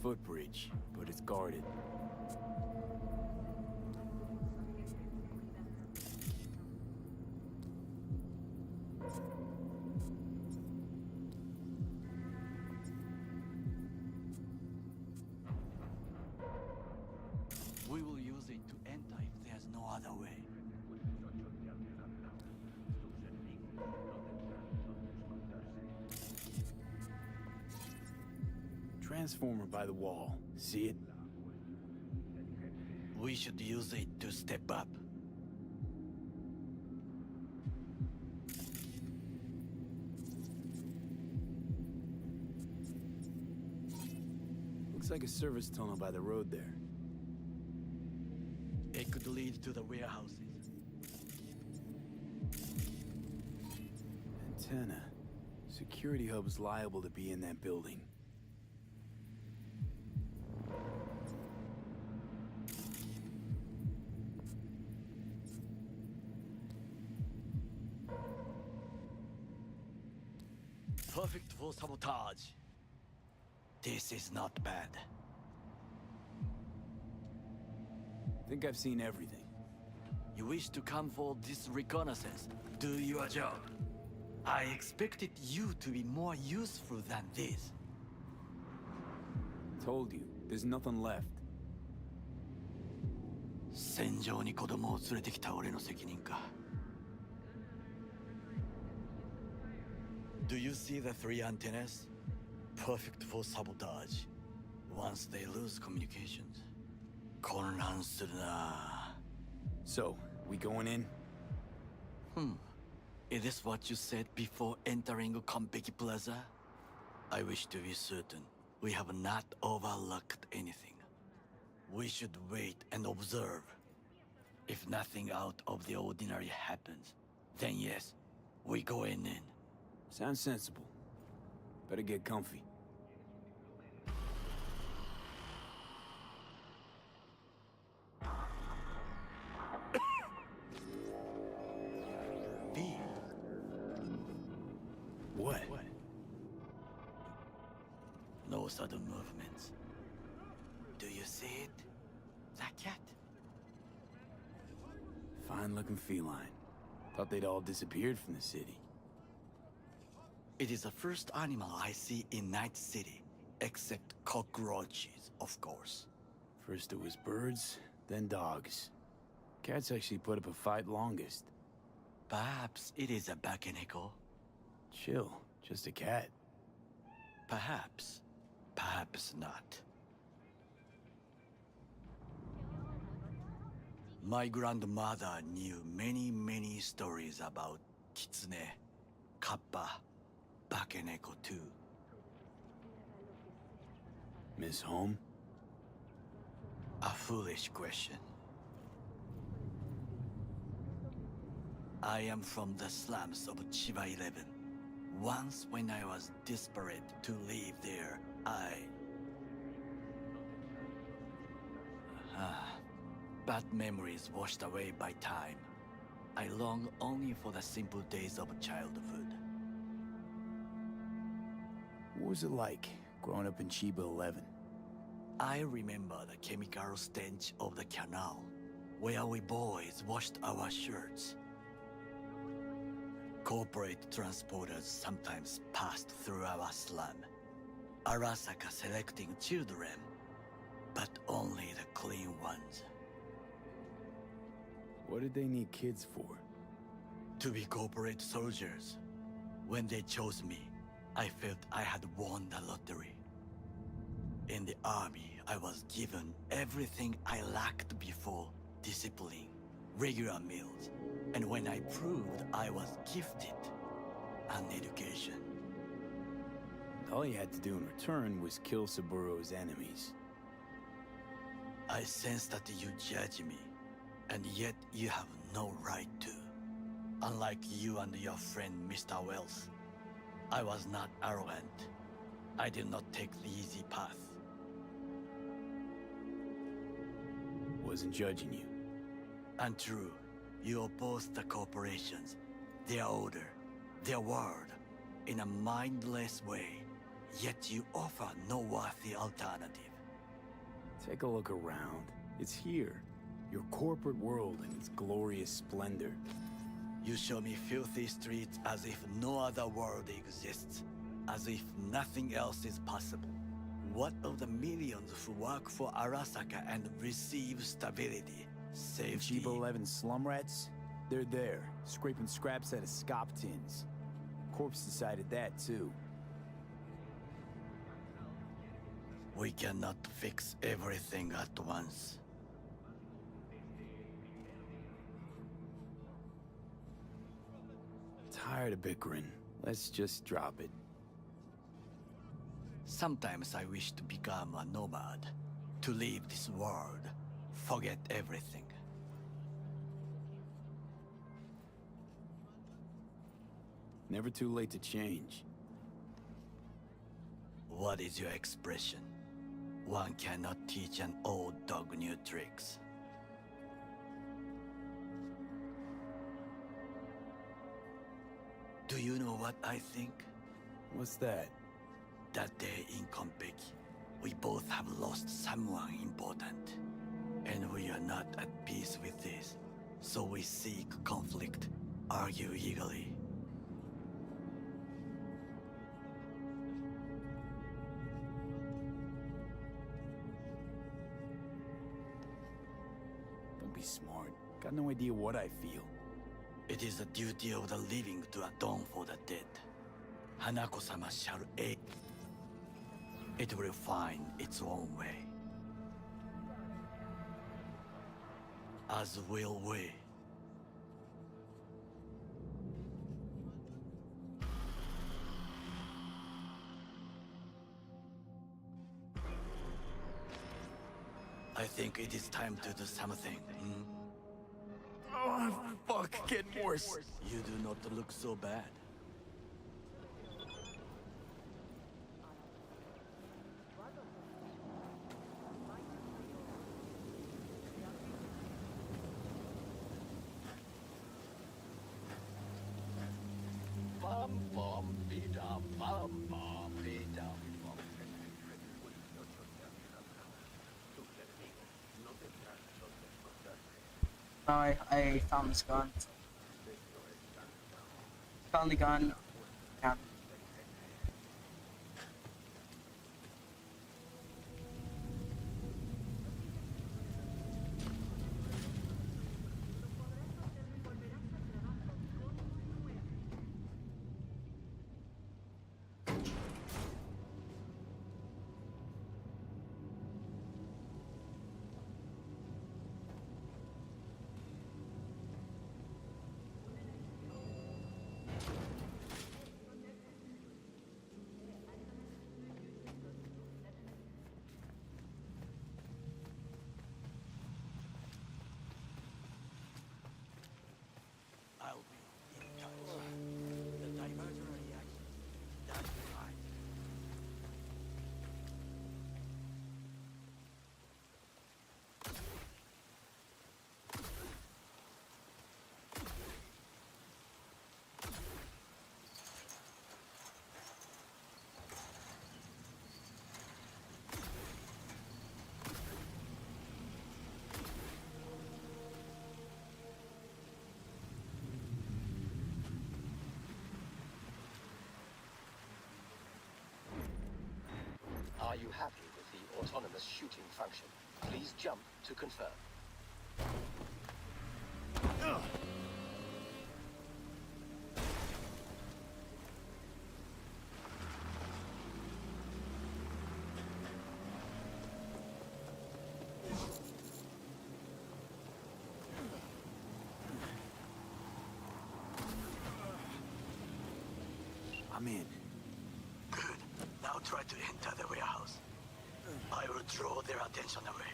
Footbridge, but it's guarded. We will use it to enter if there's no other way. Transformer by the wall. See it? We should use it to step up. Looks like a service tunnel by the road there. It could lead to the warehouses. Antenna. Security hub's liable to be in that building. Perfect for sabotage. This is not bad. Think I've seen everything. You wish to come for this reconnaissance? Do your job. I expected you to be more useful than this. Told you, there's nothing left. 戦場に子供を連れてきた俺の責任か。Do you see the three antennas? Perfect for sabotage. Once they lose communications. 混乱するな。So, we going in? Is this what you said before entering Konpeki Plaza? I wish to be certain we have not overlooked anything. We should wait and observe. If nothing out of the ordinary happens, then yes, we go in. Sounds sensible. Better get comfy. B. What? No sudden movements. Do you see it? That cat? Fine-looking feline. Thought they'd all disappeared from the city. It is the first animal I see in Night City, except cockroaches, of course. First it was birds, then dogs. Cats actually put up a fight longest. Perhaps it is a bakeneko. Chill, just a cat. Perhaps. Perhaps not. My grandmother knew many stories about kitsune, kappa, bakeneko too. Miss home? A foolish question. I am from the slums of Chiba 11. Once when I was desperate to live there, bad memories washed away by time. I long only for the simple days of childhood. What was it like, growing up in Chiba 11? I remember the chemical stench of the canal, where we boys washed our shirts. Corporate transporters sometimes passed through our slum, Arasaka selecting children, but only the clean ones. What did they need kids for? To be corporate soldiers. When they chose me, I felt I had won the lottery. In the army, I was given everything I lacked before: discipline, regular meals, and when I proved I was gifted, an education. All you had to do in return was kill Saburo's enemies. I sense that you judge me, and yet you have no right to. Unlike you and your friend Mr. Wells, I was not arrogant. I did not take the easy path. Wasn't judging you. And true, you oppose the corporations, their order, their word, in a mindless way, yet you offer no worthy alternative. Take a look around. It's here. Your corporate world in its glorious splendor. You show me filthy streets as if no other world exists, as if nothing else is possible. What of the millions who work for Arasaka and receive stability, safety? Cheap 11 slum rats? They're there, scraping scraps out of scop tins. Corpse decided that, too. We cannot fix everything at once. Tired of bickering. Let's just drop it. Sometimes I wish to become a nomad, to leave this world, forget everything. Never too late to change. What is your expression? One cannot teach an old dog new tricks. Do you know what I think? What's that? That day in Konpeki, we both have lost someone important. And we are not at peace with this. So we seek conflict, argue eagerly. Don't be smart. Got no idea what I feel. It is the duty of the living to atone for the dead. Hanako-sama shall aid. It will find its own way. As will we. I think it is time to do something. Oh, fuck, getting worse. You do not look so bad. Bum bum bida bum bum bida bum. I found this gun. Found the gun. Yeah. I'll be in touch. The diverter reaction. That's right. Are you happy with the autonomous shooting function? Please jump to confirm. I'm in. Good. Now now try to enter the warehouse. I will draw their attention away.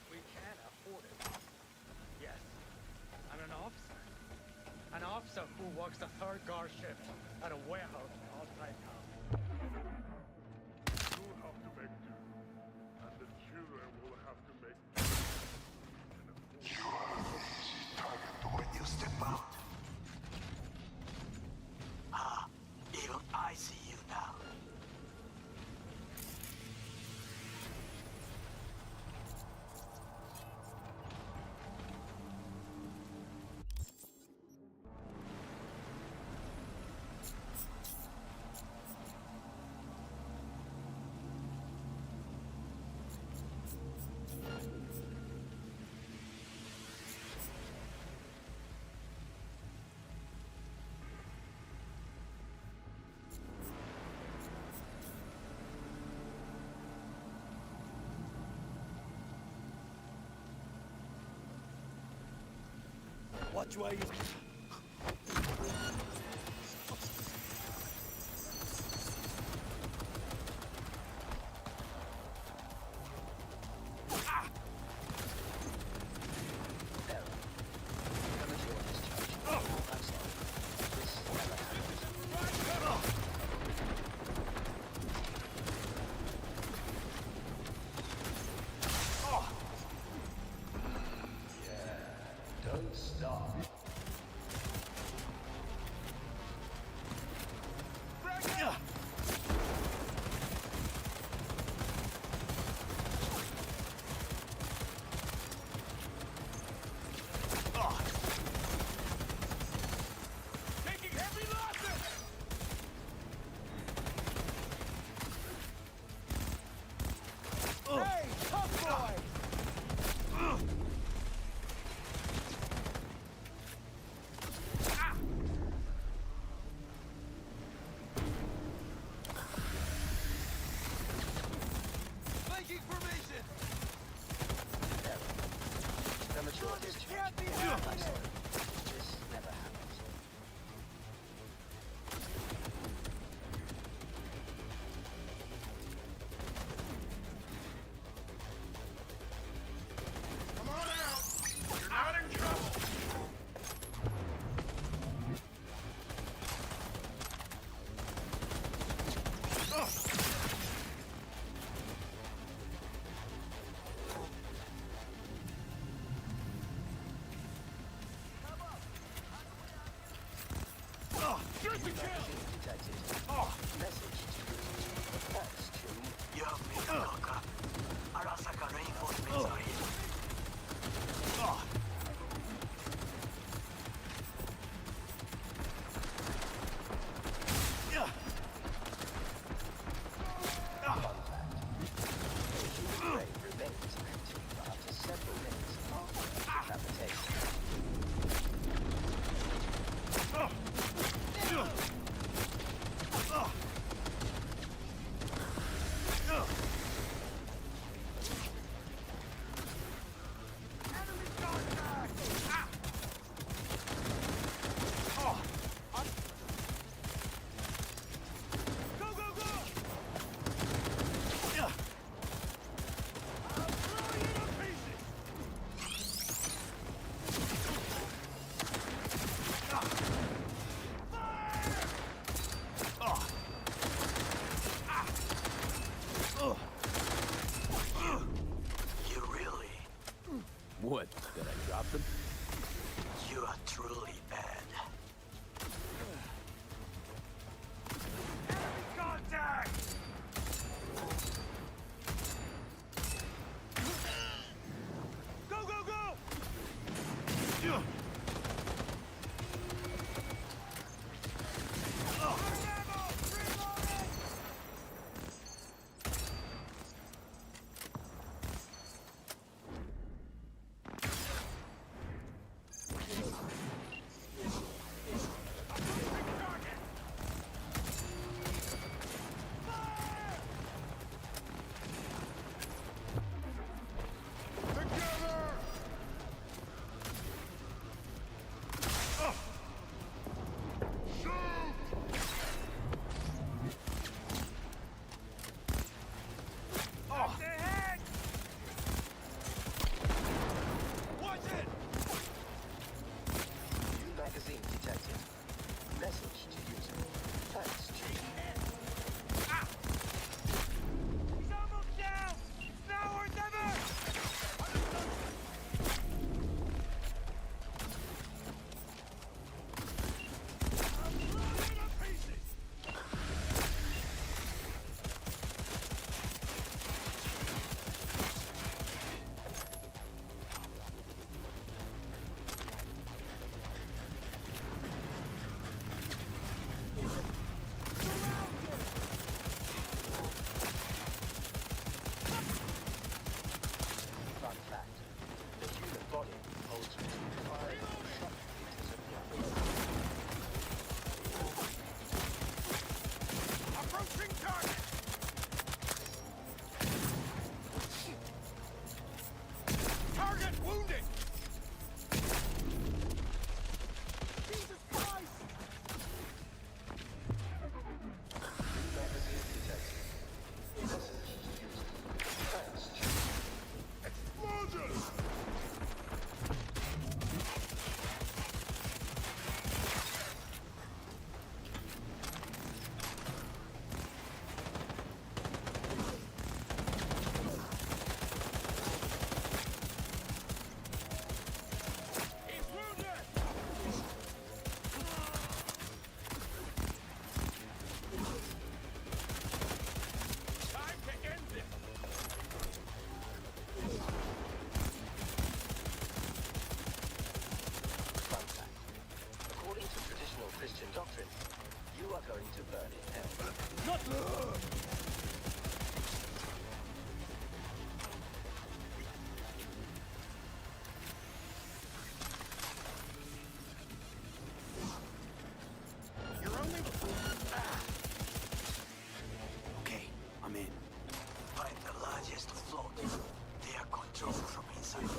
We can't afford it. Yes, I'm an officer. An officer who works the third guard shift at a warehouse in outside town. You have to make do, and the children will have to make do. When you step out. Ah, even I see you now. Watch where you... Error. Premature discharge. I'm sorry. This never happens. Don't stop. Taking heavy losses! Hey, tough boy! Making formation! Error. Premature discharge. Can't be I'm happening! sorry. This never happens. Come on out! You're not in trouble! Detected. Message to reports to You have made a cock-up. Arasaka reinforcements are here. ray remains active for up to several minutes after decapitation. You really, What? Did I drop them? you are truly bad. Contact! Go, go, go! just float. They are controlled from inside.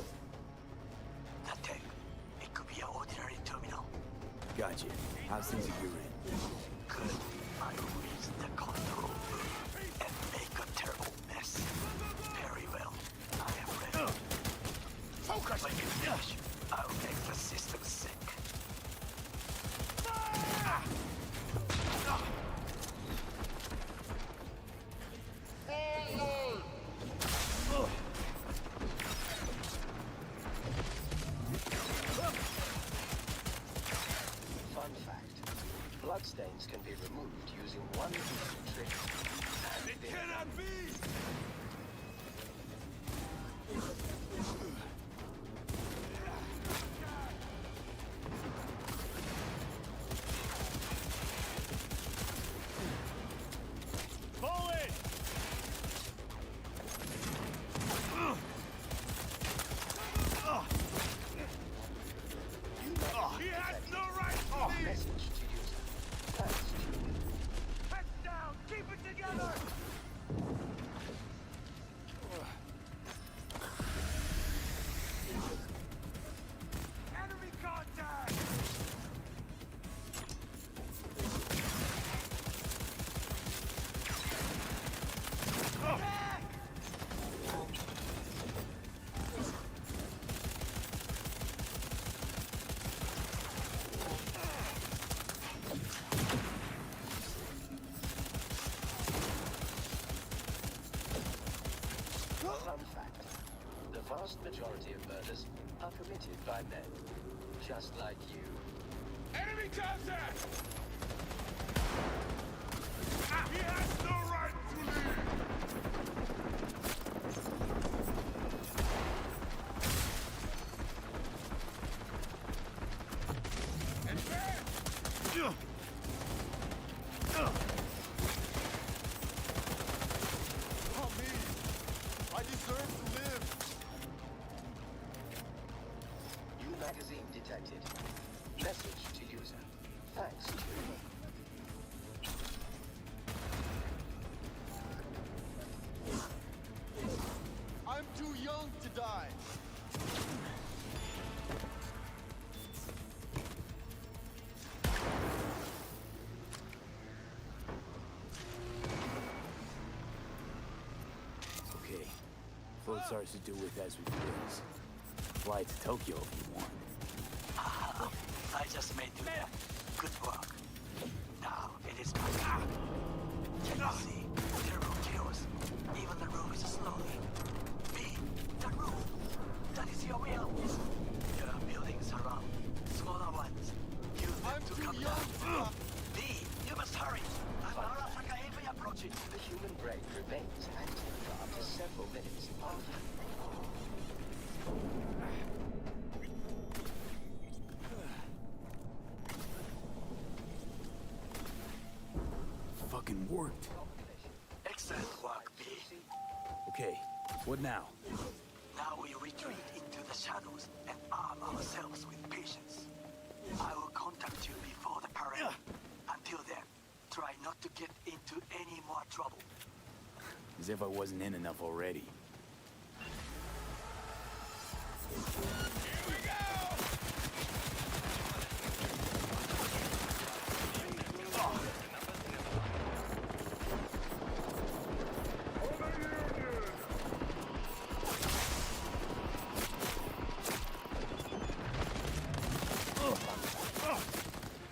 That tech, it could be an ordinary terminal. Gotcha. How's things at your end? Good. I will reach the control room and make a terrible mess. Very well. I am ready. Focus! When you finish, I'll make the system sick. Fun fact. Bloodstains can be removed using one easy trick. And It cannot be! Bullet! He has no right to leave! message to user. Thanks to Heads down! Keep it together! Enemy contact! Attack! Fun fact. The vast majority of murders are committed by men. Just like you. Enemy contact! He has no right to leave! Advance! Oh, me! I deserve to live! New magazine detected. Message to user. Thanks to I'm too young to die! Okay. Float's ours to do with as we please. Fly to Tokyo if you want. I just made it there. Good work. Now it is my turn. Can you see? Terrible chaos. Even the room is slowly. B, the room. That is your will. There are buildings around. Smaller ones. Use them I'm to too come young down. to B, you must hurry. Arasaka heavy approaching. the human brain remains active for up to several minutes after. Fucking worked. Excellent work, B. Okay, what now? Now we retreat into the shadows and arm ourselves with patience. I will contact you before the parade. Until then, try not to get into any more trouble. As if I wasn't in enough already.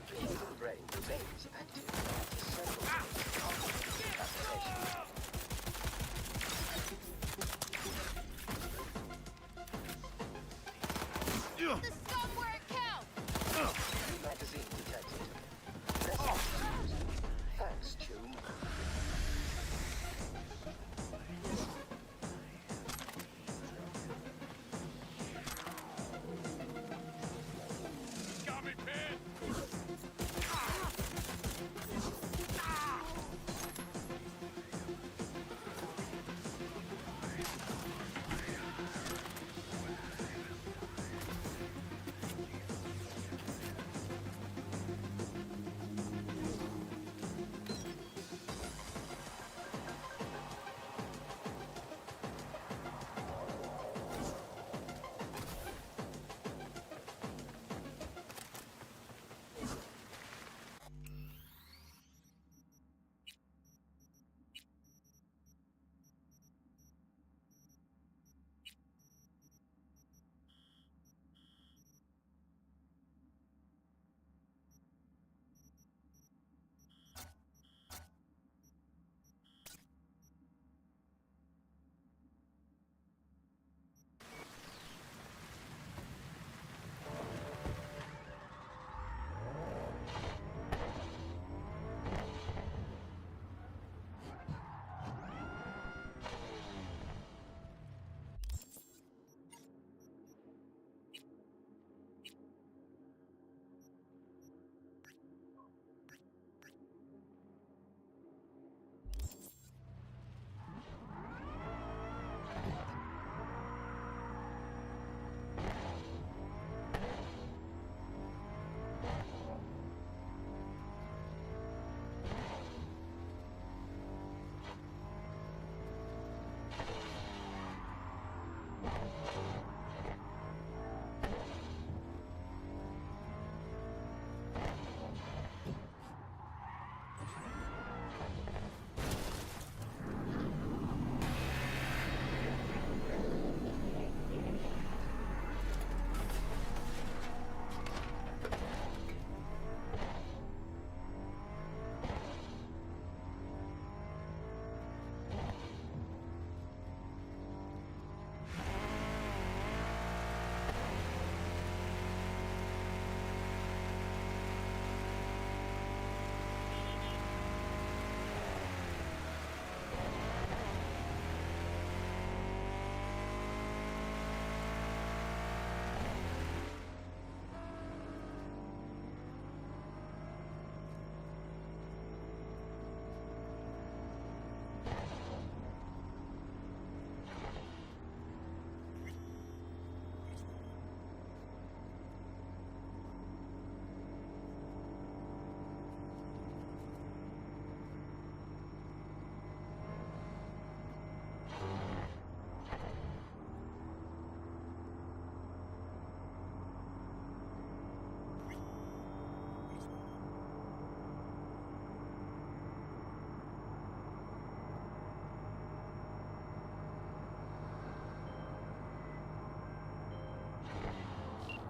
The human brain remains active for up to several minutes after decapitation. The scum where it counts! New magazine detected. Message to user. Thanks, Tune. Got me pinned!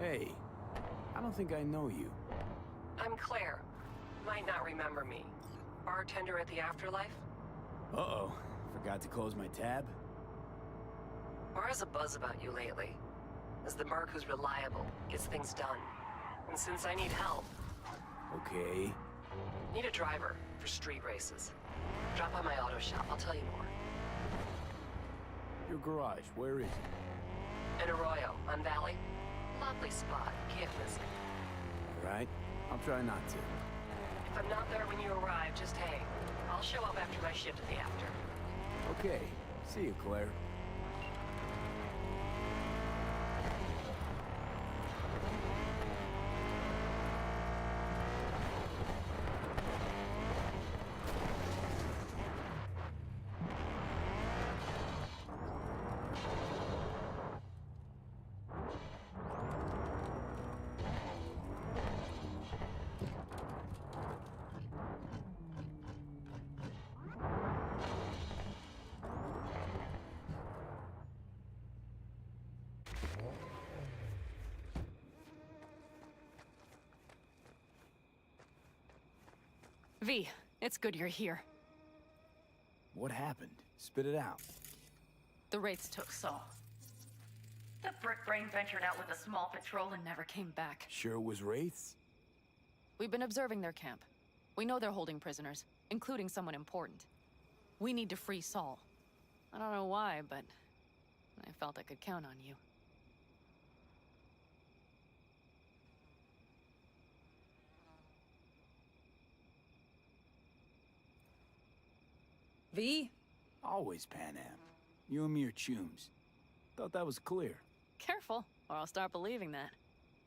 Hey, I don't think I know you. I'm Claire. Might not remember me. Bartender at the Afterlife? Uh-oh. Forgot to close my tab? Bar has a buzz about you lately. As the merc who's reliable, gets things done. And since I need help, Okay. need a driver for street races. Drop by my auto shop, I'll tell you more. Your garage, where is it? In Arroyo, on Valley. Lovely spot, can't miss it. All right. I'll try not to. If I'm not there when you arrive, just hang. I'll show up after my shift at the after. Okay. See you, Claire. V, it's good you're here. What happened? Spit it out. The Wraiths took Saul. The Brick-Brain ventured out with a small patrol and never came back. Sure it was Wraiths? We've been observing their camp. We know they're holding prisoners, including someone important. We need to free Saul. I don't know why, but I felt I could count on you. V? Always Pan Am. You and me are chums. Thought that was clear. Careful, or I'll start believing that.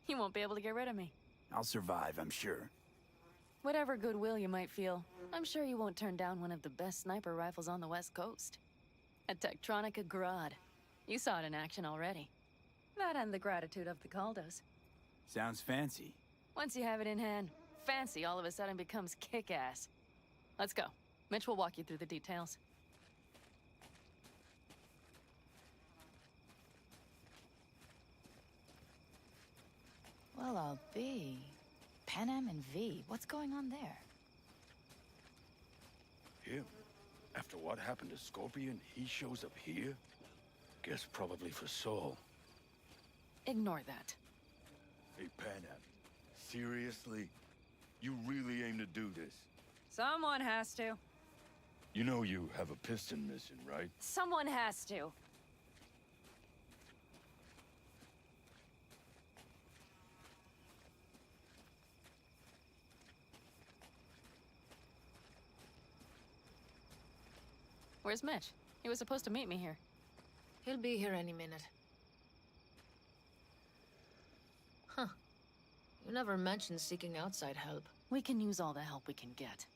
You won't be able to get rid of me. I'll survive, I'm sure. Whatever goodwill you might feel, I'm sure you won't turn down one of the best sniper rifles on the West Coast. A Tektronica Grad. You saw it in action already. That and the gratitude of the Caldos. Sounds fancy. Once you have it in hand, fancy all of a sudden becomes kick-ass. Let's go. Mitch will walk you through the details. Well, I'll be. Pan Am and V, what's going on there? Him? After what happened to Scorpion, he shows up here? Guess probably for Saul. Ignore that. Hey, Panam. Seriously? You really aim to do this? Someone has to. You know you have a piston missing, right? Someone has to. Where's Mitch? He was supposed to meet me here. He'll be here any minute. Huh. You never mentioned seeking outside help. We can use all the help we can get.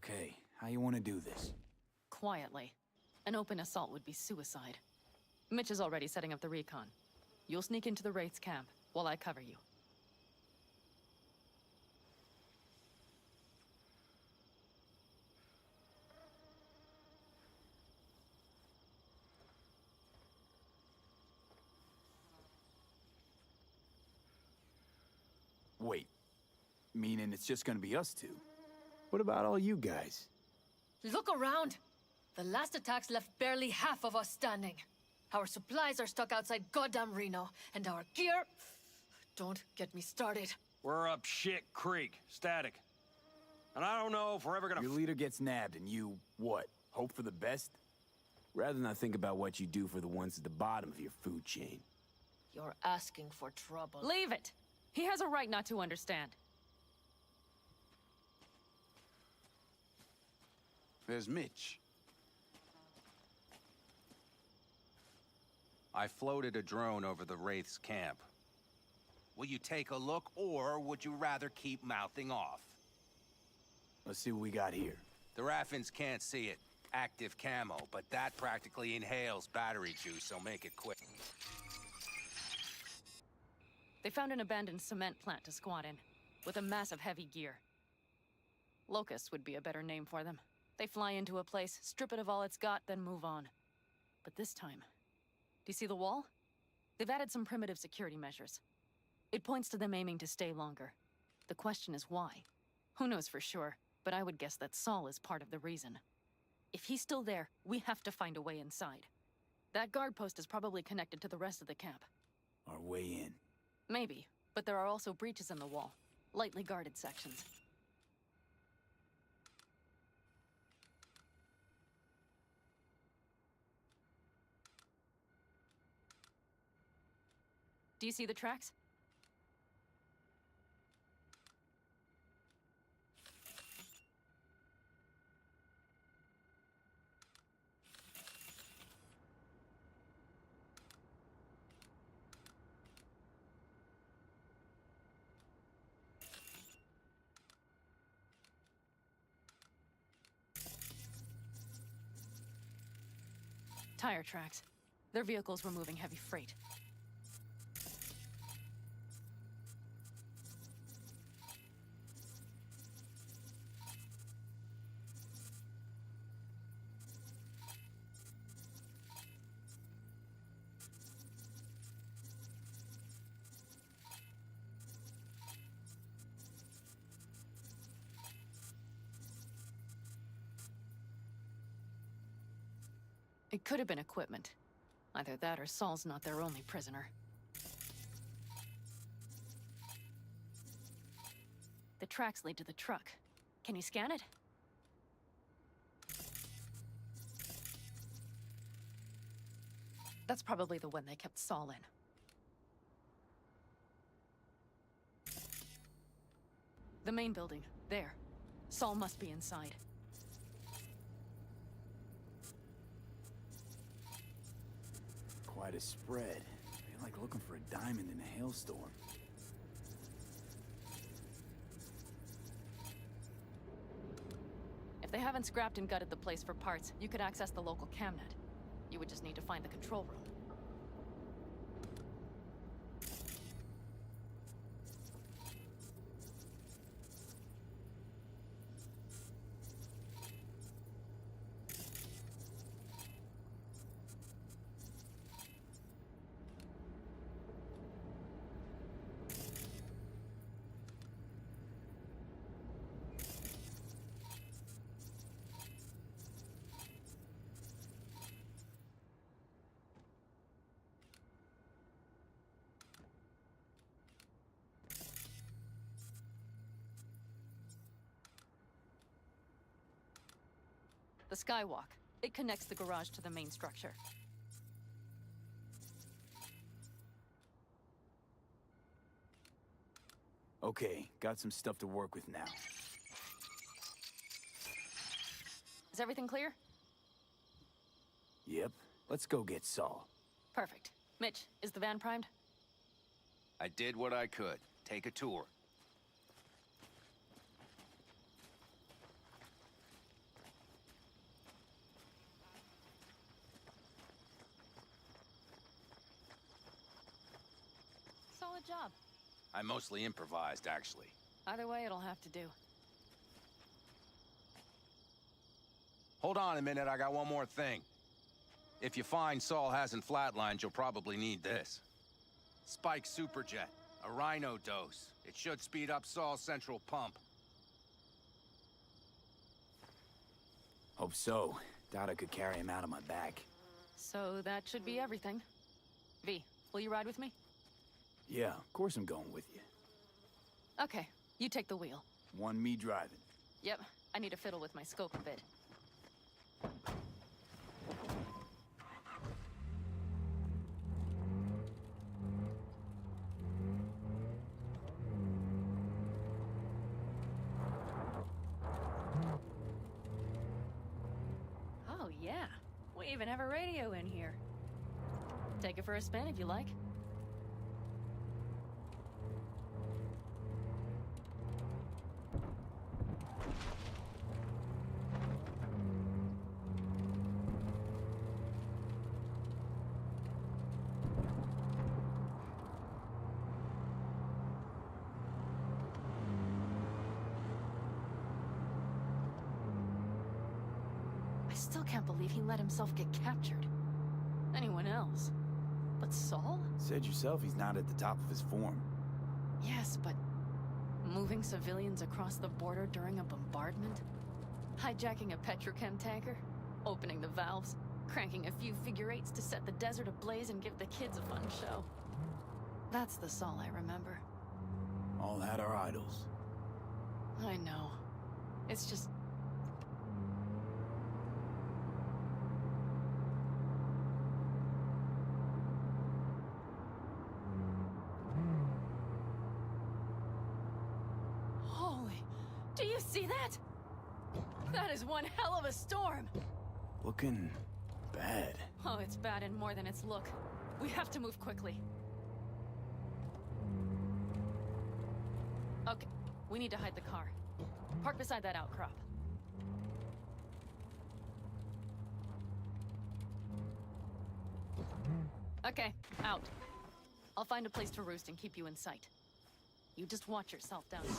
Okay, how you want to do this? Quietly. An open assault would be suicide. Mitch is already setting up the recon. You'll sneak into the Wraith's camp while I cover you. Wait. Meaning it's just gonna be us two? What about all you guys? Look around! The last attacks left barely half of us standing. Our supplies are stuck outside goddamn Reno, and our gear... Don't get me started. We're up shit creek, static. And I don't know if we're ever gonna... Your leader gets nabbed and you, what, hope for the best? Rather not think about what you do for the ones at the bottom of your food chain. You're asking for trouble. Leave it! He has a right not to understand. There's Mitch. I floated a drone over the Wraith's camp. Will you take a look, or would you rather keep mouthing off? Let's see what we got here. The Raffins can't see it. Active camo, but that practically inhales battery juice, so make it quick. They found an abandoned cement plant to squat in, with a mass of heavy gear. Locusts would be a better name for them. They fly into a place, strip it of all it's got, then move on. But this time... Do you see the wall? They've added some primitive security measures. It points to them aiming to stay longer. The question is why? Who knows for sure, but I would guess that Saul is part of the reason. If he's still there, we have to find a way inside. That guard post is probably connected to the rest of the camp. Our way in. Maybe, but there are also breaches in the wall. Lightly guarded sections. Do you see the tracks? Tire tracks. Their vehicles were moving heavy freight. It could have been equipment. Either that or Saul's not their only prisoner. The tracks lead to the truck. Can you scan it? That's probably the one they kept Saul in. The main building. There. Saul must be inside. Quite a spread. I feel like looking for a diamond in a hailstorm. If they haven't scrapped and gutted the place for parts, you could access the local camnet. You would just need to find the control room. The skywalk. It connects the garage to the main structure. Okay, got some stuff to work with now. Is everything clear? Yep. Let's go get Saul. Perfect. Mitch, is the van primed? I did what I could. Take a tour. Solid job. I mostly improvised, actually. Either way, it'll have to do. Hold on a minute, I got one more thing. If you find Saul hasn't flatlined, you'll probably need this. Spike Superjet, a Rhino dose. It should speed up Saul's central pump. Hope so. Doubt I could carry him out on my back. So that should be everything. V, will you ride with me? Yeah, of course I'm going with you. Okay, you take the wheel. One me driving. Yep, I need to fiddle with my scope a bit. They even have a radio in here. Take it for a spin if you like. I still can't believe he let himself get captured. Anyone else? But Saul? Said yourself he's not at the top of his form. Yes, but moving civilians across the border during a bombardment? Hijacking a petrochem tanker? Opening the valves? Cranking a few figure eights to set the desert ablaze and give the kids a fun show? That's the Saul I remember. All had our idols. I know. It's just... Holy... Do you see that? That is one hell of a storm! Looking bad. Oh, it's bad in more than its look. We have to move quickly. Okay, we need to hide the car. Park beside that outcrop. Okay, out. I'll find a place to roost and keep you in sight. You just watch yourself down here.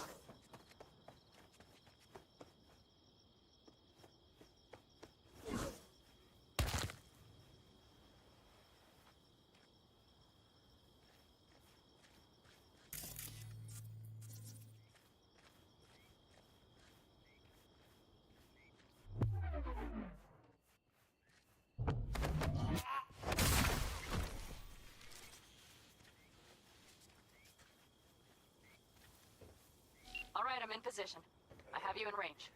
All right, I'm in position. I have you in range.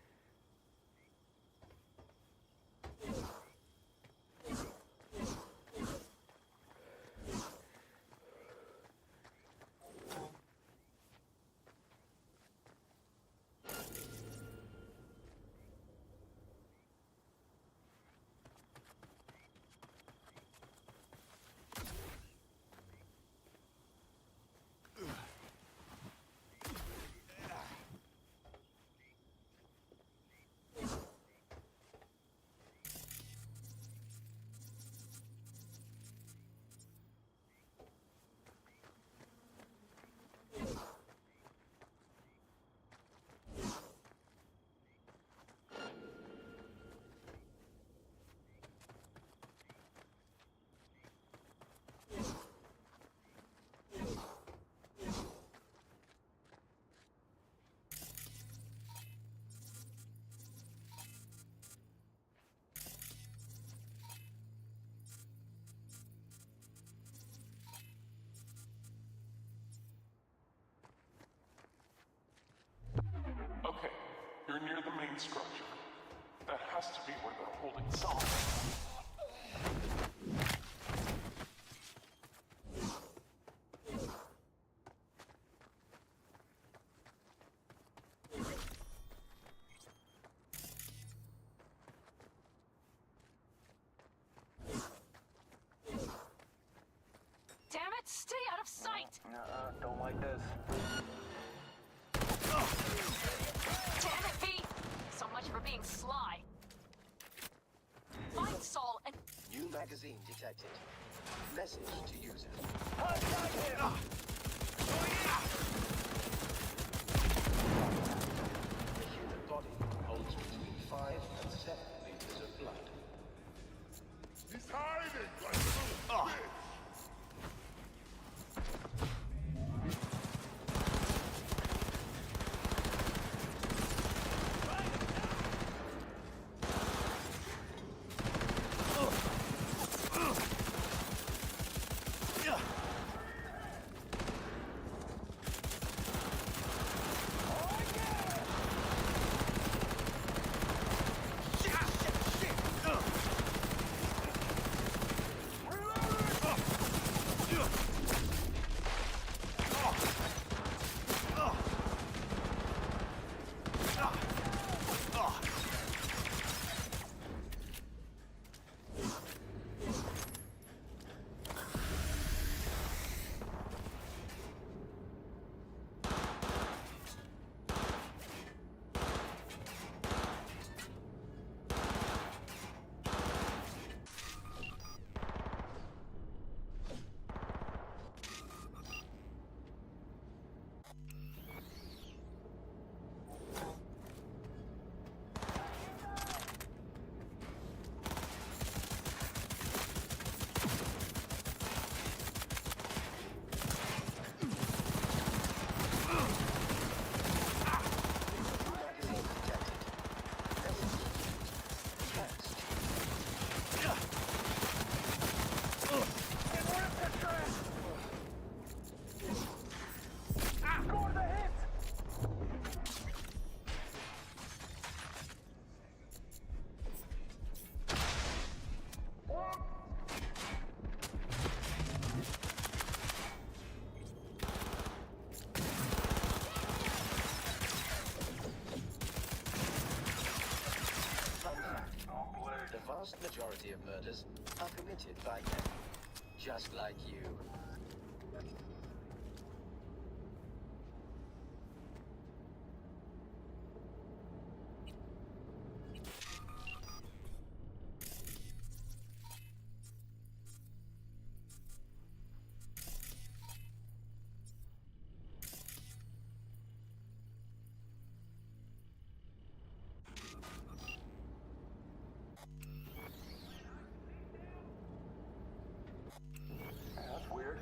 Okay, you're near the main structure. That has to be where they're holding Saul. Damn it, stay out of sight! Don't like this. Damn it, V! So much for being sly. Find Saul and... New magazine detected. Message to user. The human body holds between 5 and 7 liters of blood. He's hiding like a little bitch! vast majority of murders are committed by men, just like you. That's weird.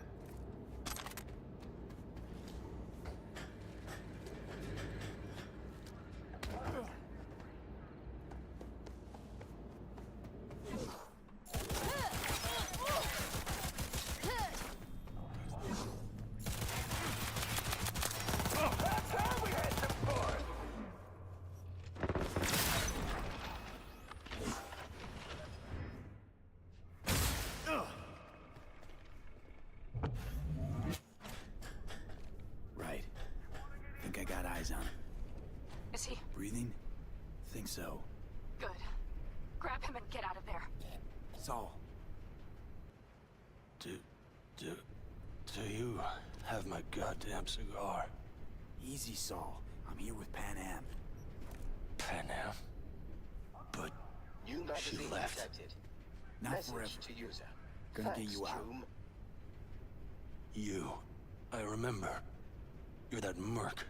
Right. Think I got eyes on him. Is he? Breathing? Think so. Good. Grab him and get out of there. Saul. Do you have my goddamn cigar? Easy, Saul. I'm here with Pan Am. Pan Am? But New she magazine left. detected. Not Message forever. to user. Gonna get Thanks, you out. Troom. You. I remember. You're that merc.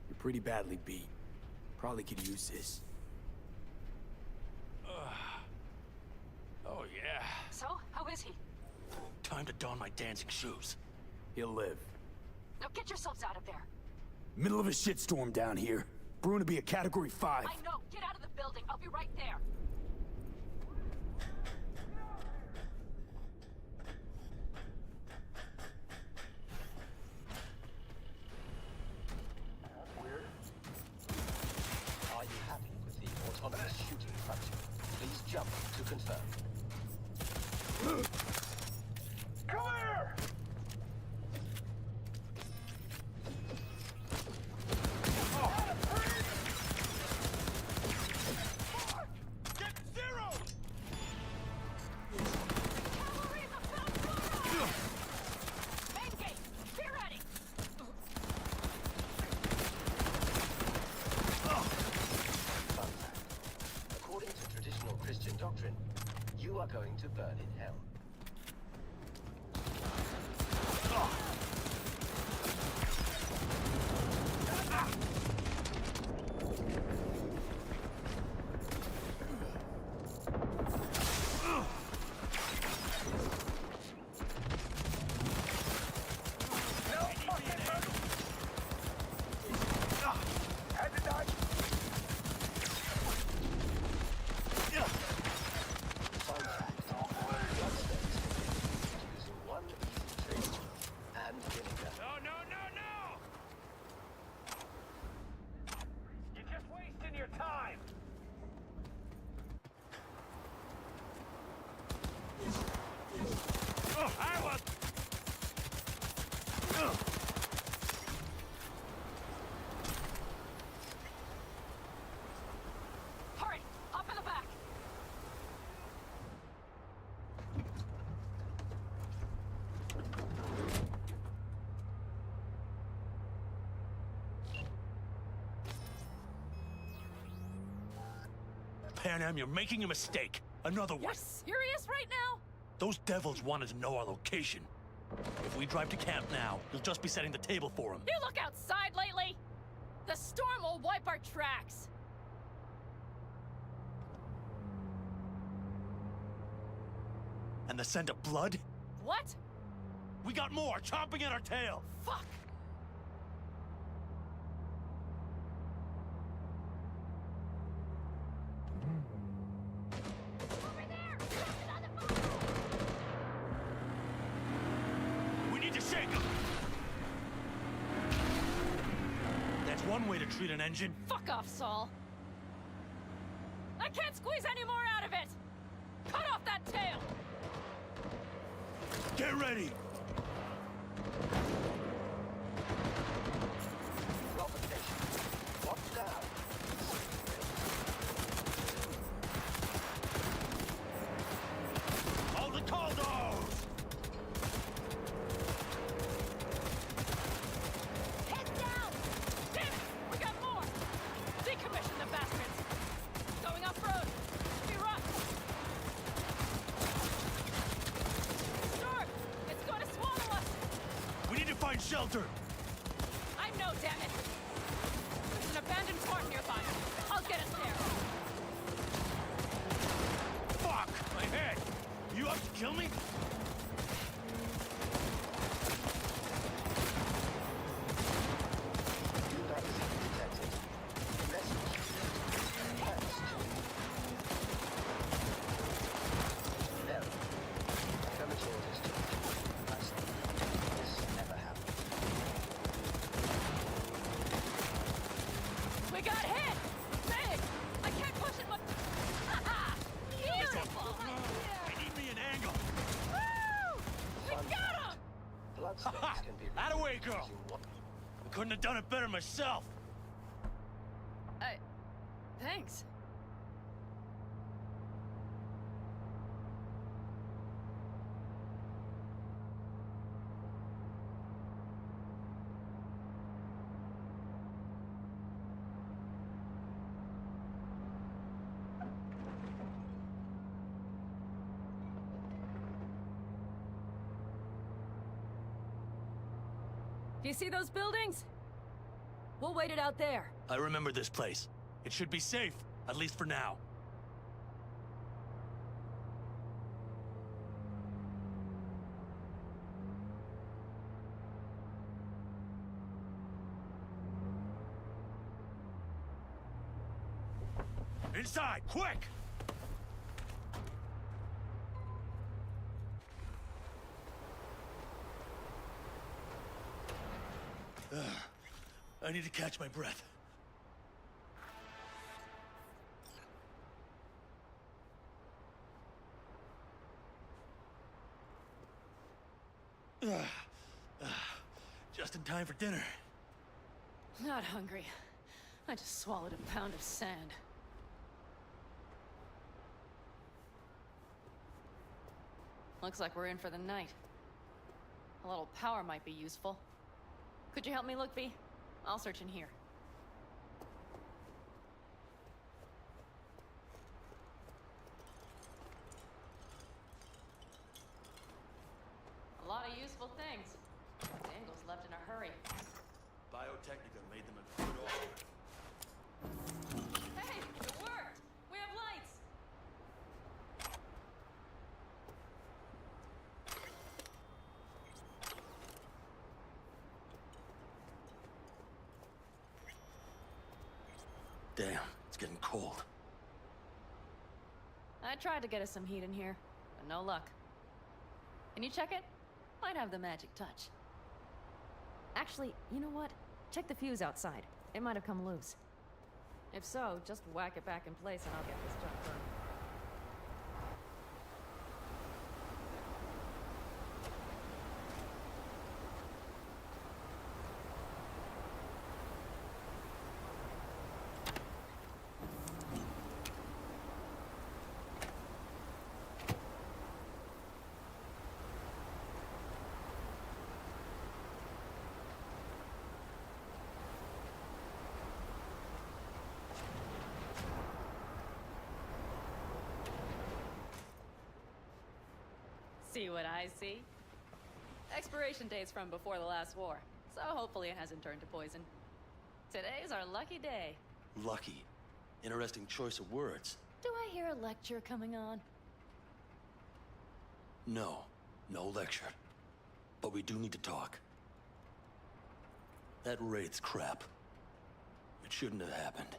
You're pretty badly beat. Probably could use this. Oh, yeah. So, how is he? Time to don my dancing shoes. He'll live. Now get yourselves out of there. Middle of a shitstorm down here. Brewing to be a Category 5. I know. Get out of the building. I'll be right there. Are you happy with the autonomous shooting function? Please jump to confirm. Clear! Get zero! Main gate. Be ready. Fun fact. According to traditional Christian doctrine, you are going to burn in hell. Fun fact. Bloodstones using one easy trick and vinegar. No! You're just wasting your time! I was... Hurry. Hop in the back. Pan Am, you're making a mistake. Another one. You're serious right now? Those devils wanted to know our location. If we drive to camp now, you'll just be setting the table for them. You look outside lately? The storm will wipe our tracks. And the scent of blood? What? We got more chomping at our tail. Fuck! We need to shake them. That's one way to treat an engine. Fuck off, Saul. I can't squeeze any more out of it! Cut off that tail! Get ready. shelter! I know, damn it! There's an abandoned fort nearby. I'll get us there. Fuck! My head! You up to kill me? New vaccine detected. Message. Text. Error. Premature discharge. This never happened. We got hit! Big! I can't push it much. Haha! Beautiful! I need me an angle! Woo! We got him! Blood stains can be Out of way, removed girl! using one- I couldn't have done it better myself! Thanks. Do you see those buildings? We'll wait it out there. I remember this place. It should be safe, at least for now. Inside, quick! I need to catch my breath. Just in time for dinner. Not hungry. I just swallowed a pound of sand. Looks like we're in for the night. A little power might be useful. Could you help me look, V? I'll search in here. A lot of useful things. Daniels left in a hurry. Biotechnica made them a good offer. Hey, it worked! We have lights! Damn, it's getting cold. I tried to get us some heat in here, but no luck. Can you check it? Might have the magic touch. Actually, you know what? Check the fuse outside. It might have come loose. If so, just whack it back in place and I'll get this junk burning. See what I see? Expiration date's from before the last war, so hopefully it hasn't turned to poison. Today's our lucky day. Lucky. Interesting choice of words. Do I hear a lecture coming on? No, no lecture. But we do need to talk. That Wraith's crap. It shouldn't have happened.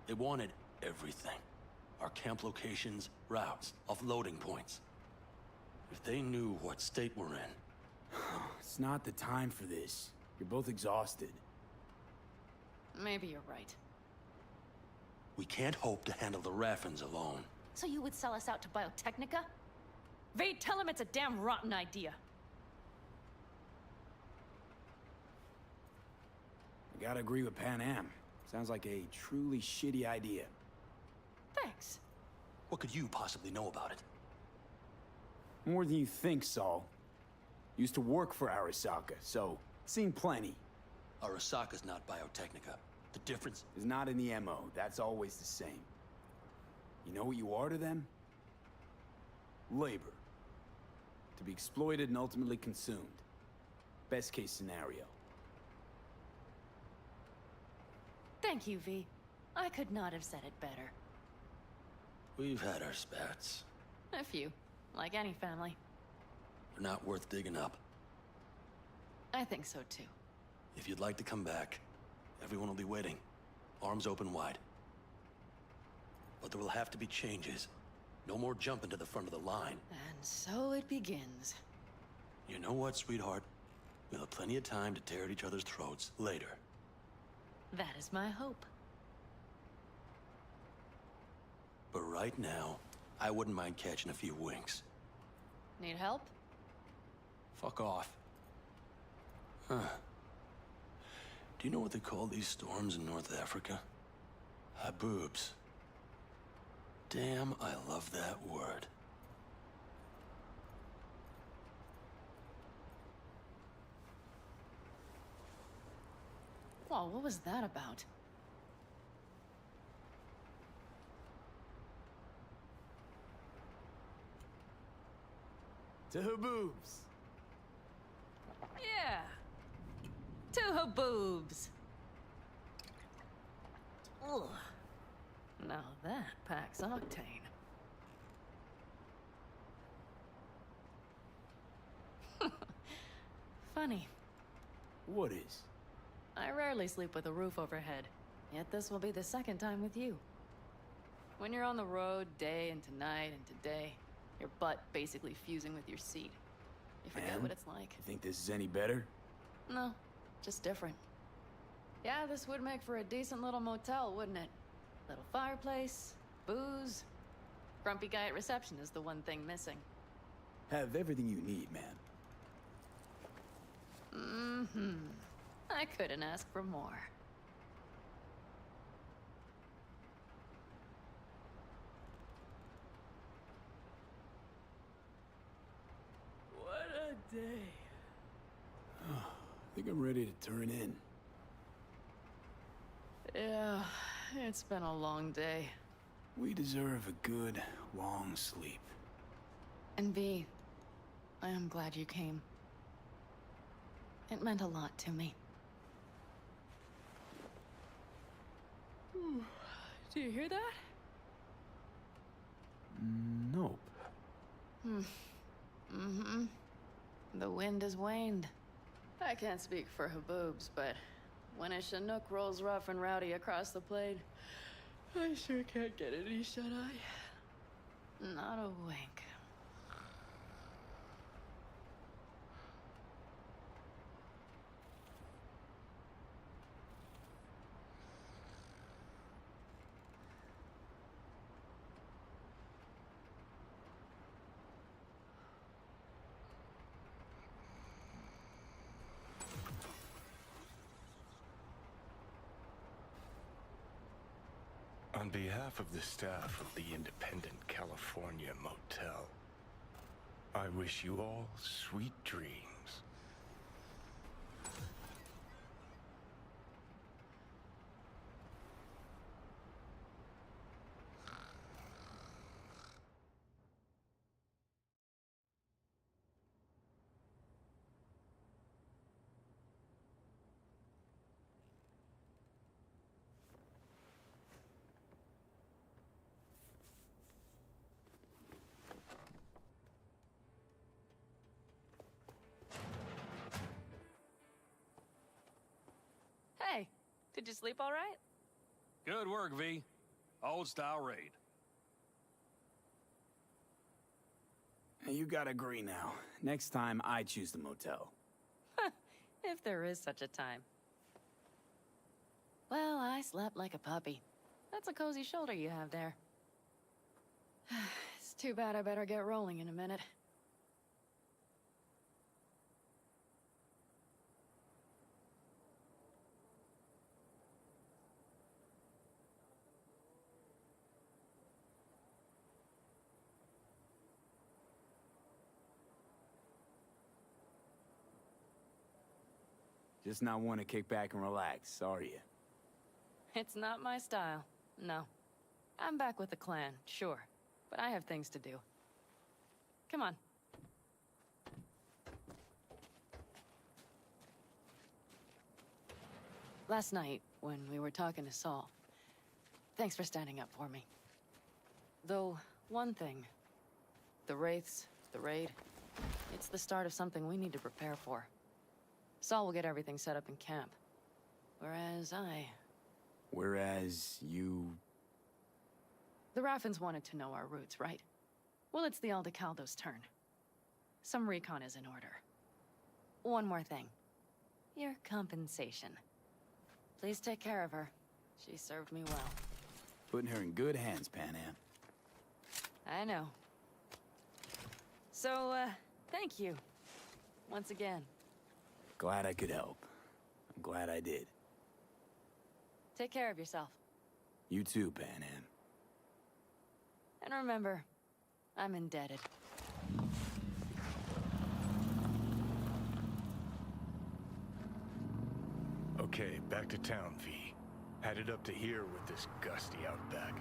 They wanted everything. Our camp locations, routes, offloading points. If they knew what state we're in. It's not the time for this. You're both exhausted. Maybe you're right. We can't hope to handle the Raffens alone. So you would sell us out to Biotechnica? Vade, tell him it's a damn rotten idea. I gotta agree with Pan Am. Sounds like a truly shitty idea. Thanks. What could you possibly know about it? More than you think, Saul. Used to work for Arasaka, so seen plenty. Arasaka's not Biotechnica. The difference is not in the MO. That's always the same. You know what you are to them? Labor. To be exploited and ultimately consumed. Best case scenario. Thank you, V. I could not have said it better. We've had our spats. A few, like any family. They're not worth digging up. I think so too. If you'd like to come back, everyone will be waiting. Arms open wide. But there will have to be changes. No more jumping to the front of the line. And so it begins. You know what, sweetheart? We'll have plenty of time to tear at each other's throats later. That is my hope. But right now, I wouldn't mind catching a few winks. Need help? Fuck off. Huh. Do you know what they call these storms in North Africa? Haboobs. Damn, I love that word. Whoa, what was that about? To Haboobs. Yeah. To Haboobs. Ugh. Now that packs octane. Funny. What is? I rarely sleep with a roof overhead, yet this will be the second time with you. When you're on the road day into night into day, your butt basically fusing with your seat. You forget And? what it's like. You think this is any better? No, just different. Yeah, this would make for a decent little motel, wouldn't it? Little fireplace, booze. Grumpy guy at reception is the one thing missing. Have everything you need, man. Mm-hmm. I couldn't ask for more. What a day. I think I'm ready to turn in. Yeah, it's been a long day. We deserve a good, long sleep. And V, I am glad you came. It meant a lot to me. Do you hear that? Nope. Mm-hmm. The wind has waned. I can't speak for Haboobs, but when a Chinook rolls rough and rowdy across the plain, I sure can't get any shut-eye. Not a wink. On behalf of the staff of the Independent California Motel, I wish you all sweet dreams. Hey, did you sleep all right? Good work, V. Old style raid. Hey, you gotta agree now. Next time, I choose the motel. If there is such a time. Well, I slept like a puppy. That's a cozy shoulder you have there. It's too bad I better get rolling in a minute. Just not want to kick back and relax, are you? It's not my style, no. I'm back with the clan, sure, but I have things to do. Come on. Last night, when we were talking to Saul, thanks for standing up for me. Though, one thing. The Wraiths, the raid, it's the start of something we need to prepare for. Saul will get everything set up in camp. Whereas you... The Raffins wanted to know our roots, right? Well, it's the Aldecaldo's turn. Some recon is in order. One more thing. Your compensation. Please take care of her. She served me well. Putting her in good hands, Panam. I know. So, thank you. Once again. Glad I could help. I'm glad I did. Take care of yourself. You too, Panam. And remember, I'm indebted. Okay, back to town, V. Headed up to here with this gusty outback.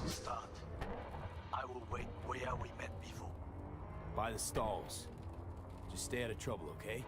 Start. I will wait where we met before. By the stalls. Just stay out of trouble, okay?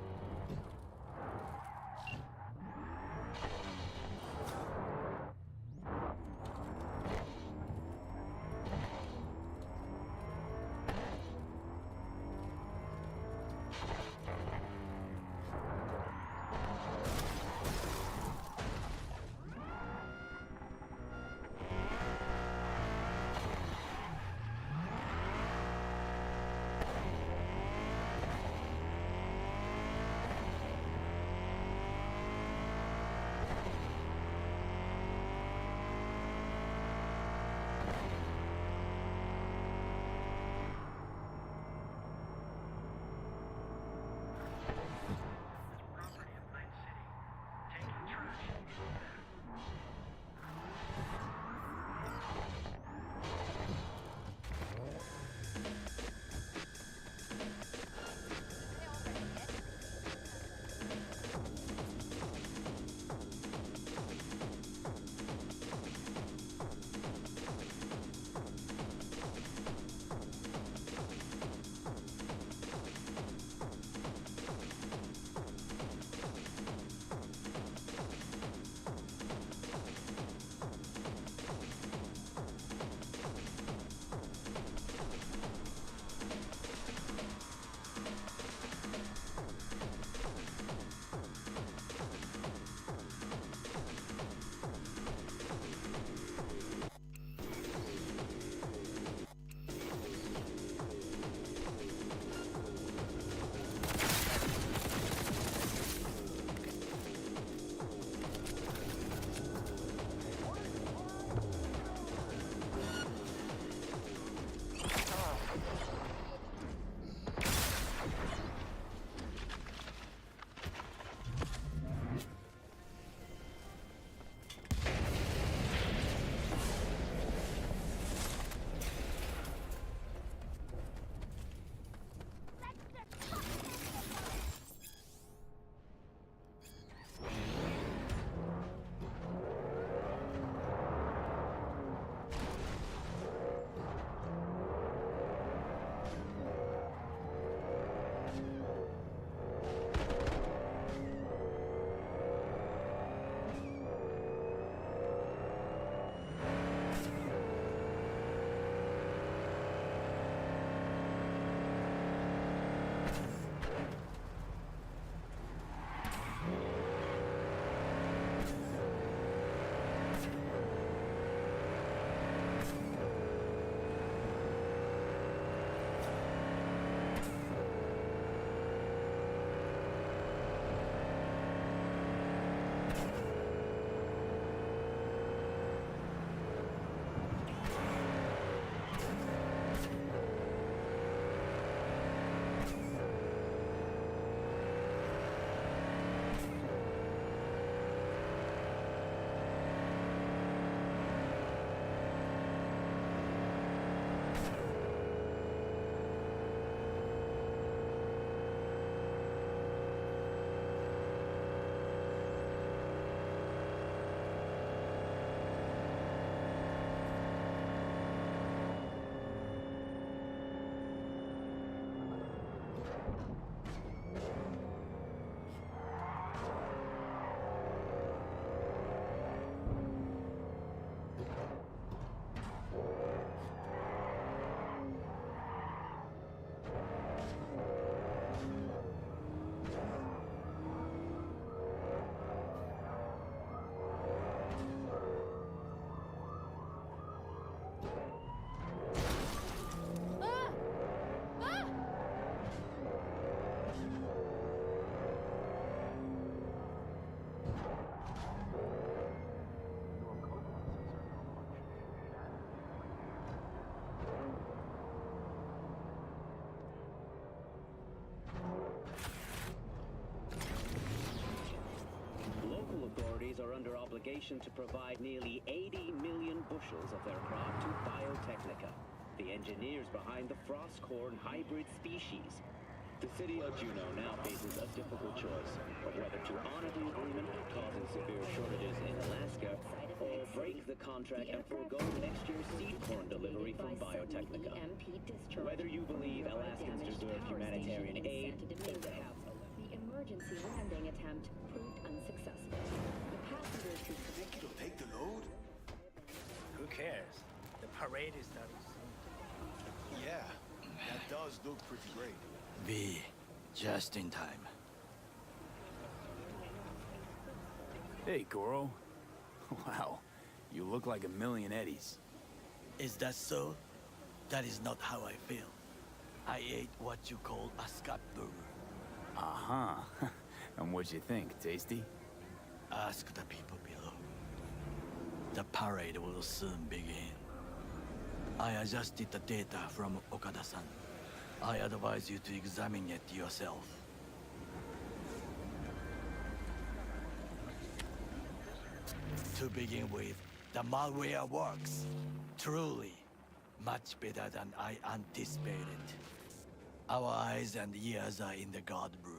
Local authorities are under obligation to provide nearly 80 million bushels of their crop to Biotechnica, the engineers behind the Frostcorn hybrid species. The city of Juneau now faces a difficult choice of whether to honor the agreement causing severe shortages in Alaska or break the contract and forego next year's seed corn delivery from Biotechnica. Whether you believe Alaskans deserve humanitarian aid or the emergency landing attempt proved unsuccessful. The passengers who Think it'll take the load? Who cares? The parade is starting soon. Yeah, that does look pretty great. V, just in time. Hey, Goro. Wow, you look like a million eddies. Is that so? That is not how I feel. I ate what you call a scat burger. Uh-huh. And what'd you think? Tasty? Ask the people below. The parade will soon begin. I adjusted the data from Okada-san. I advise you to examine it yourself. To begin with, the malware works. Truly, much better than I anticipated. Our eyes and ears are in the guard room.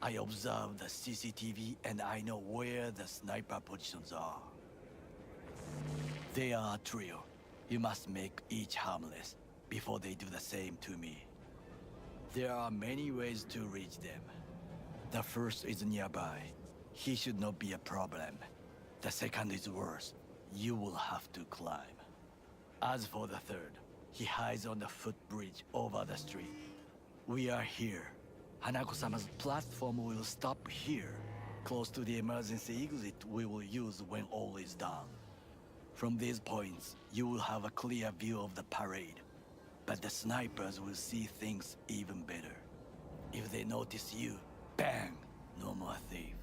I observe the CCTV and I know where the sniper positions are. They are a trio. You must make each harmless before they do the same to me. There are many ways to reach them. The first is nearby. He should not be a problem. The second is worse. You will have to climb. As for the third, he hides on the footbridge over the street. We are here. Hanako-sama's platform will stop here, close to the emergency exit we will use when all is done. From these points, you will have a clear view of the parade. But the snipers will see things even better. If they notice you, bang! No more thief.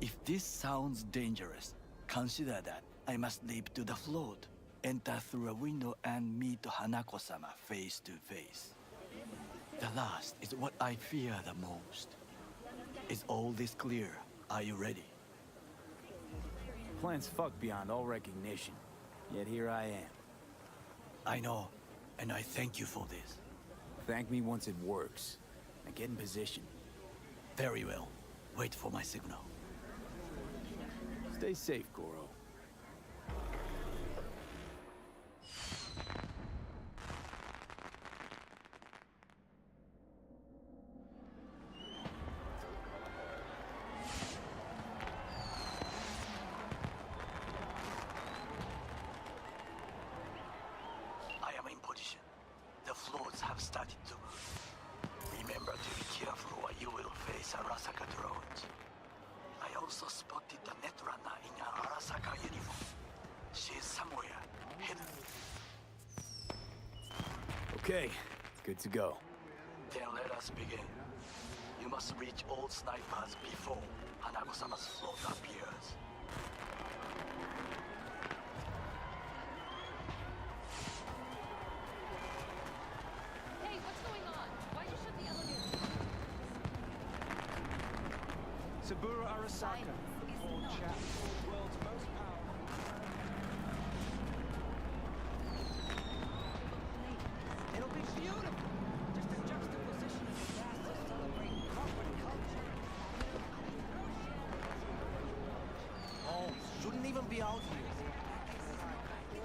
If this sounds dangerous, consider that I must leap to the float, enter through a window and meet Hanako-sama face to face. The last is what I fear the most. Is all this clear? Are you ready? Plan's fucked beyond all recognition. Yet here I am. I know, and I thank you for this. Thank me once it works. Now get in position. Very well. Wait for my signal. Stay safe, Goro. I am in position. The floats have started to move. Remember to be careful or you will face Arasaka drones. I also spotted the netrunner in an Arasaka uniform. She is somewhere, hidden. Okay, good to go. Then let us begin. You must reach all snipers before Hanako-sama's float appears. Hey, what's going on? Why'd you shut the elevator? Saburo Arasaka, old chap, world's most powerful. It'll be beautiful. Just a juxtaposition of disasters celebrating corporate culture. Oh, shouldn't even be out here.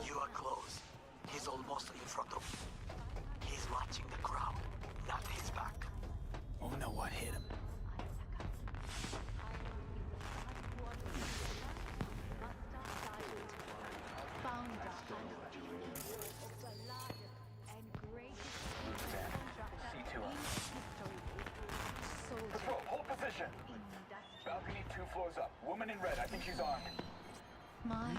You are close. He's almost in front of me. He's watching the crowd, not his back. My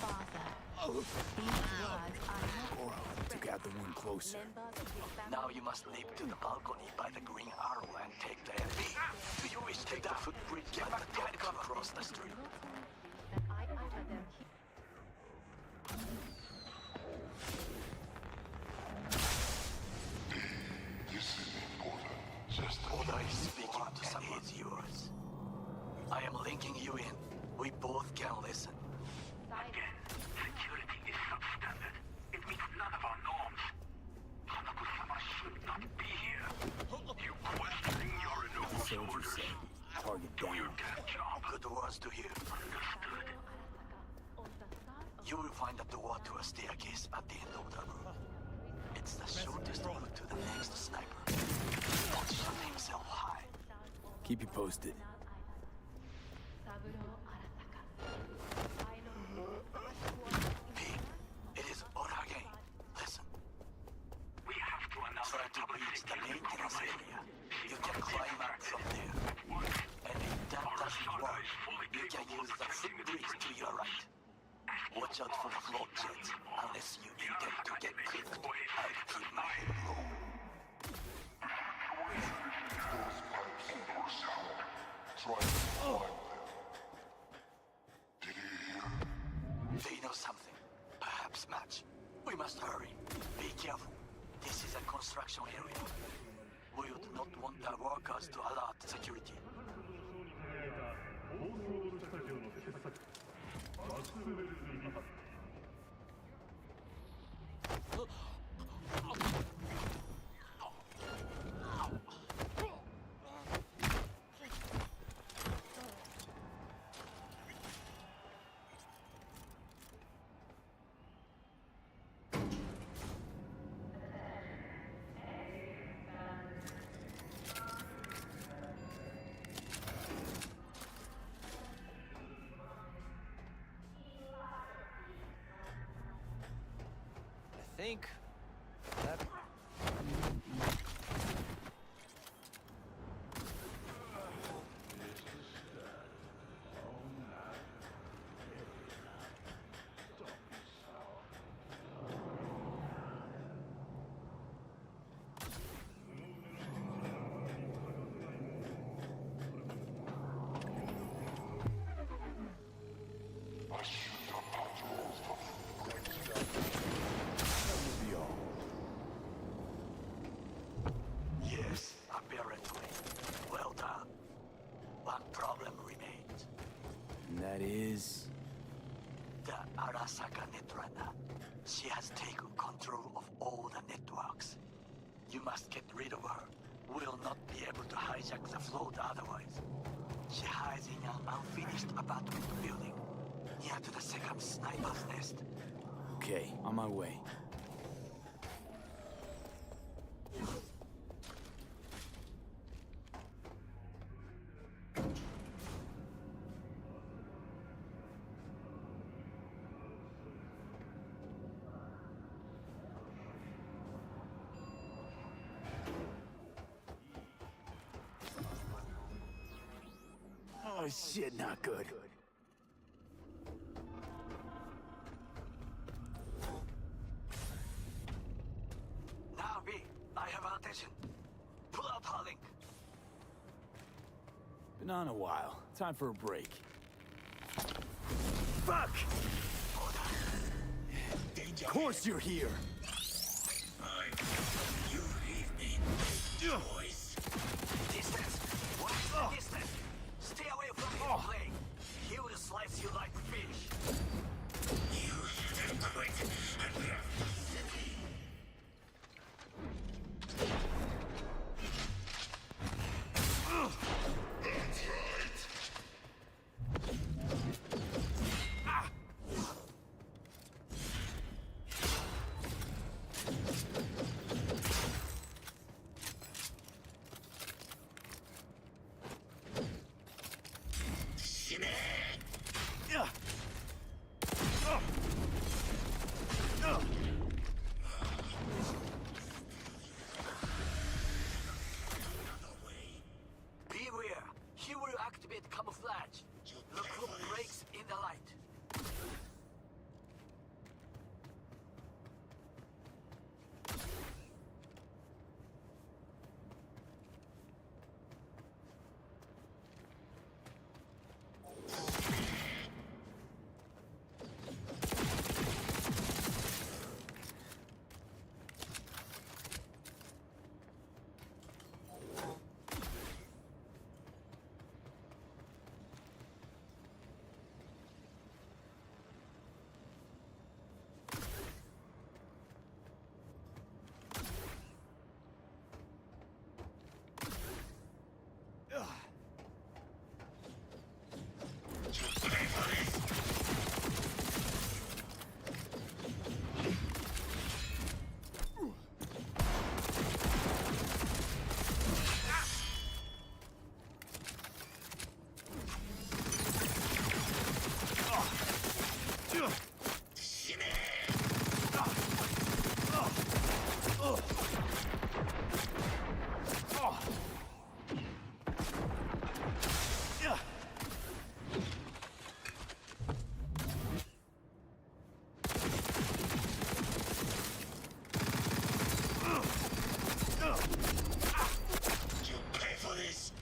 father. He realized I'm Oro took out the one closer. Now you must leap to the balcony by the green arrow and take the MB. Do you wish to take the footbridge at the top across the street? Oda is speaking to someone. It's yours. I am linking you in. We both can listen. Again, security is substandard. It meets none of our norms. Hanako-sama should not be here. You questioning your renewal Soldier orders? said, target Do your down. damn job. Good words to hear. Understood. You will find a door to a staircase at the end of the room. It's the shortest route to the next sniper. Position himself high. Keep you posted. Pete, it is Oda again. Listen. We have to announce Try to reach the maintenance area. You can climb up from there. And if that doesn't work, you can use the footbridge to your right. Watch out for the float jets, unless you intend to get cooked. I'll keep my head low. They know something. Perhaps match. We must hurry. Be careful. This is a construction area. We would not want our workers to alert security. I think that Yes, apparently. Well done. One problem remains. And that is... The Arasaka Netrunner. She has taken control of all the networks. You must get rid of her. We'll not be able to hijack the float otherwise. She hides in an unfinished apartment building, near to the second sniper's nest. Okay, on my way. Oh shit, not good. Now, V, I have our attention. Pull out her link. Been on a while. Time for a break. Fuck! Of course you're here! You leave me no choice. Distance. What is the distance? Stay away from his plane. He will slice you like fish. You should have quit and left the city. That's right. pay for this!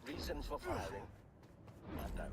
Reason for firing? Unknown.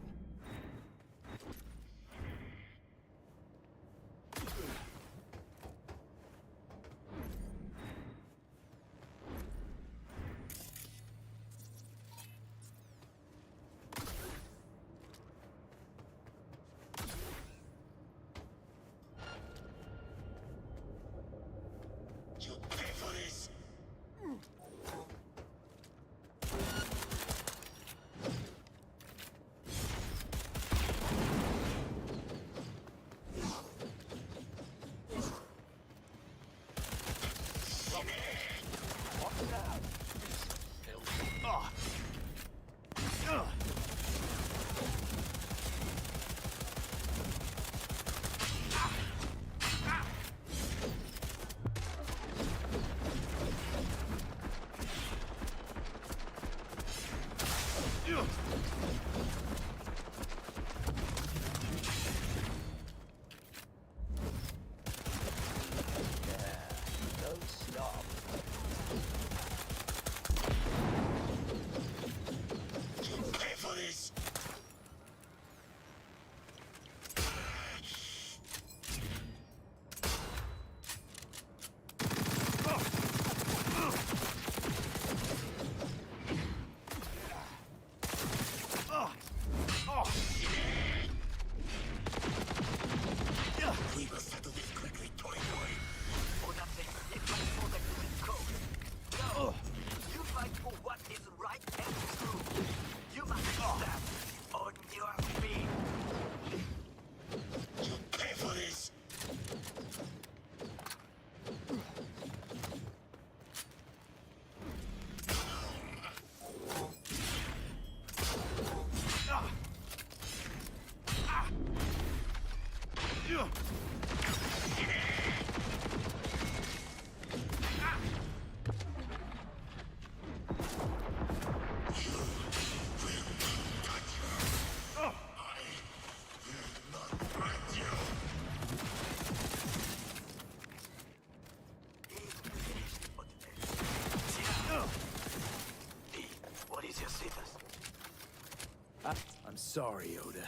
I'm sorry, Oda.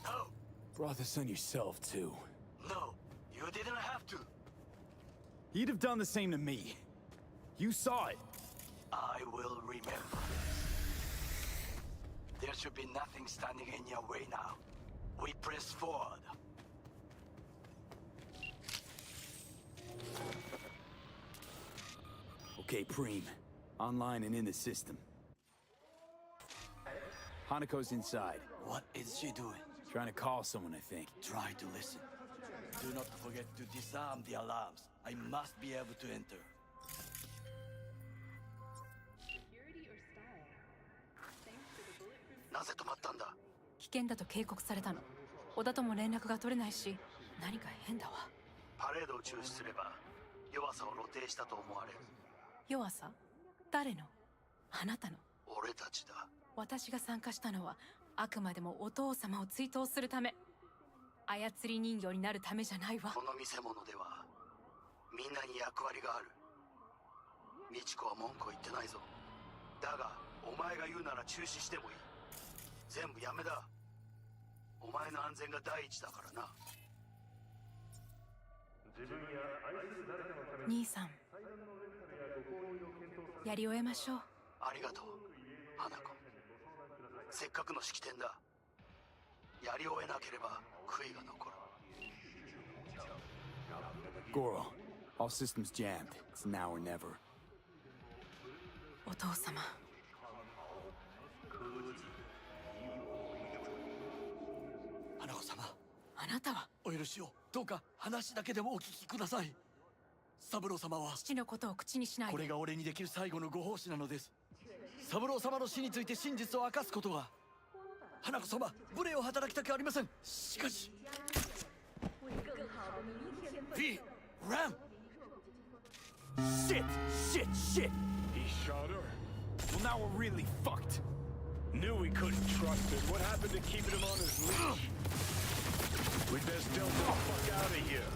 No. Brought this on yourself, too. No, you didn't have to. You'd have done the same to me. You saw it. I will remember this. There should be nothing standing in your way now. We press forward. Okay, Preem. Online and in the system. Hanako's inside. What is she doing? Trying to call someone, I think. Try to listen. Do not forget to disarm the alarms. I must be able to enter. Security or style? Thanks to the bulletproof. なぜ止まったんだ? 危険だと警告されたの。小田とも連絡が取れないし、何か変だわ。パレードを中止すれば弱さを露呈したと思われる。弱さ？誰の？あなたの？俺たちだ。私が参加したのはあくまでもお父様を追悼するため。操り人形になるためじゃないわ。この見せ物ではみんなに役割がある。美智子は文句を言ってないぞ。だがお前が言うなら中止してもいい。全部やめだ。お前の安全が第一だからな。兄さん、やり終えましょう。ありがとう花子。せっかくの式典だ。やり終えなければ悔いが残る。 Goro, all systems jammed. It's now or never. お父様。花子様、あなたはお許しを。どうか話だけでもお聞きください。三郎様は父のことを口にしないで。これが俺にできる最後のご奉仕なのです。三郎様の死について真実を明かすことが。花子様、無礼を働きたくありません。しかし V! Ram! Shit! Shit! Shit! He shot her. Well, now we're really fucked. Knew we couldn't trust him. What happened to keeping him on his leash? We best delta the fuck out of here.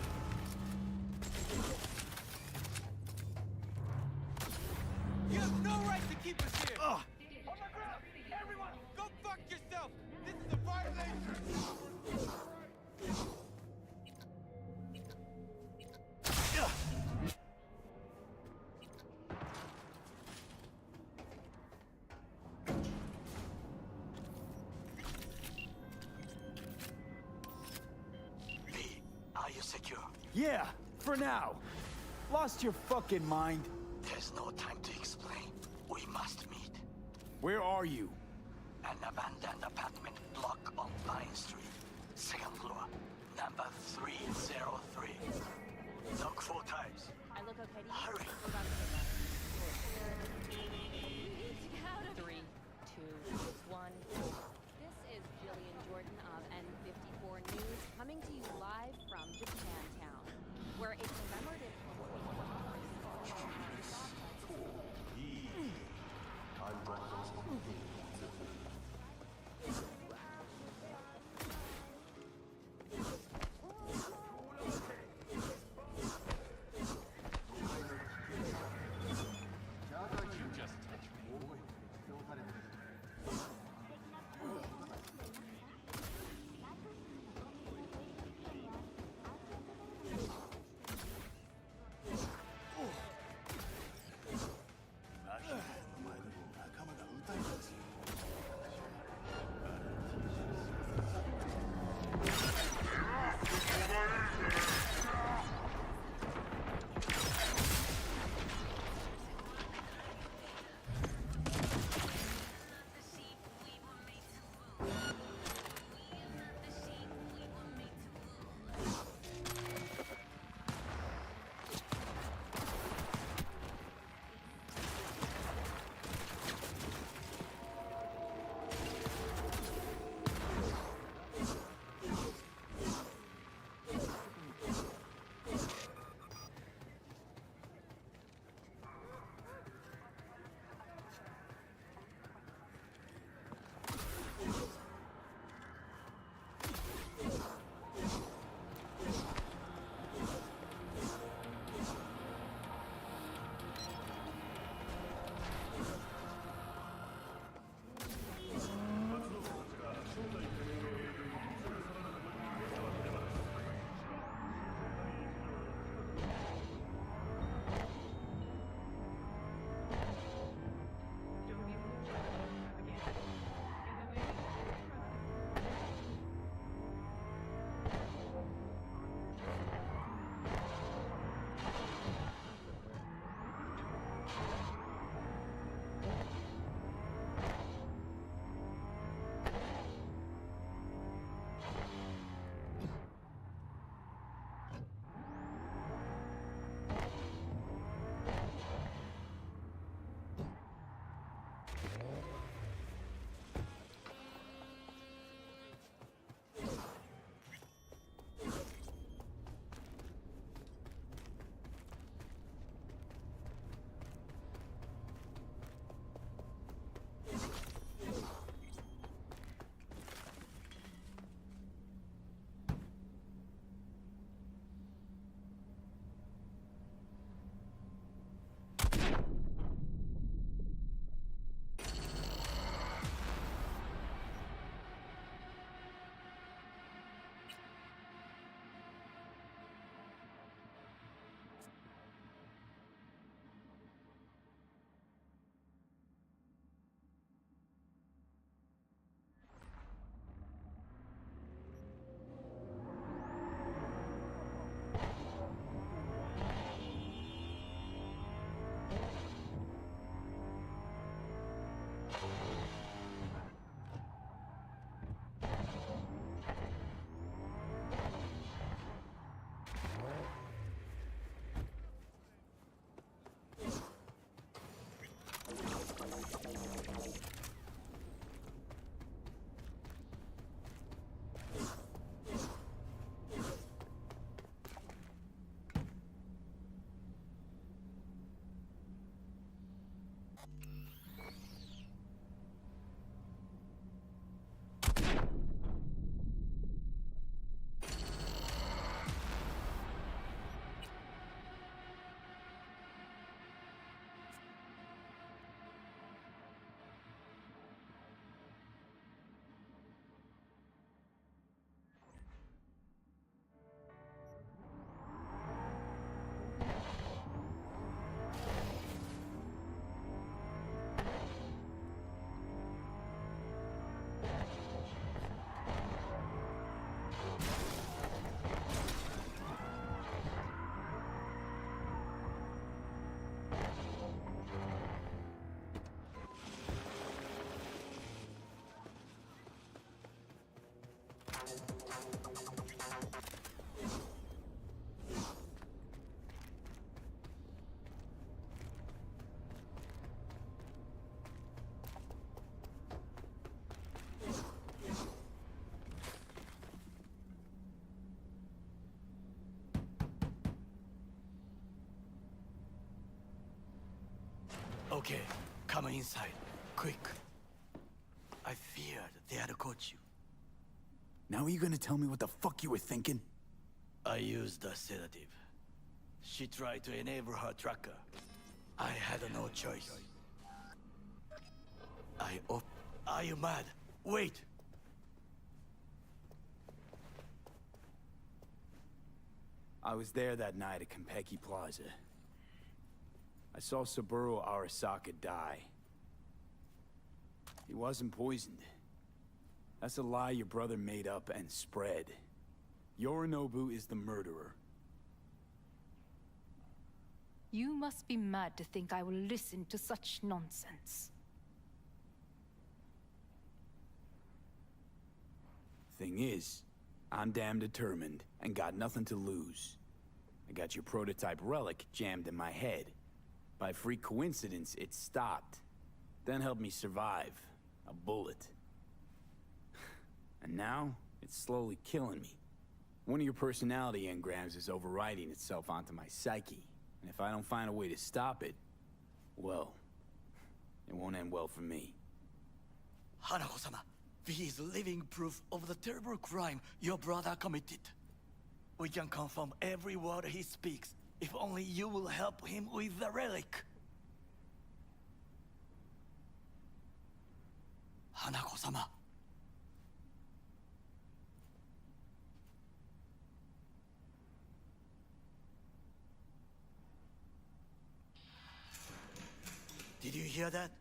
You have no right to keep us here! On the ground! Everyone, go fuck yourself! This is a violation! V, are you secure? Yeah, for now. Lost your fucking mind? There's no time to explain. We must meet. Where are you? An abandoned apartment block on Pine Street. Second floor. Number 303. Knock 4 times. I look okay to you? Hurry. We're about to take off. 3, 2, 1. This is Jillian Jordan of N54 News, coming to you live from Japantown, where a commemorative Okay, come inside. Quick. I feared they had caught you. Now are you gonna tell me what the fuck you were thinking? I used a sedative. She tried to enable her tracker. I had no choice. Are you mad? Wait! I was there that night at Konpeki Plaza. I saw Saburo Arasaka die. He wasn't poisoned. That's a lie your brother made up and spread. Yorinobu is the murderer. You must be mad to think I will listen to such nonsense. Thing is, I'm damn determined and got nothing to lose. I got your prototype relic jammed in my head. By freak coincidence, it stopped. Then helped me survive. A bullet. And now, it's slowly killing me. One of your personality engrams is overriding itself onto my psyche. And if I don't find a way to stop it, well, it won't end well for me. Hanako-sama, V is living proof of the terrible crime your brother committed. We can confirm every word he speaks, if only you will help him with the relic. Hanako-sama. Did you hear that?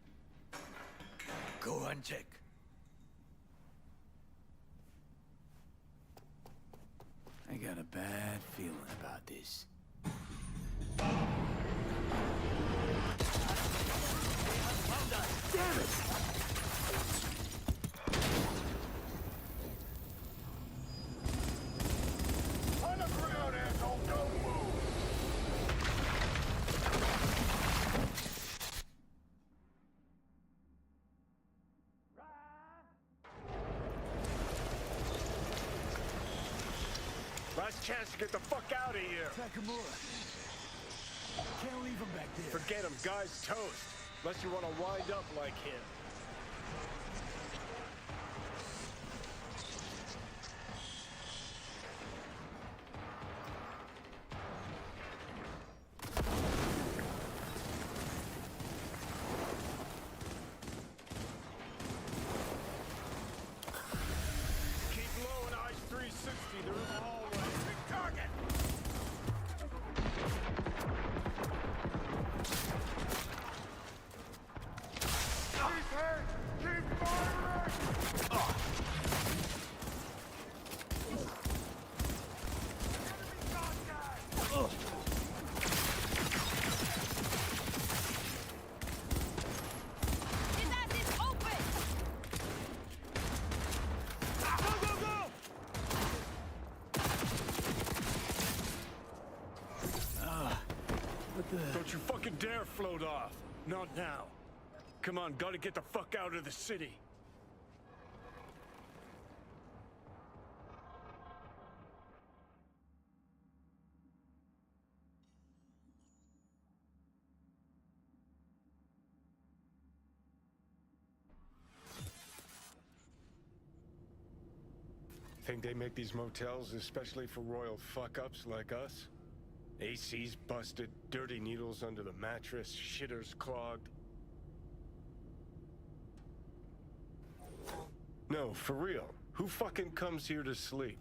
Go and check. I got a bad feeling about this. Damn it! On the ground, asshole! Don't move! Last chance to get the fuck out of here! Takamura. Can't leave him back there. Forget him, guy's toast. Unless you want to wind up like him. Keep low and eyes 360. They're in the hallway. Big target! He's hurt! Keep firing! His ass is open! Go, go, go! What the... Don't you fucking dare float off. Not now. Come on, gotta get the fuck out of the city. Think they make these motels especially for royal fuck-ups like us? AC's busted, dirty needles under the mattress, shitters clogged. No, for real. Who fucking comes here to sleep?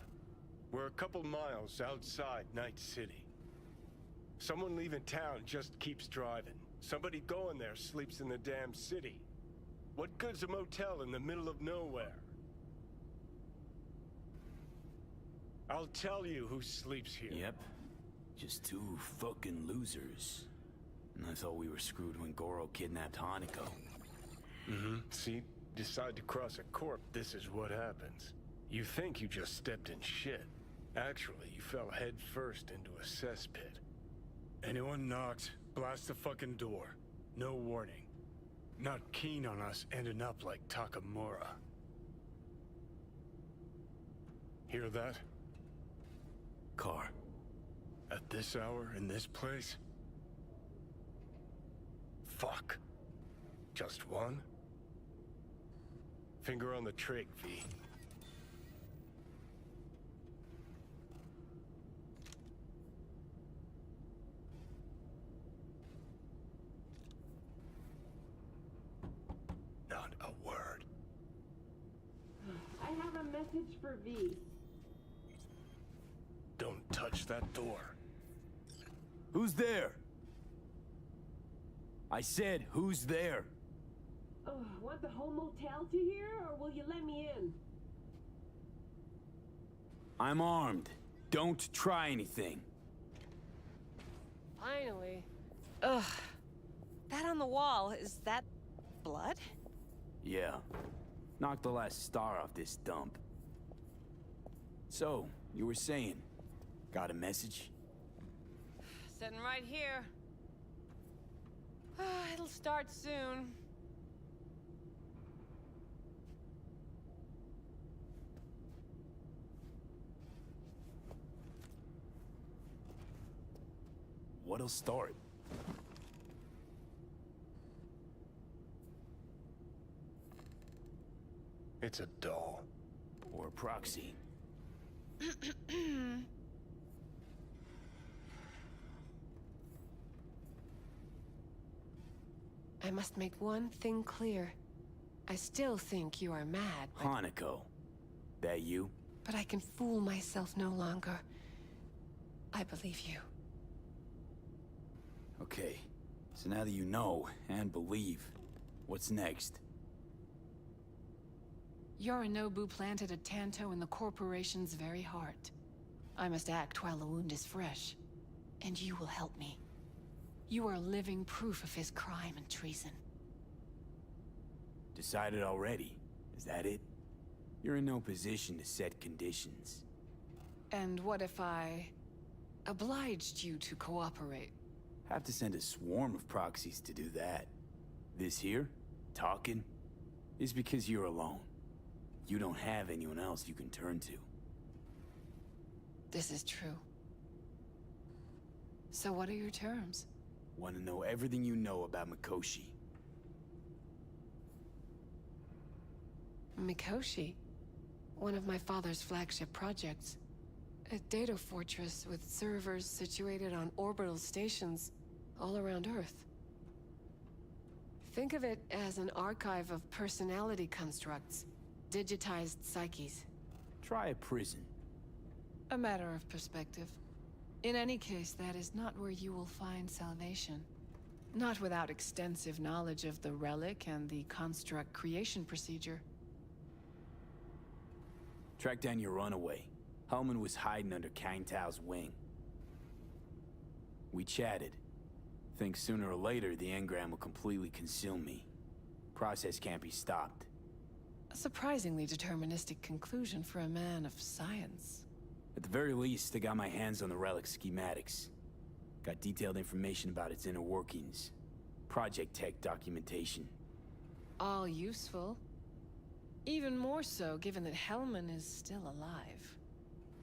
We're a couple miles outside Night City. Someone leaving town just keeps driving. Somebody going there sleeps in the damn city. What good's a motel in the middle of nowhere? I'll tell you who sleeps here. Yep. Just two fucking losers. And I thought we were screwed when Goro kidnapped Hanako. Mm-hmm. See? Decide to cross a corp, this is what happens. You think you just stepped in shit. Actually, you fell head first into a cesspit. Anyone knocks, blast the fucking door. No warning. Not keen on us ending up like Takamura. Hear that? Car. At this hour, in this place? Fuck. Just one? Finger on the trig, V. Not a word. I have a message for V. Don't touch that door. Who's there? I said, who's there? Oh, want the whole motel to hear, or will you let me in? I'm armed. Don't try anything. Finally. Ugh. That on the wall, is that blood? Yeah. Knocked the last star off this dump. So, you were saying, got a message? Sitting right here. It'll start soon. What'll start? It's a doll. Or a proxy. I must make one thing clear. I still think you are mad, but... Hanako. That you? But I can fool myself no longer. I believe you. Okay. So now that you know, and believe, what's next? Yorinobu planted a Tanto in the corporation's very heart. I must act while the wound is fresh. And you will help me. You are living proof of his crime and treason. Decided already? Is that it? You're in no position to set conditions. And what if I obliged you to cooperate? Have to send a swarm of proxies to do that. This here, talking, is because you're alone. You don't have anyone else you can turn to. This is true. So what are your terms? Want to know everything you know about Mikoshi. Mikoshi? One of my father's flagship projects. A data fortress with servers situated on orbital stations all around Earth. Think of it as an archive of personality constructs, digitized psyches. Try a prison. A matter of perspective. In any case, that is not where you will find salvation. Not without extensive knowledge of the relic and the construct creation procedure. Track down your runaway. Hellman was hiding under Kang Tao's wing. We chatted. Think sooner or later the engram will completely consume me. Process can't be stopped. A surprisingly deterministic conclusion for a man of science. At the very least, I got my hands on the relic schematics. Got detailed information about its inner workings. Project tech documentation. All useful. Even more so given that Hellman is still alive.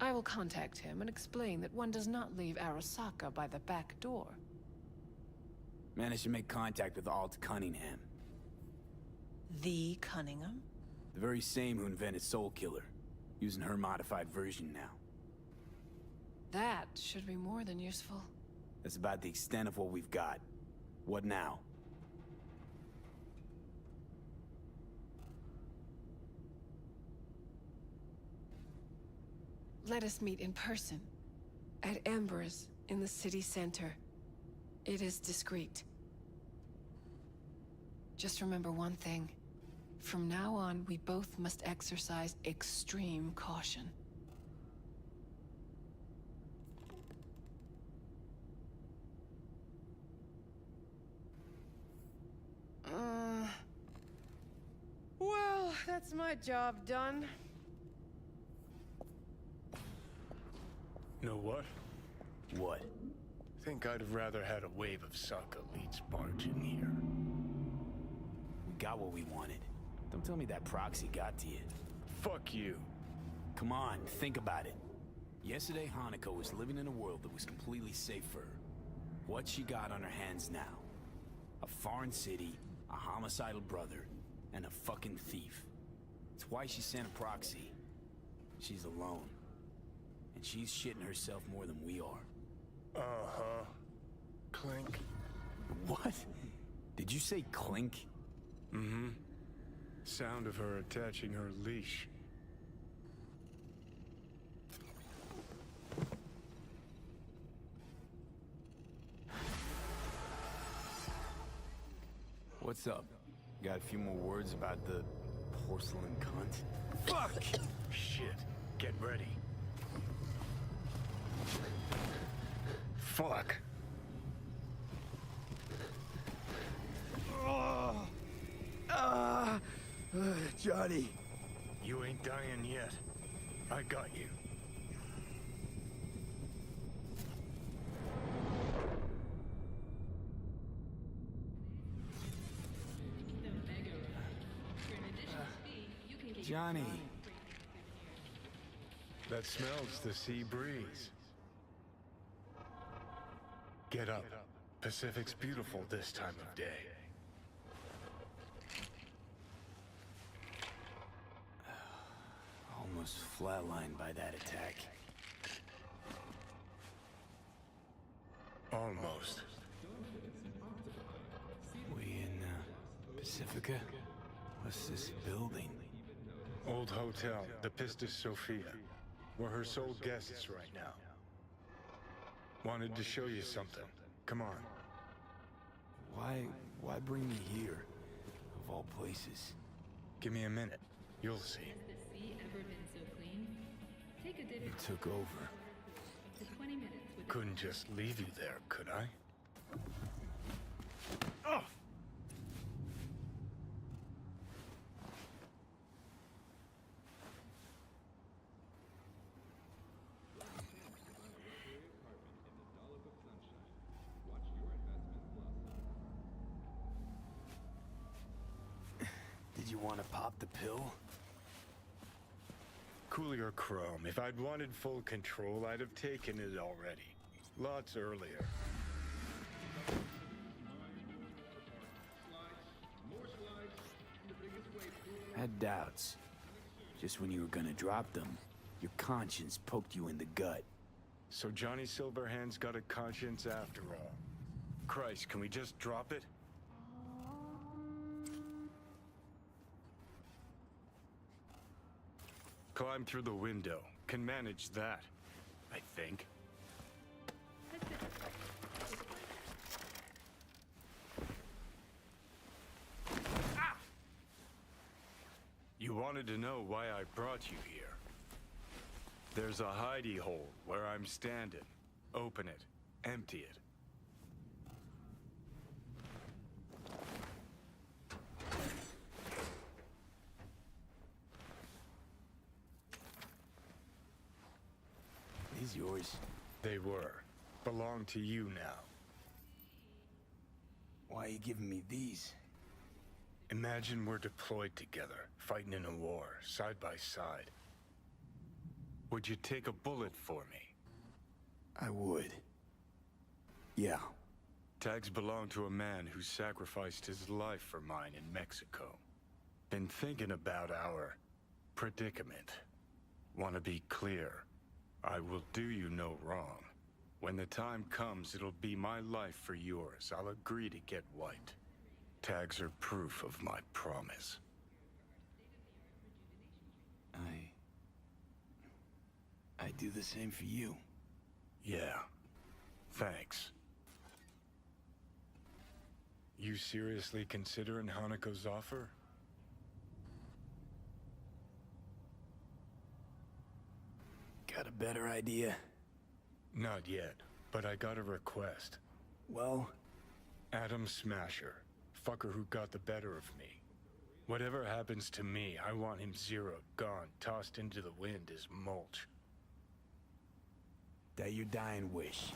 I will contact him and explain that one does not leave Arasaka by the back door. Managed to make contact with Alt Cunningham. The Cunningham? The very same who invented Soul Killer. Using her modified version now. That should be more than useful. That's about the extent of what we've got. What now? Let us meet in person. At Embers, in the city center. It is discreet. Just remember one thing. From now on, we both must exercise extreme caution. Well, that's my job done. Know what? What? Think I'd have rather had a wave of sunk elites barge in here. We got what we wanted. Don't tell me that proxy got to you. Fuck you. Come on, think about it. Yesterday, Hanako was living in a world that was completely safe for her. What she got on her hands now? A foreign city, a homicidal brother, and a fucking thief. It's why she sent a proxy. She's alone. And she's shitting herself more than we are. Uh-huh. Clink. What? Did you say clink? Mm-hmm. Sound of her attaching her leash. What's up? Got a few more words about the porcelain cunt? Fuck! Shit. Get ready. Fuck. Johnny. You ain't dying yet. I got you. Johnny. That smells the sea breeze. Get up. Pacific's beautiful this time of day. Almost flatlined by that attack. Almost. We in, Pacifica? What's this building? Old hotel, the Pistis Sophia. We're her sole guests right now. Wanted to show you something. Come on. Why bring me here? Of all places. Give me a minute. You'll see. Has the sea ever been so clean? Take a dip. You took over. Up to 20 minutes with Couldn't just leave you there, could I? Did you want to pop the pill? Coolier Chrome. If I'd wanted full control, I'd have taken it already. Lots earlier. Had doubts. Just when you were gonna drop them, your conscience poked you in the gut. So Johnny Silverhand's got a conscience after all. Christ, can we just drop it? Climb through the window. Can manage that, I think. You wanted to know why I brought you here. There's a hidey hole where I'm standing. Open it. Empty it. These yours? They were. Belong to you now. Why are you giving me these? Imagine we're deployed together, fighting in a war, side by side. Would you take a bullet for me? I would. Yeah. Tags belong to a man who sacrificed his life for mine in Mexico. Been thinking about our predicament. Want to be clear. I will do you no wrong. When the time comes, it'll be my life for yours. I'll agree to get wiped. Tags are proof of my promise. I do the same for you. Yeah. Thanks. You seriously considering Hanako's offer? Got a better idea? Not yet, but I got a request. Well? Adam Smasher. Fucker who got the better of me. Whatever happens to me, I want him zeroed, gone, tossed into the wind as mulch. That your dying wish.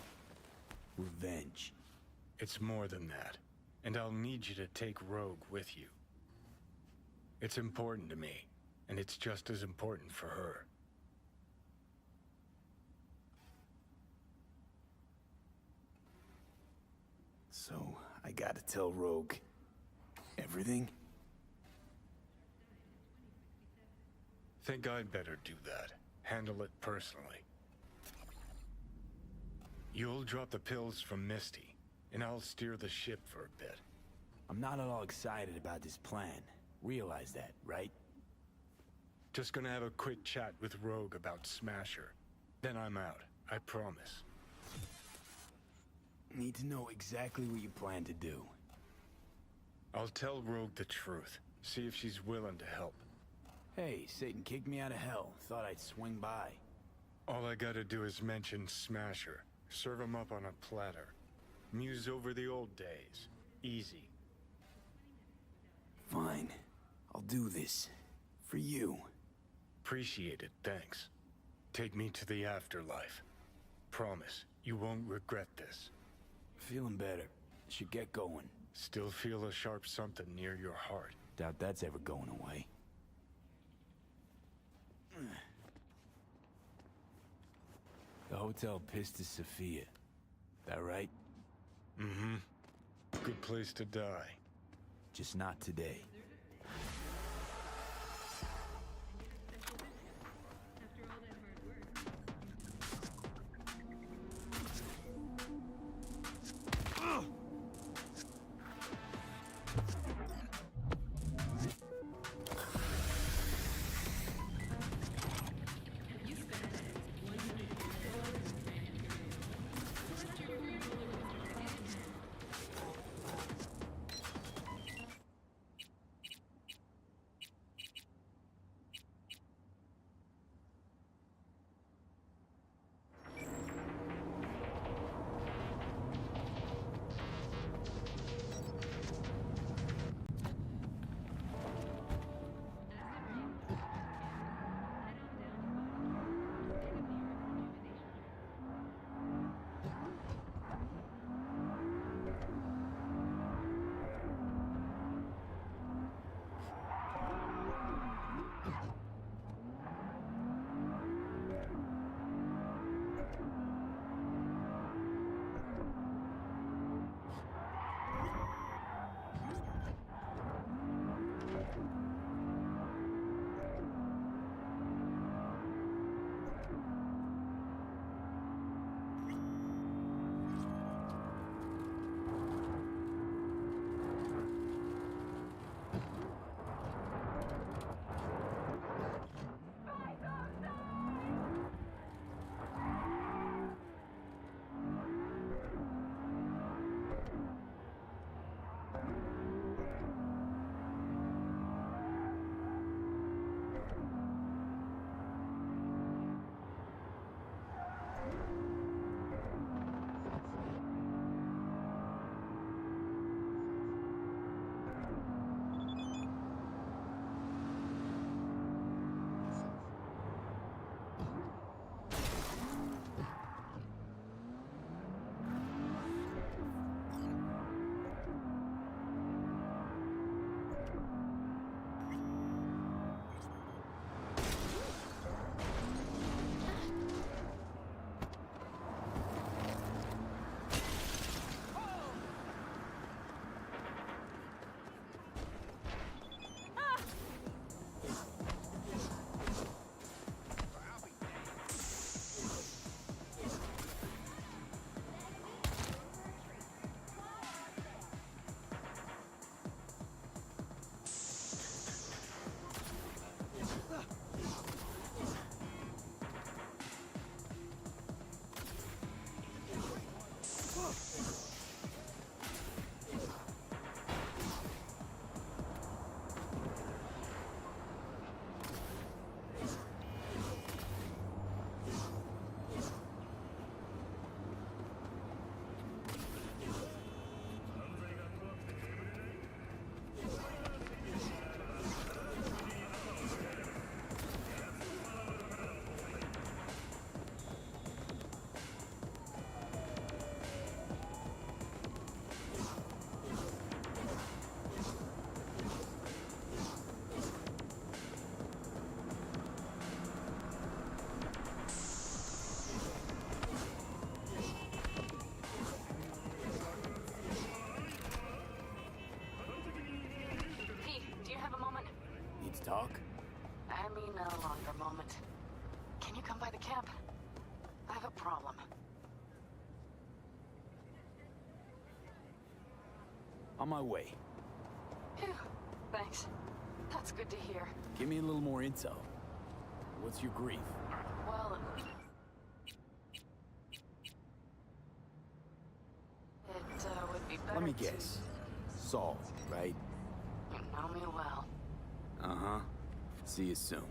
Revenge. It's more than that. And I'll need you to take Rogue with you. It's important to me, and it's just as important for her. So, I gotta tell Rogue everything? Think I'd better do that. Handle it personally. You'll drop the pills from Misty, and I'll steer the ship for a bit. I'm not at all excited about this plan. Realize that, right? Just gonna have a quick chat with Rogue about Smasher. Then I'm out, I promise. Need to know exactly what you plan to do. I'll tell Rogue the truth. See if she's willing to help. Hey, Satan kicked me out of hell. Thought I'd swing by. All I gotta do is mention Smasher. Serve him up on a platter. Muse over the old days. Easy. Fine. I'll do this. For you. Appreciate it, thanks. Take me to the afterlife. Promise, you won't regret this. Feeling better. Should get going. Still feel a sharp something near your heart. Doubt that's ever going away. The Hotel Pistis Sophia. That right? Mm-hmm. Good place to die. Just not today. come by the camp? I have a problem. On my way. Phew, thanks. That's good to hear. Give me a little more intel. What's your grief? Well, it would be better Let me to- guess. Saul, right? You know me well. Uh-huh. See you soon.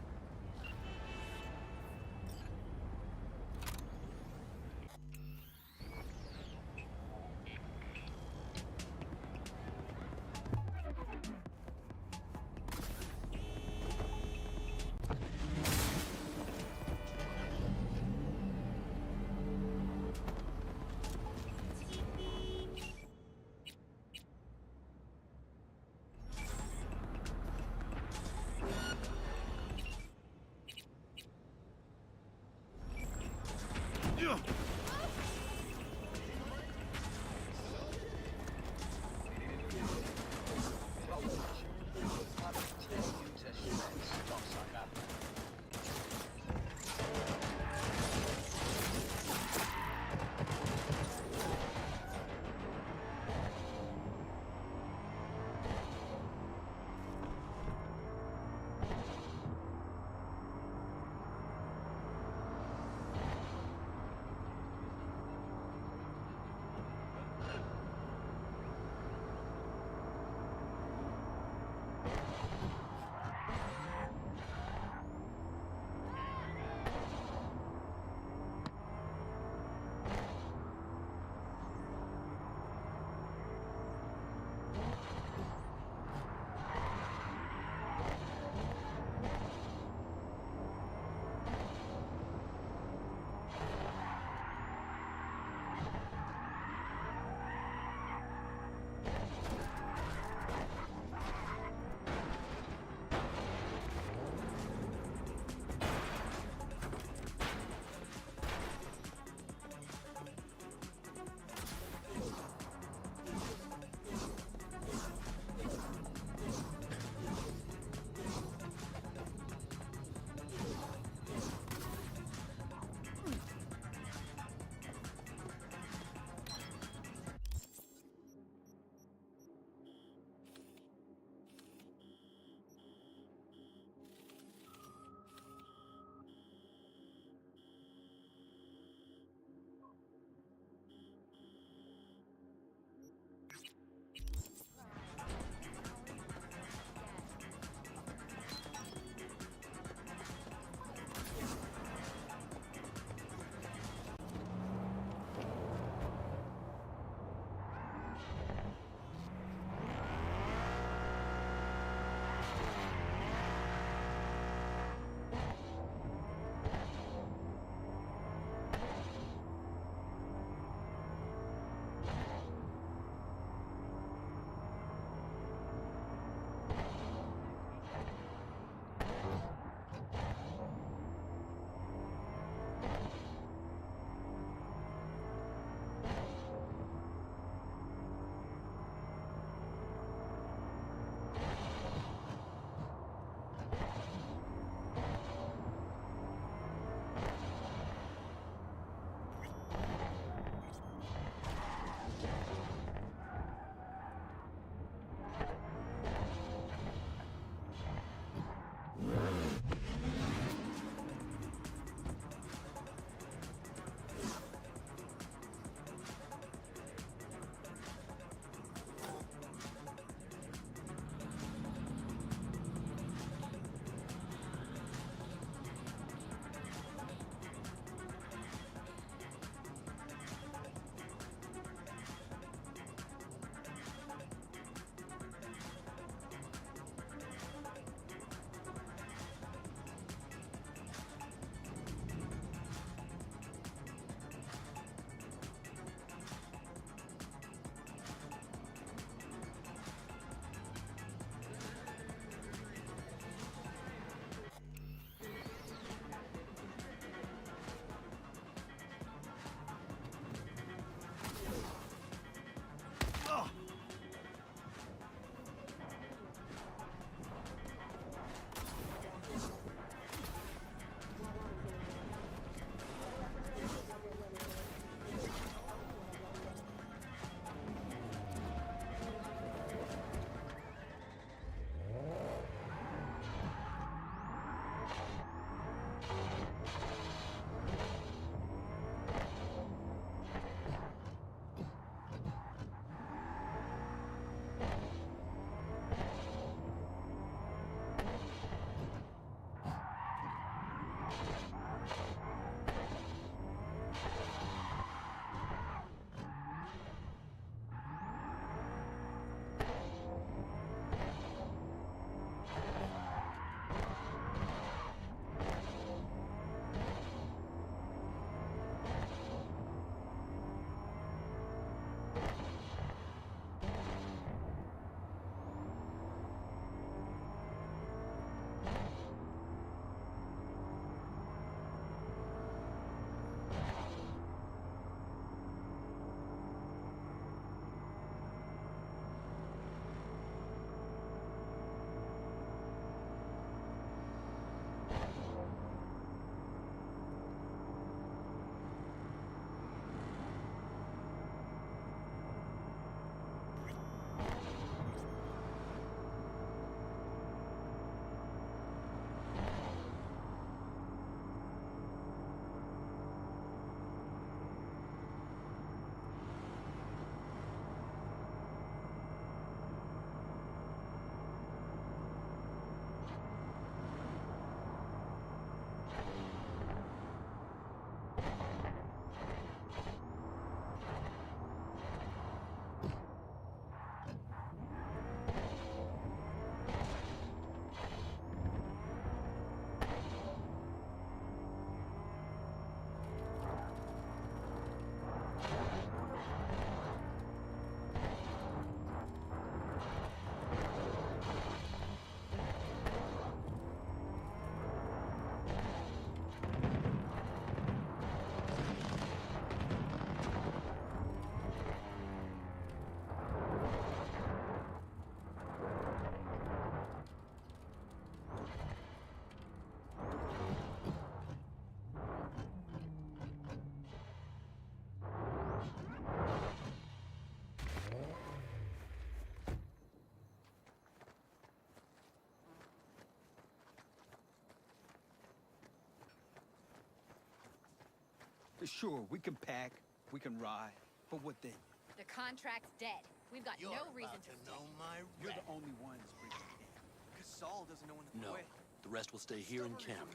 Sure, we can pack, we can ride, but what then? The contract's dead. We've got no reason to know my You're the only one that's bringing it in. Because Saul doesn't know when to No, quit. the rest will stay here in camp.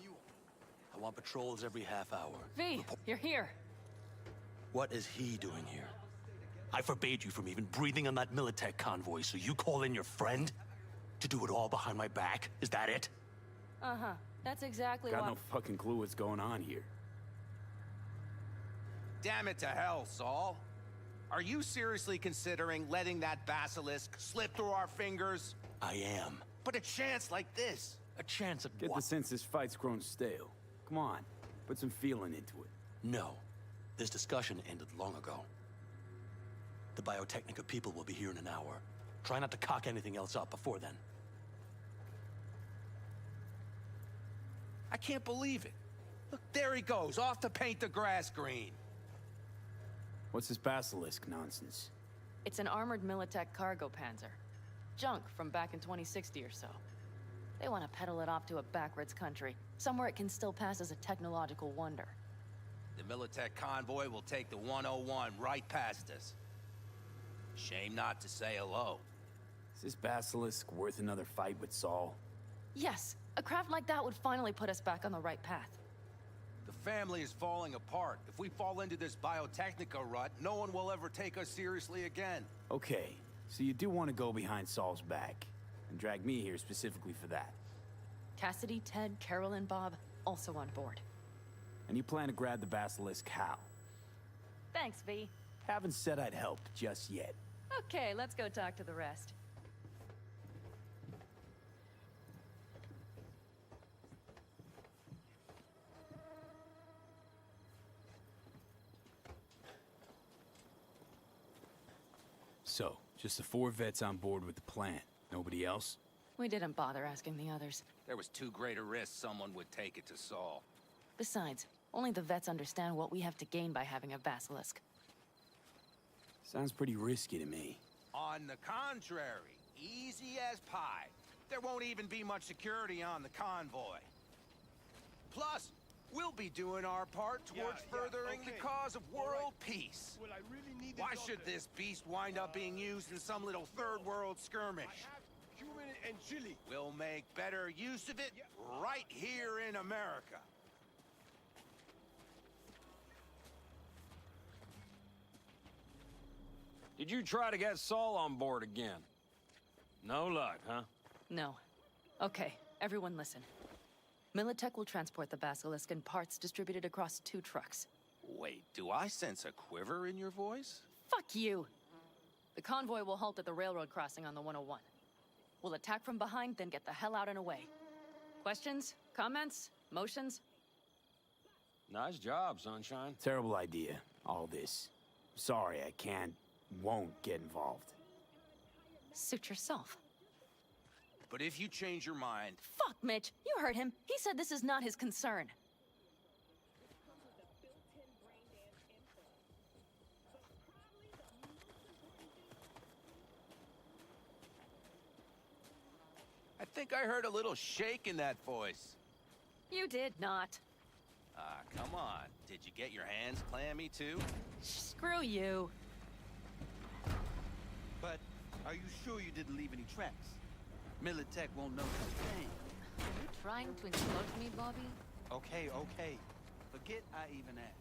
I want patrols every half hour. V, you're here. What is he doing here? I forbade you from even breathing on that Militech convoy, so you call in your friend? To do it all behind my back? Is that it? Uh-huh. That's exactly Got why... no fucking clue what's going on here. Damn it to hell, Saul. Are you seriously considering letting that basilisk slip through our fingers? I am. But a chance like this. A chance of Get what? the sense this fight's grown stale. Come on, put some feeling into it. No. This discussion ended long ago. The Biotechnica people will be here in an hour. Try not to cock anything else up before then. I can't believe it. Look, there he goes, off to paint the grass green. What's this basilisk nonsense? It's an armored Militech cargo panzer. Junk from back in 2060 or so. They want to peddle it off to a backwards country, somewhere it can still pass as a technological wonder. The Militech convoy will take the 101 right past us. Shame not to say hello. Is this basilisk worth another fight with Saul? Yes, a craft like that would finally put us back on the right path. The family is falling apart. If we fall into this Biotechnica rut, no one will ever take us seriously again. Okay, so you do want to go behind Saul's back, and drag me here specifically for that. Cassidy, Ted, Carol, and Bob, also on board. And you plan to grab the basilisk how? Thanks, V. Haven't said I'd help just yet. Okay, let's go talk to the rest. So, just the 4 vets on board with the plan. Nobody else? We didn't bother asking the others. There was too great a risk someone would take it to Saul. Besides, only the vets understand what we have to gain by having a basilisk. Sounds pretty risky to me. On the contrary, easy as pie. There won't even be much security on the convoy. Plus, we'll be doing our part towards furthering the cause of world peace. Well, I really need Why should this beast wind up being used in some little third world skirmish? cumin and chili? We'll make better use of it right here in America. Did you try to get Saul on board again? No luck, huh? No. Okay, everyone listen. Militech will transport the basilisk in parts distributed across 2 trucks. Wait, do I sense a quiver in your voice? Fuck you! The convoy will halt at the railroad crossing on the 101. We'll attack from behind, then get the hell out and away. Questions? Comments? Motions? Nice job, Sunshine. Terrible idea, all this. Sorry, I won't get involved. Suit yourself. But if you change your mind... Fuck, Mitch! You heard him! He said this is not his concern. I think I heard a little shake in that voice. You did not. Ah, come on. Did you get your hands clammy, too? Screw you. But are you sure you didn't leave any tracks? Militech won't know a thing. Are you trying to insult me, Bobby? Okay, okay. Forget I even asked.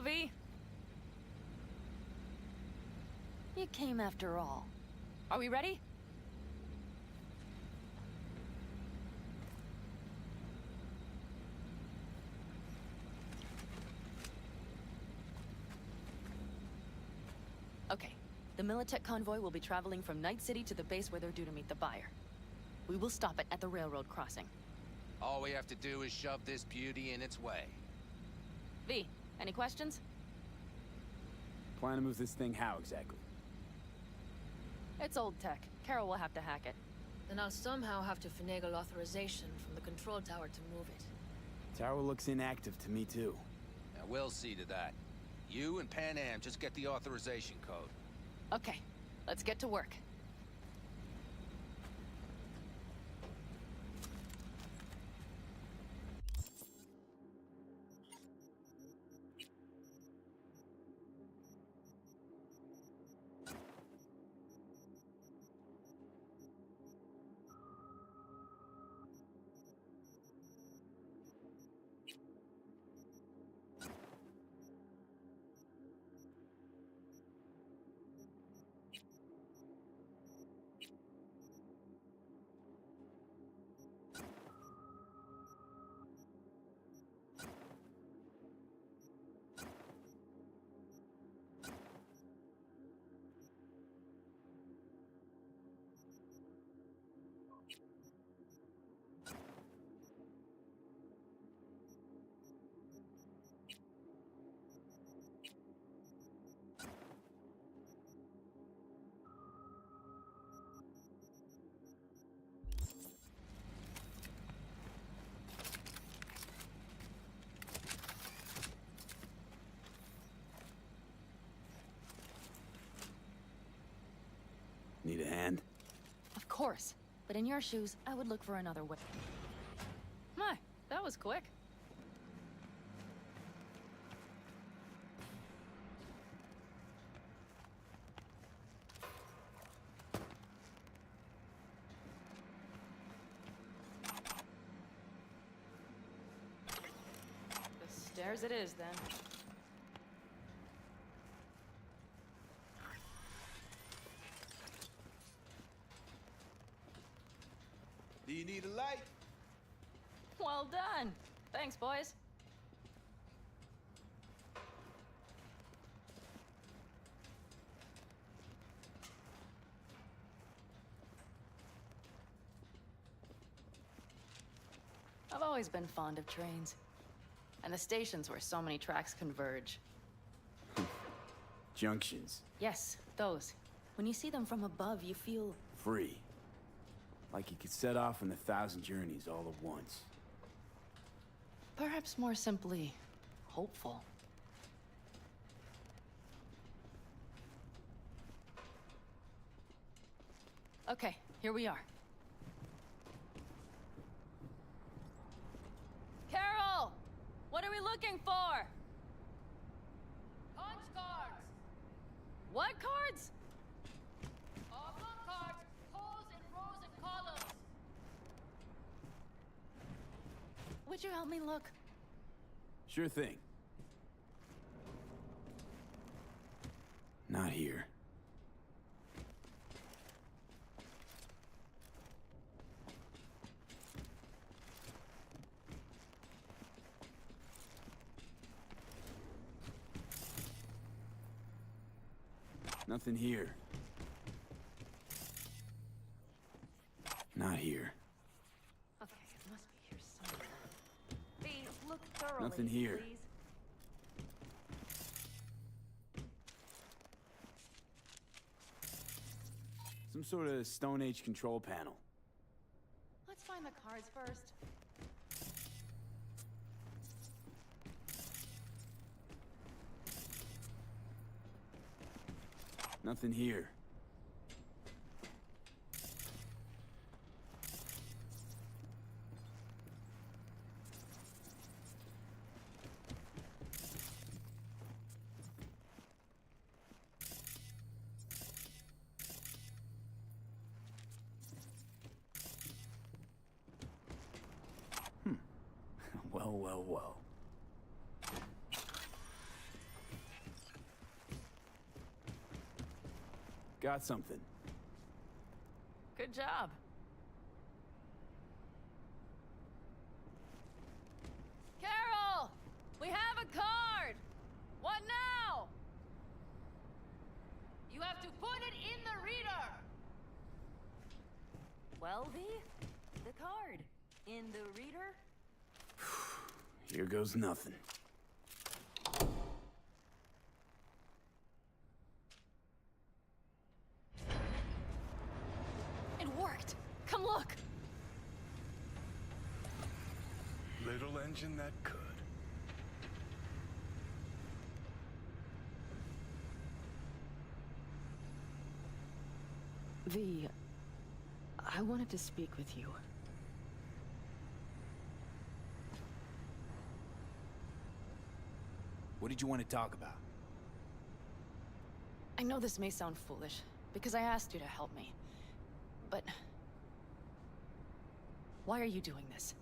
go, V. You came after all. Are we ready? Okay. The Militech convoy will be traveling from Night City to the base where they're due to meet the buyer. We will stop it at the railroad crossing. All we have to do is shove this beauty in its way. V, any questions? Plan to move this thing how exactly? It's old tech. Carol will have to hack it. Then I'll somehow have to finagle authorization from the control tower to move it. Tower looks inactive to me too. Now we'll see to that. You and Pan Am just get the authorization code. Okay, let's get to work. Need a hand? Of course. But in your shoes, I would look for another way. My, that was quick. The stairs it is, then. Do you need a light? Well done. Thanks, boys. I've always been fond of trains. And the stations where so many tracks converge. Junctions. Yes, those. When you see them from above, you feel... Free. Like you could set off on 1,000 journeys all at once. perhaps more simply, hopeful. Okay, here we are. Carol! What are we looking for? Punch cards! What cards? Oblong cards, posed in rows and columns. Would you help me look? Sure thing. Not here. Nothing here. Not here. Okay, it must be here somewhere. Please look thoroughly. Nothing here. Please. Some sort of Stone Age control panel. Let's find the cards first. Nothing here. Well, well, well. Got something. Good job. Carol! We have a card! What now? You have to put it in the reader! Well, V, the card. In the reader? Here goes nothing. It worked! Come look! Little engine that could. V, I wanted to speak with you. What did you want to talk about? I know this may sound foolish, because I asked you to help me. But... why are you doing this?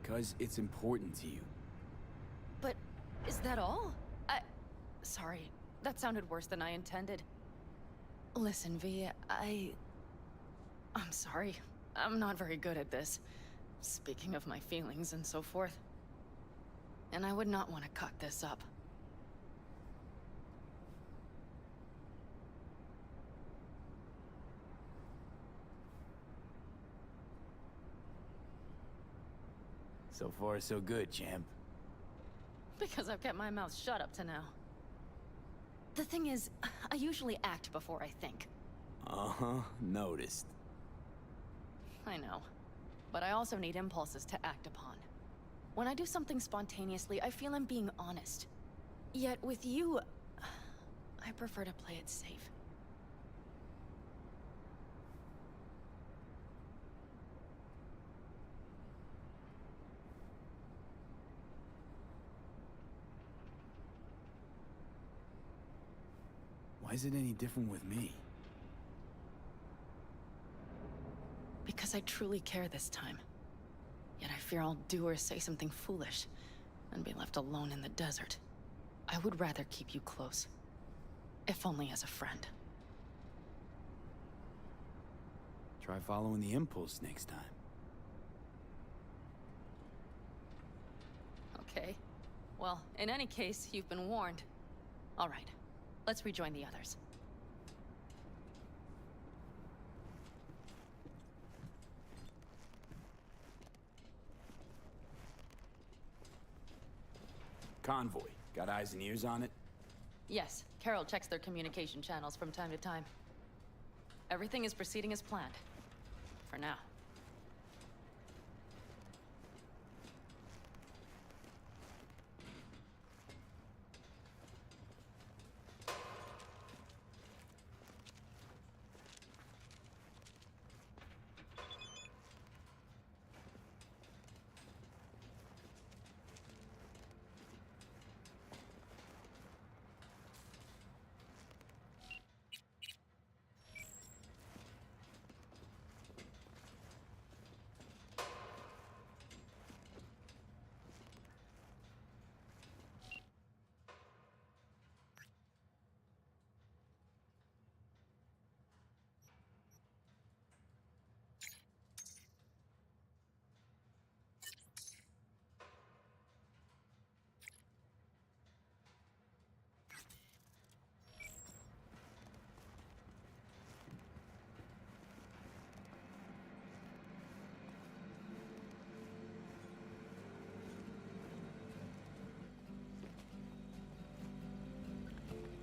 Because it's important to you. But is that all? Sorry, that sounded worse than I intended. Listen, V, I'm sorry. I'm not very good at this. Speaking of my feelings and so forth. And I would not want to cut this up. So far, so good, champ. Because I've kept my mouth shut up to now. The thing is, I usually act before I think. Uh-huh, noticed. I know. But I also need impulses to act upon. When I do something spontaneously, I feel I'm being honest. Yet with you, I prefer to play it safe. Why is it any different with me? Because I truly care this time. Yet I fear I'll do or say something foolish, and be left alone in the desert. I would rather keep you close. If only as a friend. Try following the impulse next time. Okay. Well, in any case, you've been warned. All right. Let's rejoin the others. Convoy. Got eyes and ears on it? Yes, Carol checks their communication channels from time to time. Everything is proceeding as planned. For now.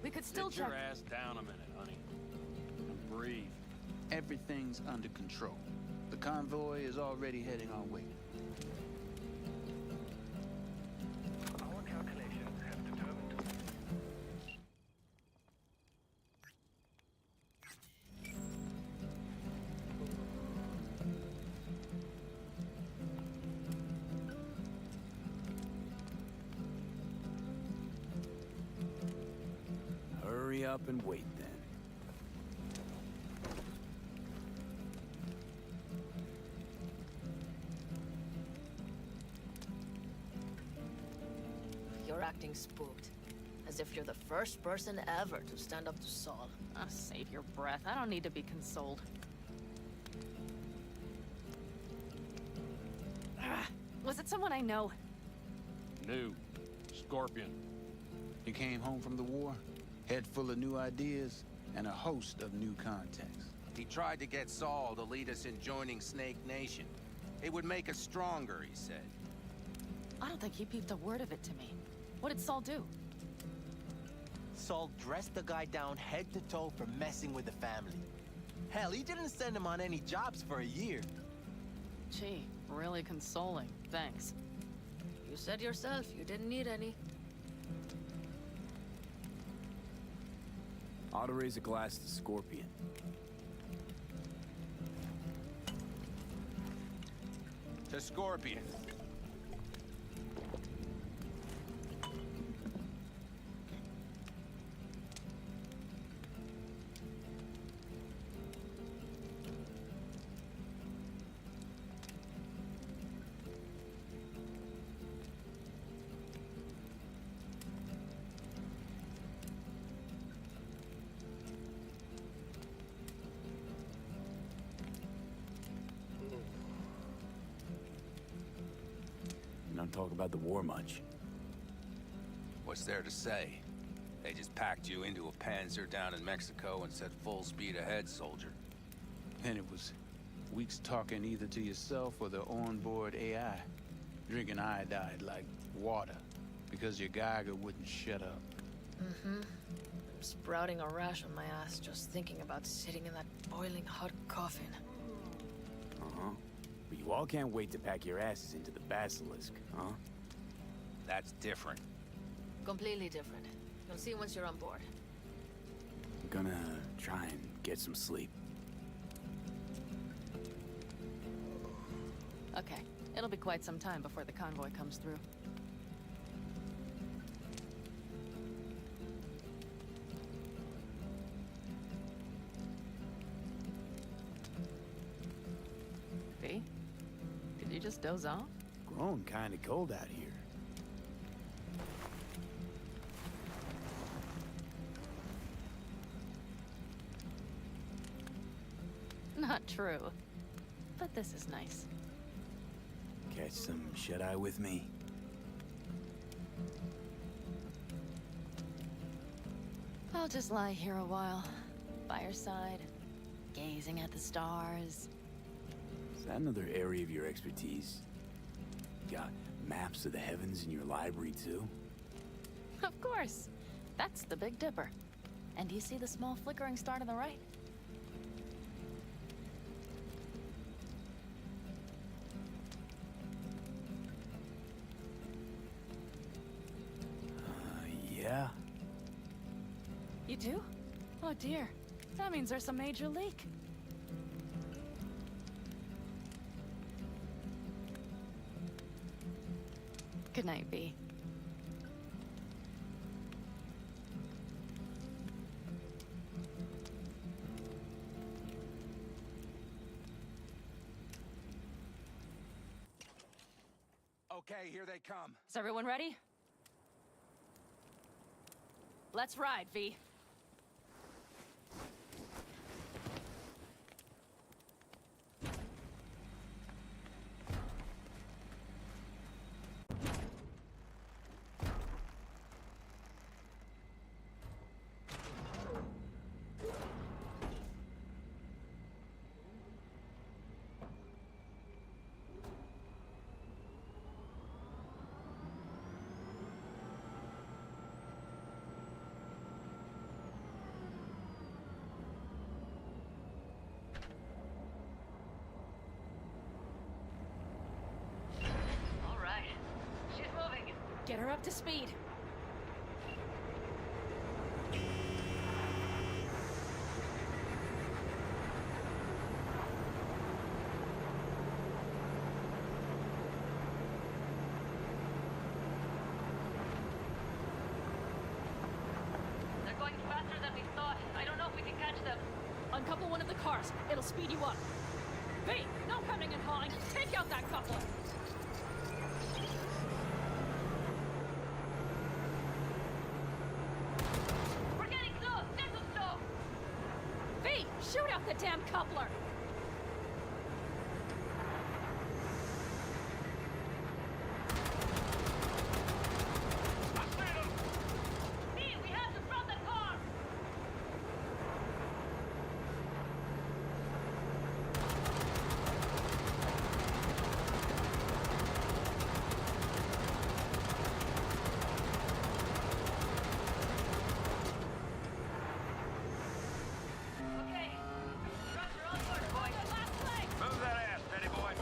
We could still Sit check. your ass down a minute, honey. And breathe. Everything's under control. The convoy is already heading our way. up and wait then. You're acting spooked. As if you're the first person ever to stand up to Saul. Oh, save your breath. I don't need to be consoled. Was it someone I know? New. Scorpion. He came home from the war, head full of new ideas, and a host of new contacts. He tried to get Saul to lead us in joining Snake Nation. It would make us stronger, he said. I don't think he peeped a word of it to me. What did Saul do? Saul dressed the guy down head to toe for messing with the family. Hell, he didn't send him on any jobs for a year. Gee, really consoling. Thanks. You said yourself you didn't need any. Ought to raise a glass to Scorpion. To Scorpion. Don't talk about the war much. What's there to say? They just packed you into a Panzer down in Mexico and said full speed ahead, soldier. And it was weeks talking either to yourself or the onboard AI. Drinking iodide like water, because your Geiger wouldn't shut up. Mm-hmm. I'm sprouting a rash on my ass just thinking about sitting in that boiling hot coffin. Uh-huh. But you all can't wait to pack your asses into the Basilisk, huh? That's different. Completely different. You'll see once you're on board. I'm gonna try and get some sleep. Okay, it'll be quite some time before the convoy comes through. V? Did you just doze off? Grown kinda cold out here. Not true. But this is nice. Catch some shut-eye with me? I'll just lie here a while, by your side, gazing at the stars. Is that another area of your expertise? You got maps of the heavens in your library, too? Of course. That's the Big Dipper. And do you see the small flickering star to the right? Yeah. You do? Oh dear. That means there's a major leak. Good night, V. Okay, here they come. Is everyone ready? Let's ride, V. Get her up to speed. They're going faster than we uncouple one of the cars. It'll speed you up. V, no hemming and hawing. Take out that coupler. We're getting close. This is slow. V, shoot out the damn coupler. Move that ass, Betty boy.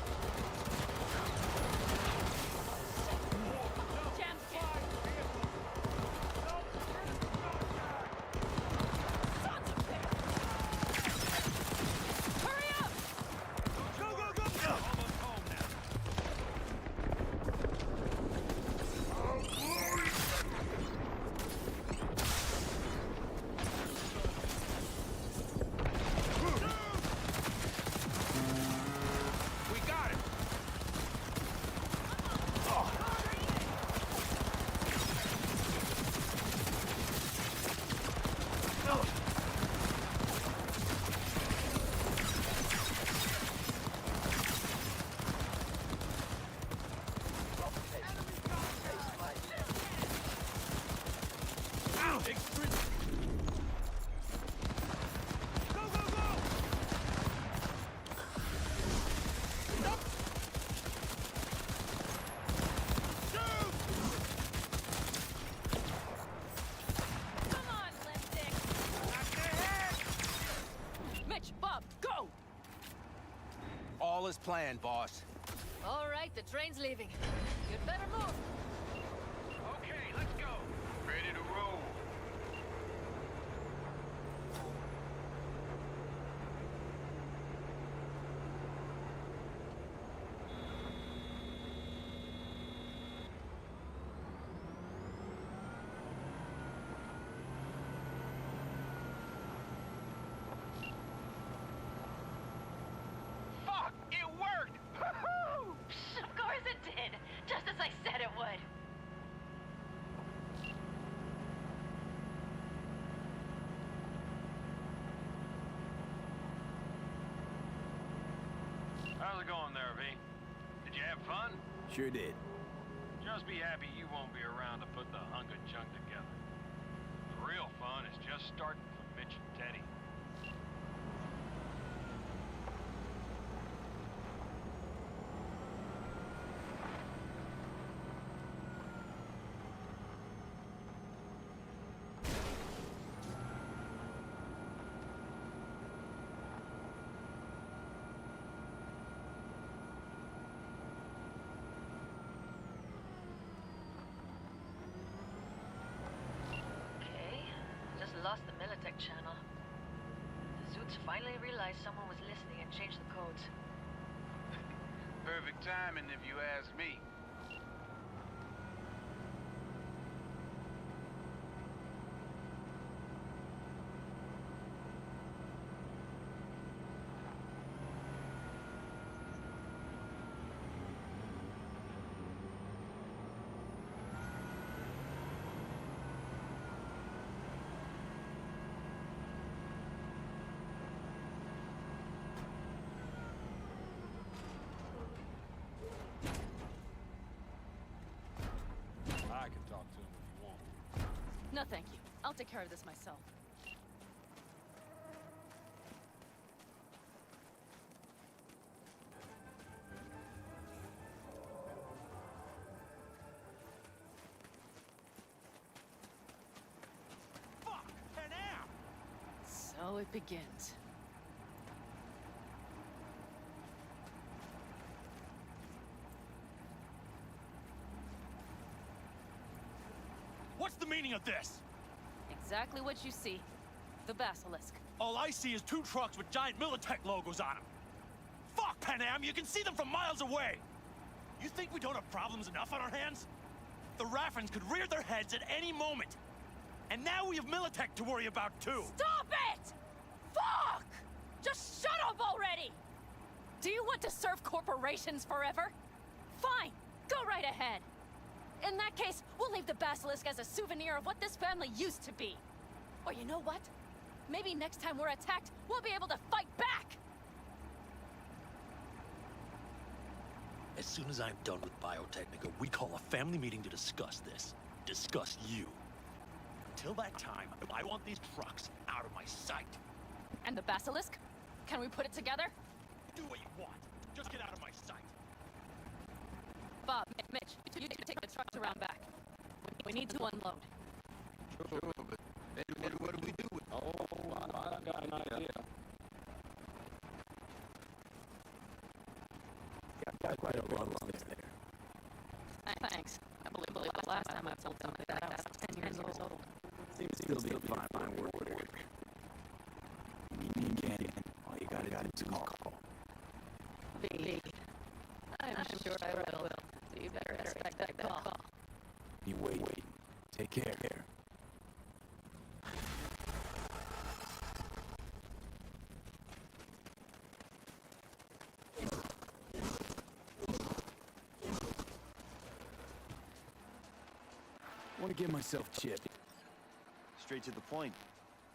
All is planned, boss. All right, the train's leaving. You'd better move. Okay, let's go. Ready to roll. Fuck! It worked! Woohoo! Of course it did! Just as I said it would. How's it going there, V? Did you have fun? Sure did. Just be happy you won't be around to put the hunk of junk together. The real fun is just starting for Mitch and Teddy. Lost the Militech channel. The Zoots finally realized someone was listening and changed the codes. Perfect timing if you ask me. I can talk to him if you want. No, thank you. I'll take care of this myself. Fuck! And out! So it begins. What's the meaning of this? Exactly what you see. The Basilisk. All I see is 2 trucks with giant Militech logos on them. Fuck, Panam! You can see them from miles away! You think we don't have problems enough on our hands? The Raffens could rear their heads at any moment. And now we have Militech to worry about, too! Stop it! Fuck! up already! Do you want to serve corporations forever? Fine, go right ahead. In that case, we'll leave the basilisk as a souvenir of what this family used to be. Or you know what? Maybe next time we're attacked, we'll be able to fight back! As soon as I'm done with Biotechnica, we call a family meeting to discuss this. Discuss you. Until that time, I want these trucks out of my sight. And the basilisk? Can we put it together? Do what you want. Just get out of my sight. Bob, Mitch, you take the trucks around back. We need to unload. Sure, but what do we do with it? Oh, I got an idea. Got quite a lot of things there. Thanks. I believe the last time I pulled something like that, I was 10 years old. Seems to be fine work. You need Canyon. All you gotta do is call. V. I'm sure I will. So you better expect that call. You wait. Take care. I want to get myself chipped. Straight to the point.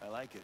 I like it.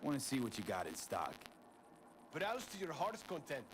Want to see what you got in stock. Browse to your heart's content.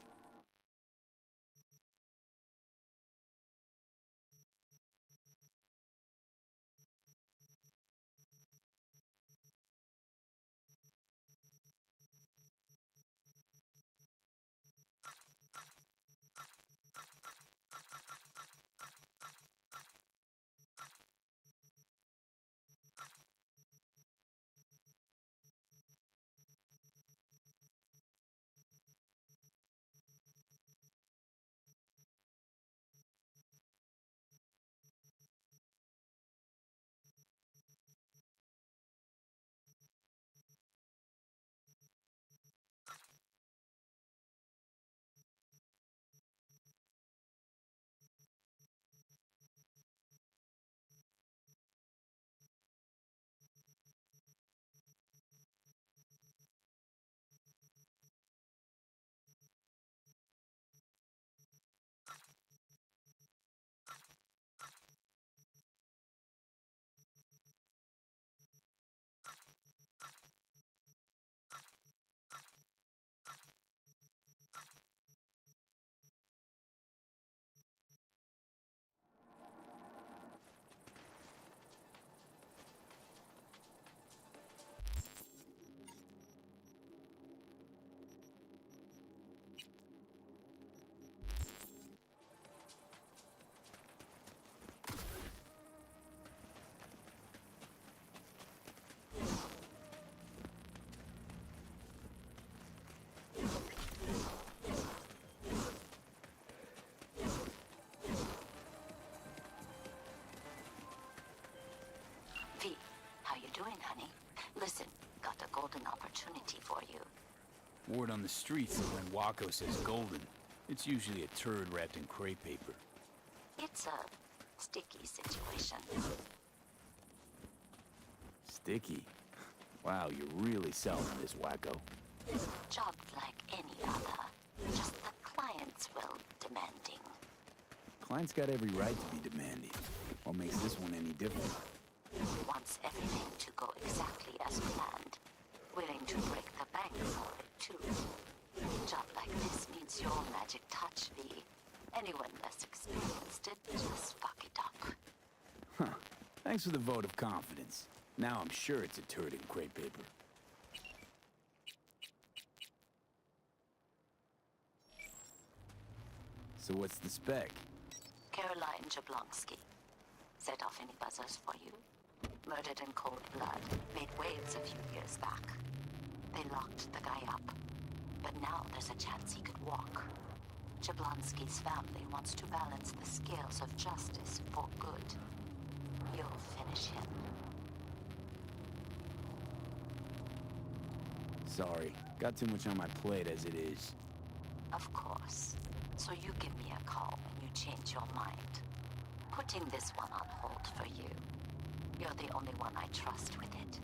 opportunity for you. Word on the streets that when Waco says golden, it's usually a turd wrapped in crepe paper. It's a sticky situation. Sticky? Wow, you're really selling this, Wacko. Job like any other. Just the clients will demanding. Client's got every right to be demanding. What makes this one any different? Wants everything to go exactly as planned. Willing to break the bank for it, too. Job like this needs your magic touch, V. Anyone less experienced it, just fuck it up. Huh. Thanks for the vote of confidence. Now I'm sure it's a turd in crepe paper. So what's the spec? Caroline Jablonski. Set off any buzzers for you? Murdered in cold blood. Made waves a few years back. They locked the guy up. But now there's a chance he could walk. Jablonski's family wants to balance the scales of justice for good. You'll finish him. Sorry, got too much on my plate as it is. Of course. So you give me a call when you change your mind. Putting this one on hold for you. You're the only one I trust with it.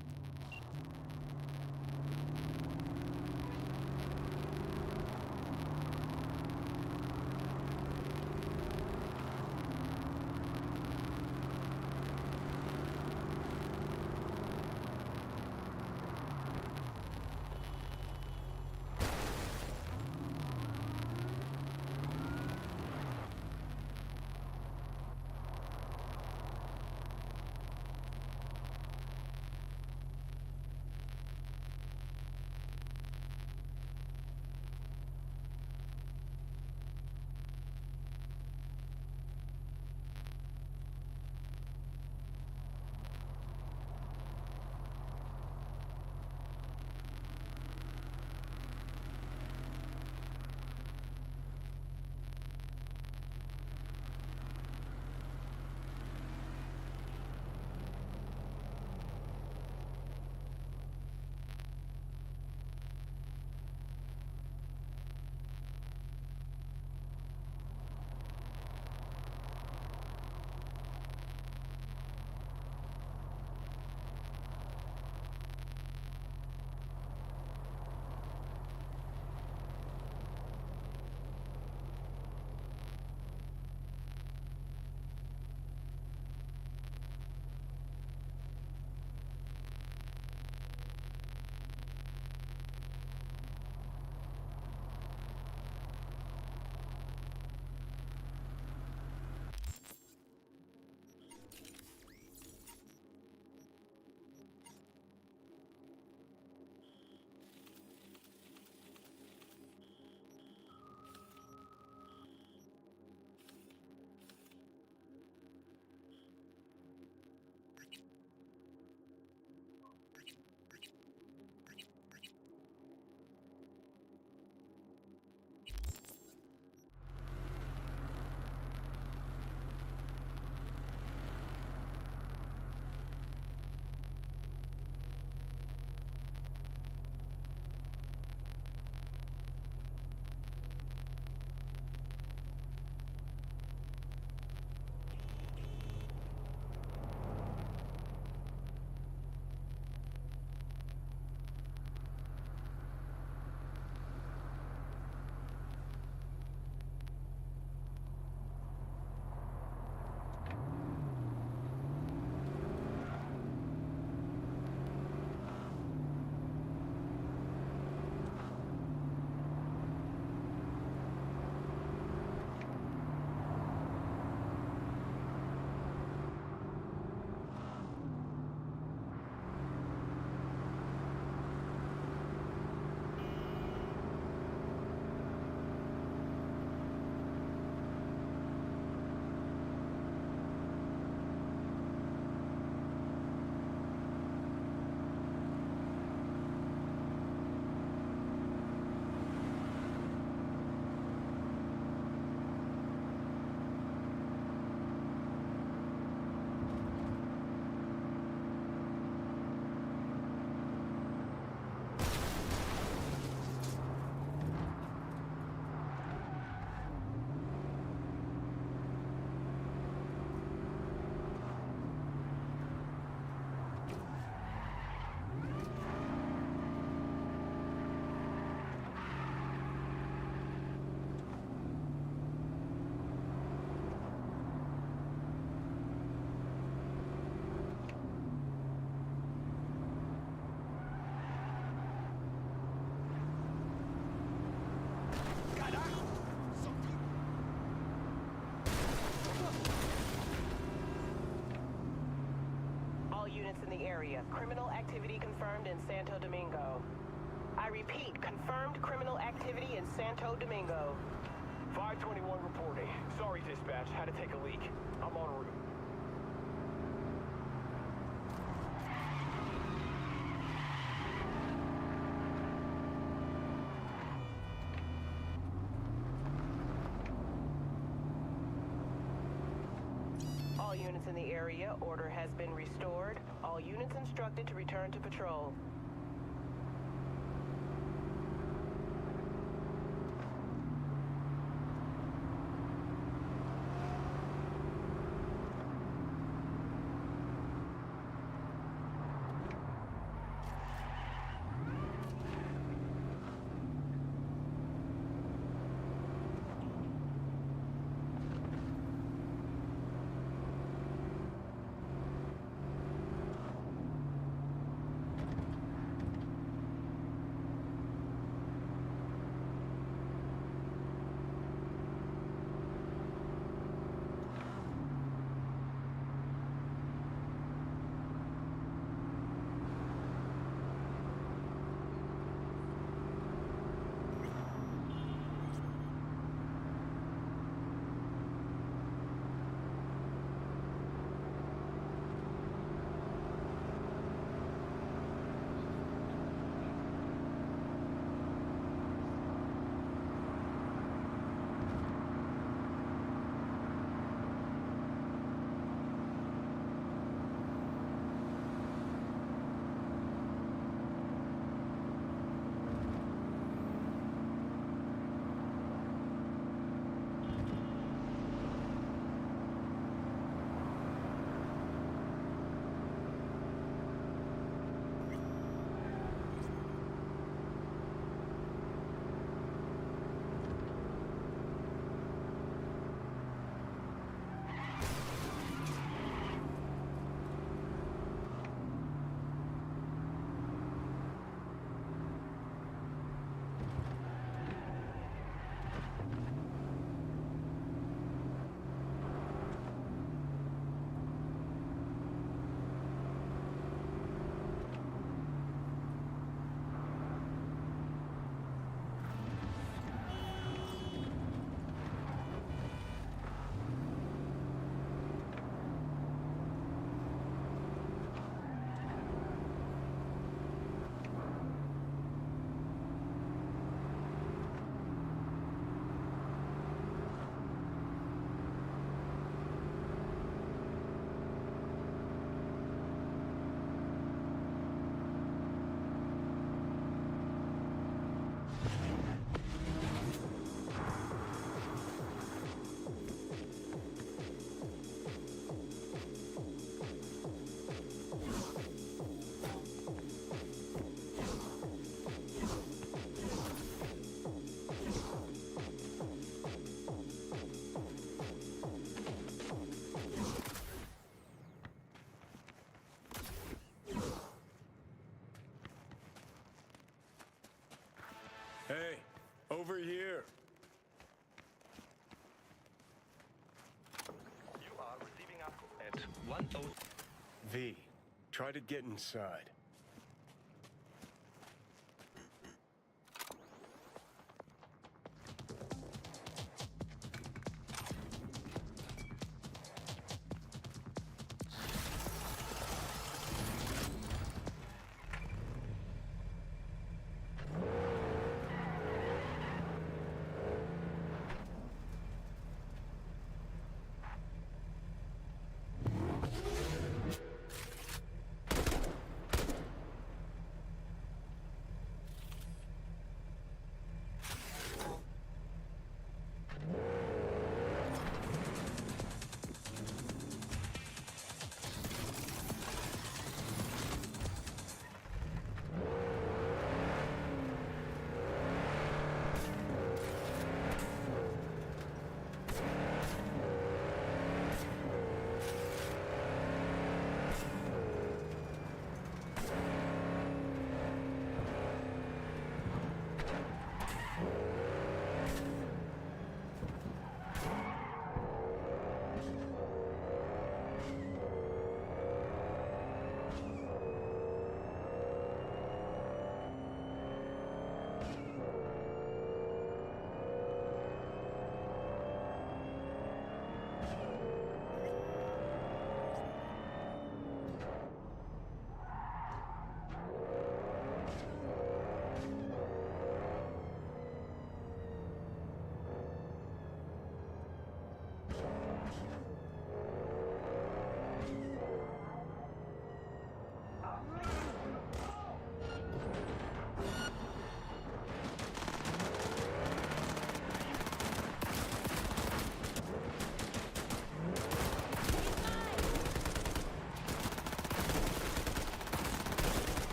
Criminal activity confirmed in Santo Domingo. I repeat, confirmed criminal activity in Santo Domingo. 521 reporting. Sorry, dispatch. Had to take a leak. I'm en route. All units in the area, order has been restored. All units instructed to return to patrol. Hey, over here. You are receiving us at 10. V, try to get inside.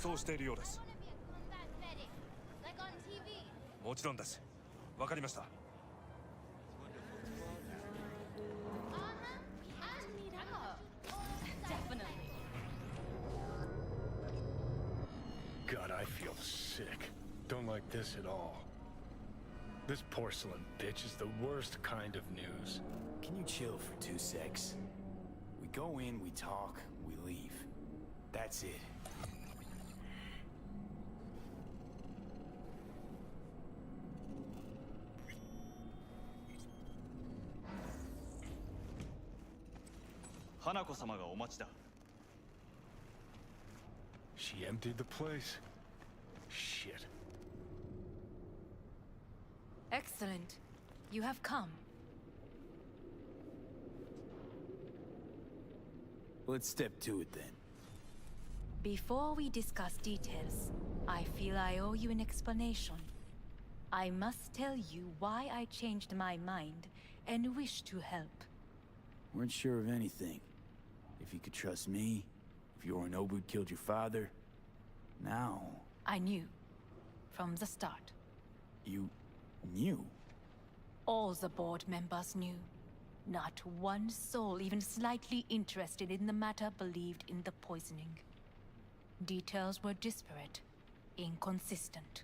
装しているようです。もちろんです。わかりました。God, I feel sick. Don't like this at all. This porcelain bitch is the worst kind of news. Can you chill for 2 secs? We go in, we talk, we leave. That's it. Hanako sama ga omachi da. She emptied the place. Shit. Excellent. You have come. Let's step to it then. Before we discuss details, I feel I owe you an explanation. I must tell you why I changed my mind and wish to help. Weren't sure of anything. If you could trust me, if Yorinobu killed your father. Now... I knew. From the start. You... knew? All the board members knew. Not one soul even slightly interested in the matter believed in the poisoning. Details were disparate, inconsistent.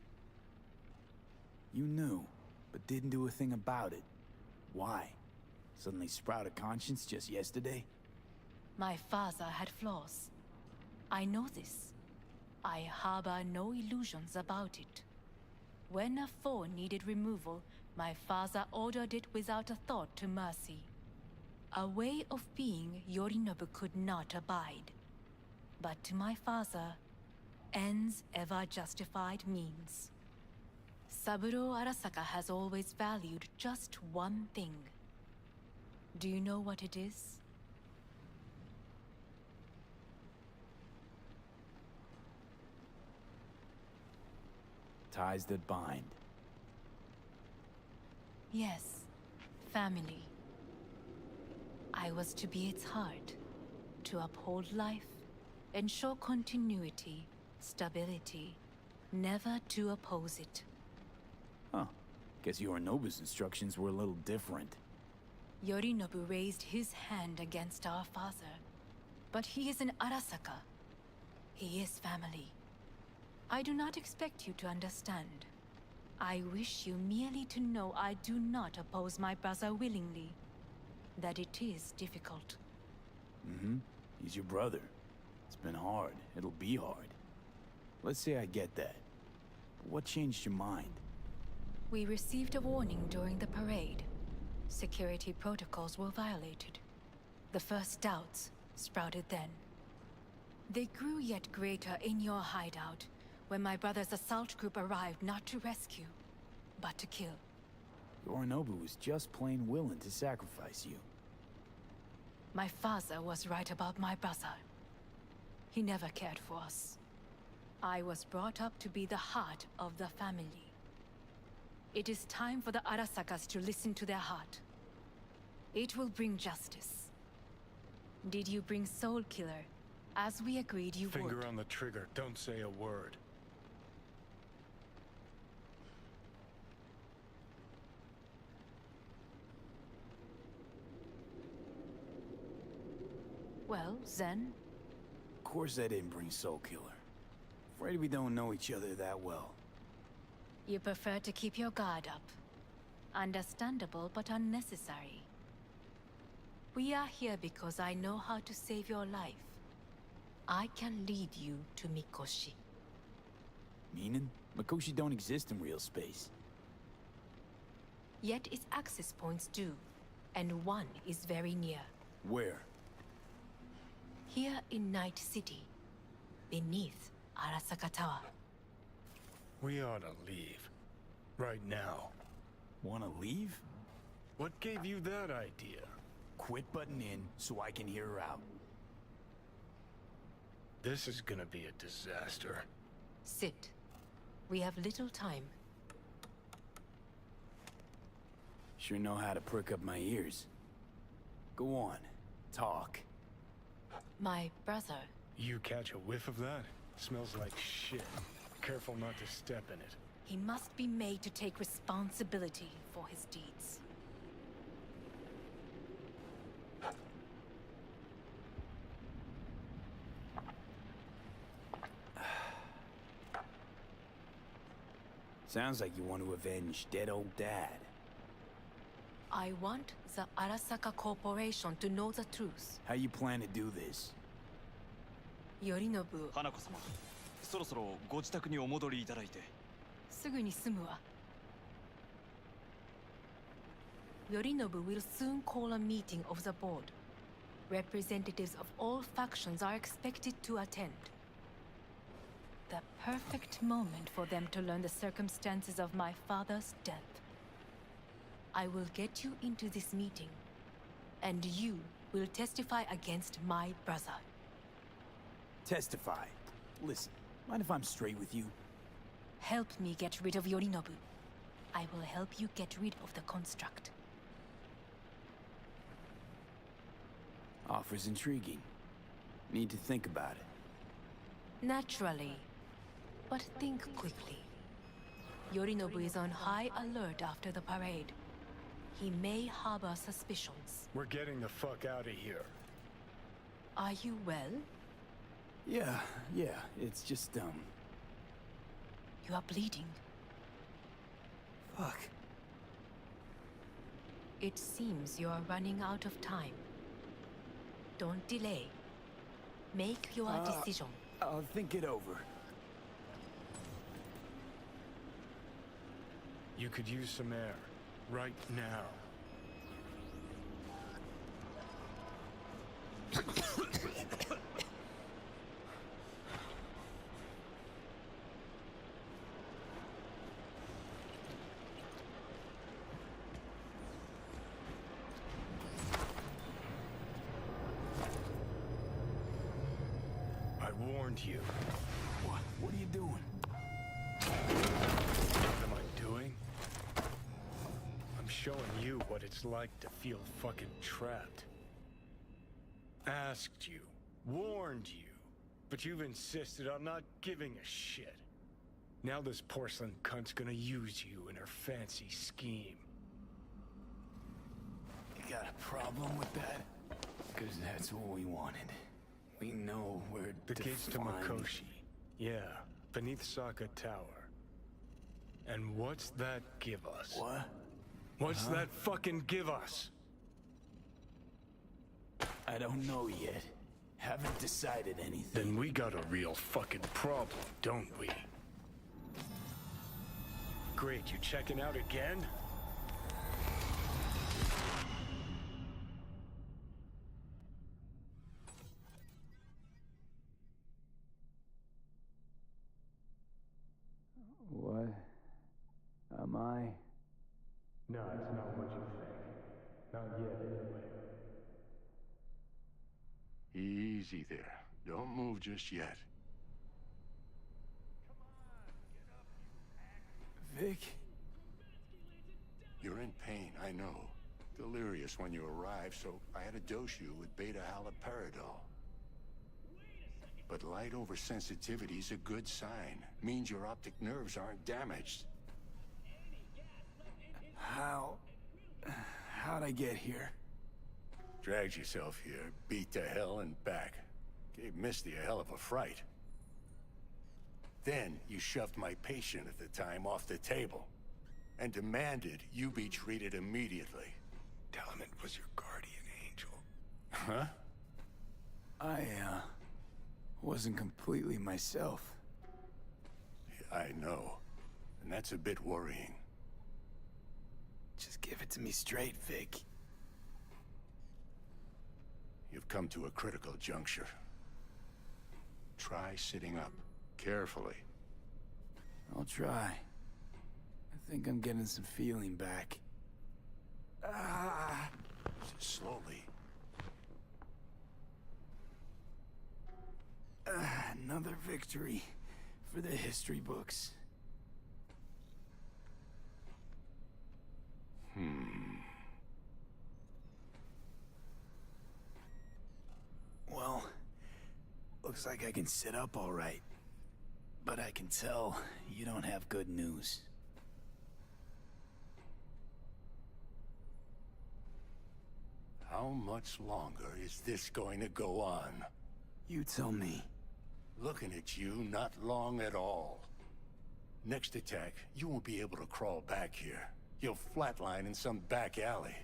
You knew, but didn't do a thing about it. Why? Suddenly sprout a conscience just yesterday? My father had flaws. I know this. I harbor no illusions about it. When a foe needed removal, my father ordered it without a thought to mercy. A way of being Yorinobu could not abide. But to my father, ends ever justified means. Saburo Arasaka has always valued just one thing. Do you know what it is? Ties that bind. Yes, family. I was to be its heart, to uphold life, ensure continuity, stability, never to oppose it. Huh. Guess Yorinobu's instructions were a little different. Yorinobu raised his hand against our father, but he is an Arasaka. He is family. I do not expect you to understand. I wish you merely to know I do not oppose my brother willingly. That it is difficult. Mm-hmm. He's your brother. It's been hard. It'll be hard. Let's say I get that. But what changed your mind? We received a warning during the parade. Security protocols were violated. The first doubts sprouted then. They grew yet greater in your hideout, when my brother's assault group arrived not to rescue, but to kill. Yorinobu was just plain willing to sacrifice you. My father was right about my brother. He never cared for us. I was brought up to be the heart of the family. It is time for the Arasakas to listen to their heart. It will bring justice. Did you bring Soul Killer, as we agreed you would? Finger on the trigger, don't say a word. Well, then? Of course I didn't bring Soul Killer. Afraid we don't know each other that well. You prefer to keep your guard up. Understandable, but unnecessary. We are here because I know how to save your life. I can lead you to Mikoshi. Meaning? Mikoshi don't exist in real space. Yet its access points do, and one is very near. Where? Here in Night City, beneath Arasaka Tower. We ought to leave. Right now. Wanna leave? What gave you that idea? Quit butting in so I can hear her out. This is gonna be a disaster. Sit. We have little time. Sure know how to prick up my ears. Go on. Talk. My brother. You catch a whiff of that? Smells like shit. Careful not to step in it. He must be made to take responsibility for his deeds. Sounds like you want to avenge dead old Dad. I want the Arasaka Corporation to know the truth. How you plan to do this? Yorinobu, 花子様、そろそろご自宅にお戻りいただいて。すぐに済むわ。Yorinobu will soon call a meeting of the board. Representatives of all factions are expected to attend. The perfect moment for them to learn the circumstances of my father's death. I will get you into this meeting, and you will testify against my brother. Testify. Listen, mind if I'm straight with you? Help me get rid of Yorinobu. I will help you get rid of the construct. Offer's intriguing. Need to think about it. Naturally. But think quickly. Yorinobu is on high alert after the parade. He may harbor suspicions. We're getting the fuck out of here. Are you well? Yeah, it's just, You are bleeding. Fuck. It seems you are running out of time. Don't delay. Make your decision. I'll think it over. You could use some air. Right now. I warned you. What are you doing? What am I doing? I'm showing you what it's like to feel fucking trapped. Asked you, warned you, but you've insisted on not giving a shit. Now this porcelain cunt's gonna use you in her fancy scheme. You got a problem with that? Because that's what we wanted. We know where The gates to Makoshi. Yeah, beneath Saka Tower. And what's that give us? What? What's that fucking give us? I don't know yet. Haven't decided anything. Then we got a real fucking problem, don't we? Great, you checking out again? What am I? No, it's not what you think. Not yet, anyway. Easy there. Don't move just yet. Vic? You're in pain, I know. Delirious when you arrived, so I had to dose you with beta-haloperidol. But light oversensitivity is a good sign. Means your optic nerves aren't damaged. How'd I get here? Dragged yourself here, beat to hell and back. Gave Misty a hell of a fright. Then you shoved my patient at the time off the table and demanded you be treated immediately. Tell him it was your guardian angel. Huh? I wasn't completely myself. I know. And that's a bit worrying. Just give it to me straight, Vic. You've come to a critical juncture. Try sitting up, carefully. I'll try. I think I'm getting some feeling back. Slowly. Another victory for the history books. Well, looks like I can sit up all right. But I can tell you don't have good news. How much longer is this going to go on? You tell me. Looking at you, not long at all. Next attack, you won't be able to crawl back here. You'll flatline in some back alley.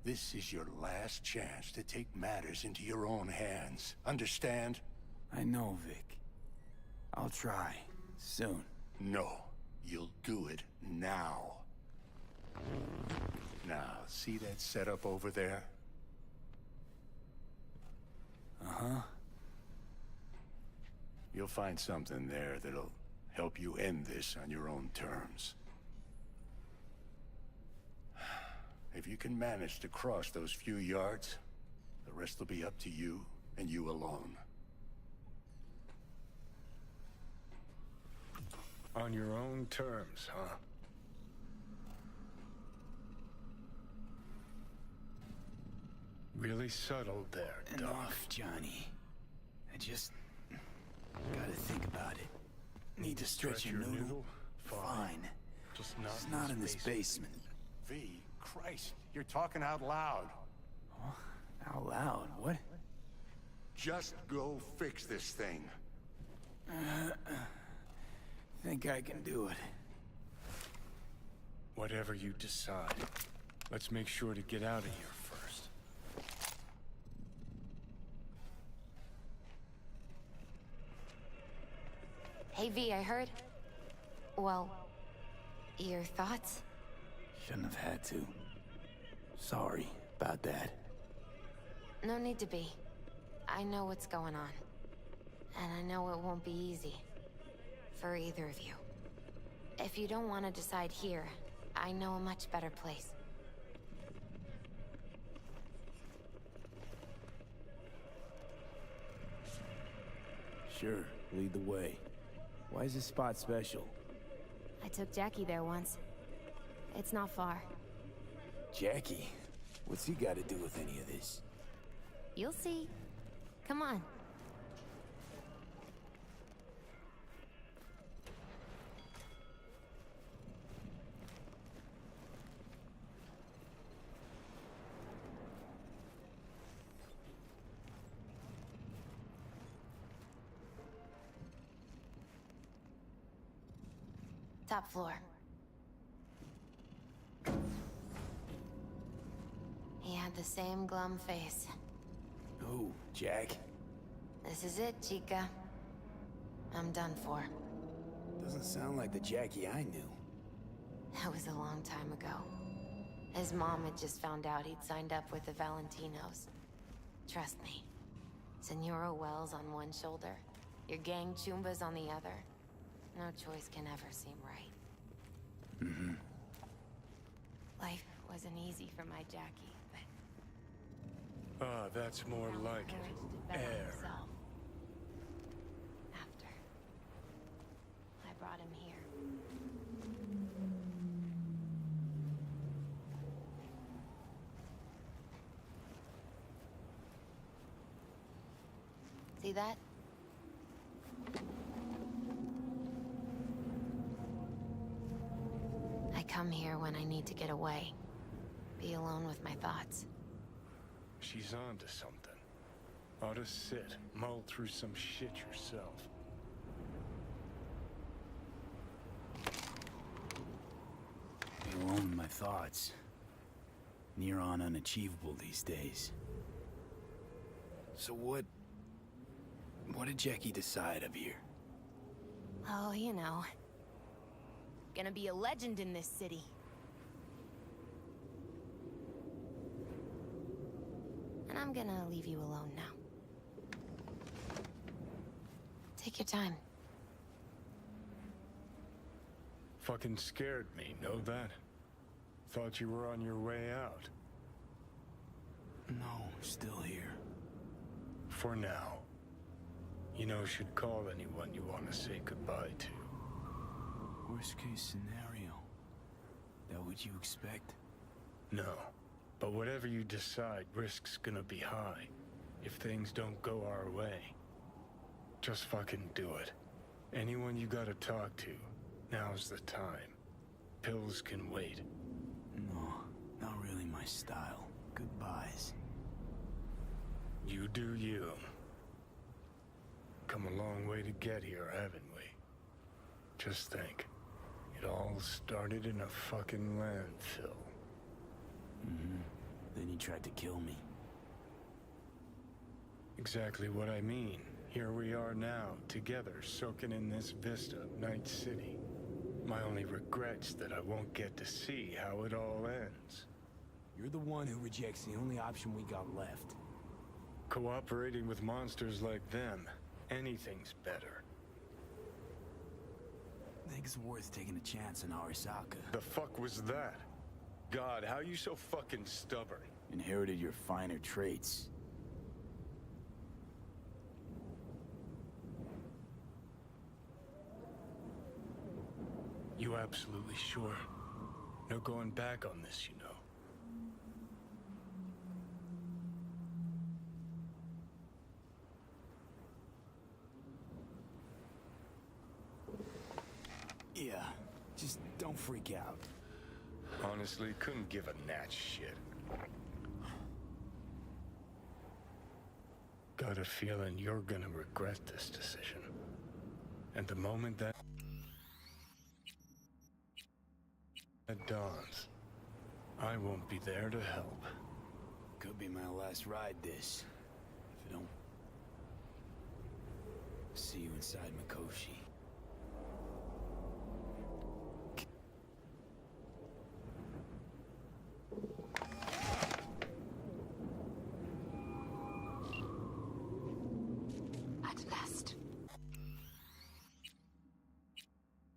This is your last chance to take matters into your own hands. Understand? I know, Vic. I'll try. Soon. No. You'll do it now. Now, see that setup over there? Uh-huh. You'll find something there that'll help you end this on your own terms. If you can manage to cross those few yards, the rest will be up to you and you alone. On your own terms, huh? Really subtle there, Doc. Enough, Johnny. I just gotta think about it. Need to stretch your noodle? Fine. Just It's not in this basement. V, Christ, you're talking out loud. Out loud? What? Just go fix this thing. Think I can do it. Whatever you decide, let's make sure to get out of here first. Hey, V, I heard... Well, your thoughts? Shouldn't have had to. Sorry about that. No need to be. I know what's going on. And I know it won't be easy. For either of you. If you don't want to decide here, I know a much better place. Sure, lead the way. Why is this spot special? I took Jackie there once. It's not far. Jackie? What's he got to do with any of this? You'll see. Come on. Top floor. He had the same glum face. Who, Jack? This is it, Chica. I'm done for. Doesn't sound like the Jackie I knew. That was a long time ago. His mom had just found out he'd signed up with the Valentinos. Trust me. Senora Wells on one shoulder, your gang Chumbas on the other. No choice can ever seem right. Mm-hmm. Life wasn't easy for my Jackie, but... Ah, that's more like it. Air. Himself. After. I brought him here. See that? I come here when I need to get away. Be alone with my thoughts. She's on to something. Ought to sit, mull through some shit yourself. Be alone with my thoughts. Near on unachievable these days. So what did Jackie decide of here? Oh, you know. Gonna be a legend in this city. And I'm gonna leave you alone now. Take your time. Fucking scared me, know that? Thought you were on your way out. No, still here. For now. You know, should call anyone you want to say goodbye to. Worst case scenario. That what you expect? No. But whatever you decide, risk's gonna be high. If things don't go our way. Just fucking do it. Anyone you gotta talk to, now's the time. Pills can wait. No, not really my style. Goodbyes. You do you. Come a long way to get here, haven't we? Just think. It all started in a fucking landfill. Mm-hmm. Then he tried to kill me. Exactly what I mean. Here we are now, together, soaking in this vista of Night City. My only regret's that I won't get to see how it all ends. You're the one who rejects the only option we got left. Cooperating with monsters like them, anything's better. I think it's worth taking a chance on Arasaka. The fuck was that? God, how you so fucking stubborn? Inherited your finer traits. You absolutely sure? No going back on this, you know. Yeah, just don't freak out. Honestly, couldn't give a gnat's shit. Got a feeling you're gonna regret this decision. And the moment that dawns, I won't be there to help. Could be my last ride this. If I don't see you inside Mikoshi. At last. It's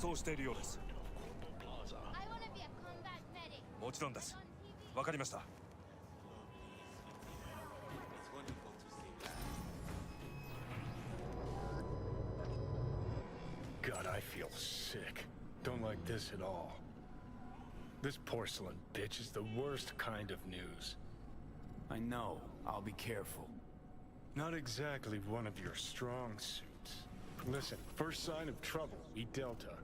装しているようです。もちろんです。わかりました。God, I feel sick. Don't like this at all. This porcelain bitch is the worst kind of news. I know. I'll be careful. Not exactly one of your strong suits. Listen, first sign of trouble, we Delta.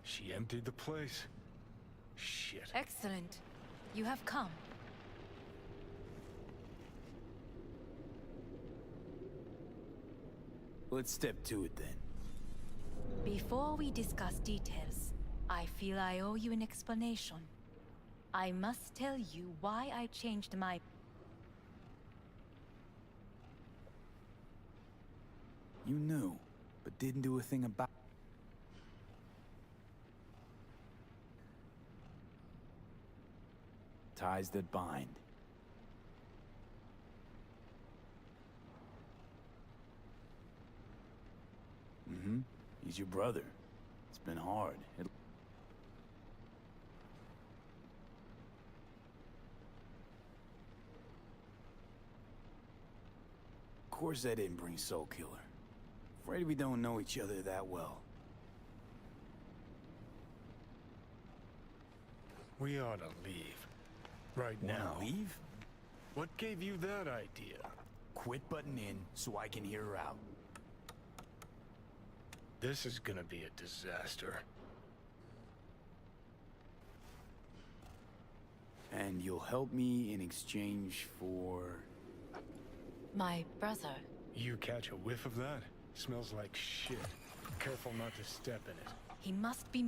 She emptied the place. Shit. Excellent. You have come. Let's step to it then. Before we discuss details, I feel I owe you an explanation. I must tell you why I changed my... You knew, but didn't do a thing about... Ties that bind. Mm-hmm. He's your brother. It's been hard. Of course I didn't bring Soul Killer. Afraid we don't know each other that well. We ought to leave. Right now. Leave? What gave you that idea? Quit butting in so I can hear her out. This is gonna be a disaster. And you'll help me in exchange for... My brother. You catch a whiff of that? Smells like shit. Careful not to step in it. He must be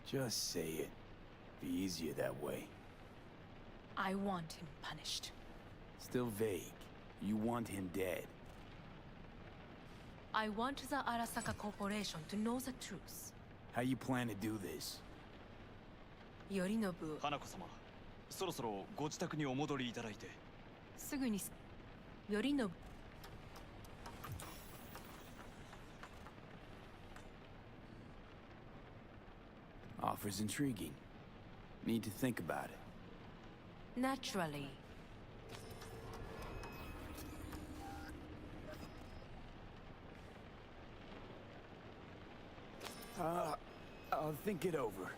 Just say it. Be easier that way. I want him punished. Still vague. You want him dead. I want the Arasaka Corporation to know the truth. How you plan to do this? Yorinobu. 花子様、そろそろご自宅にお戻りいただいて。すぐにYorinobu. Offer's intriguing. Need to think about it. Naturally. I'll think it over.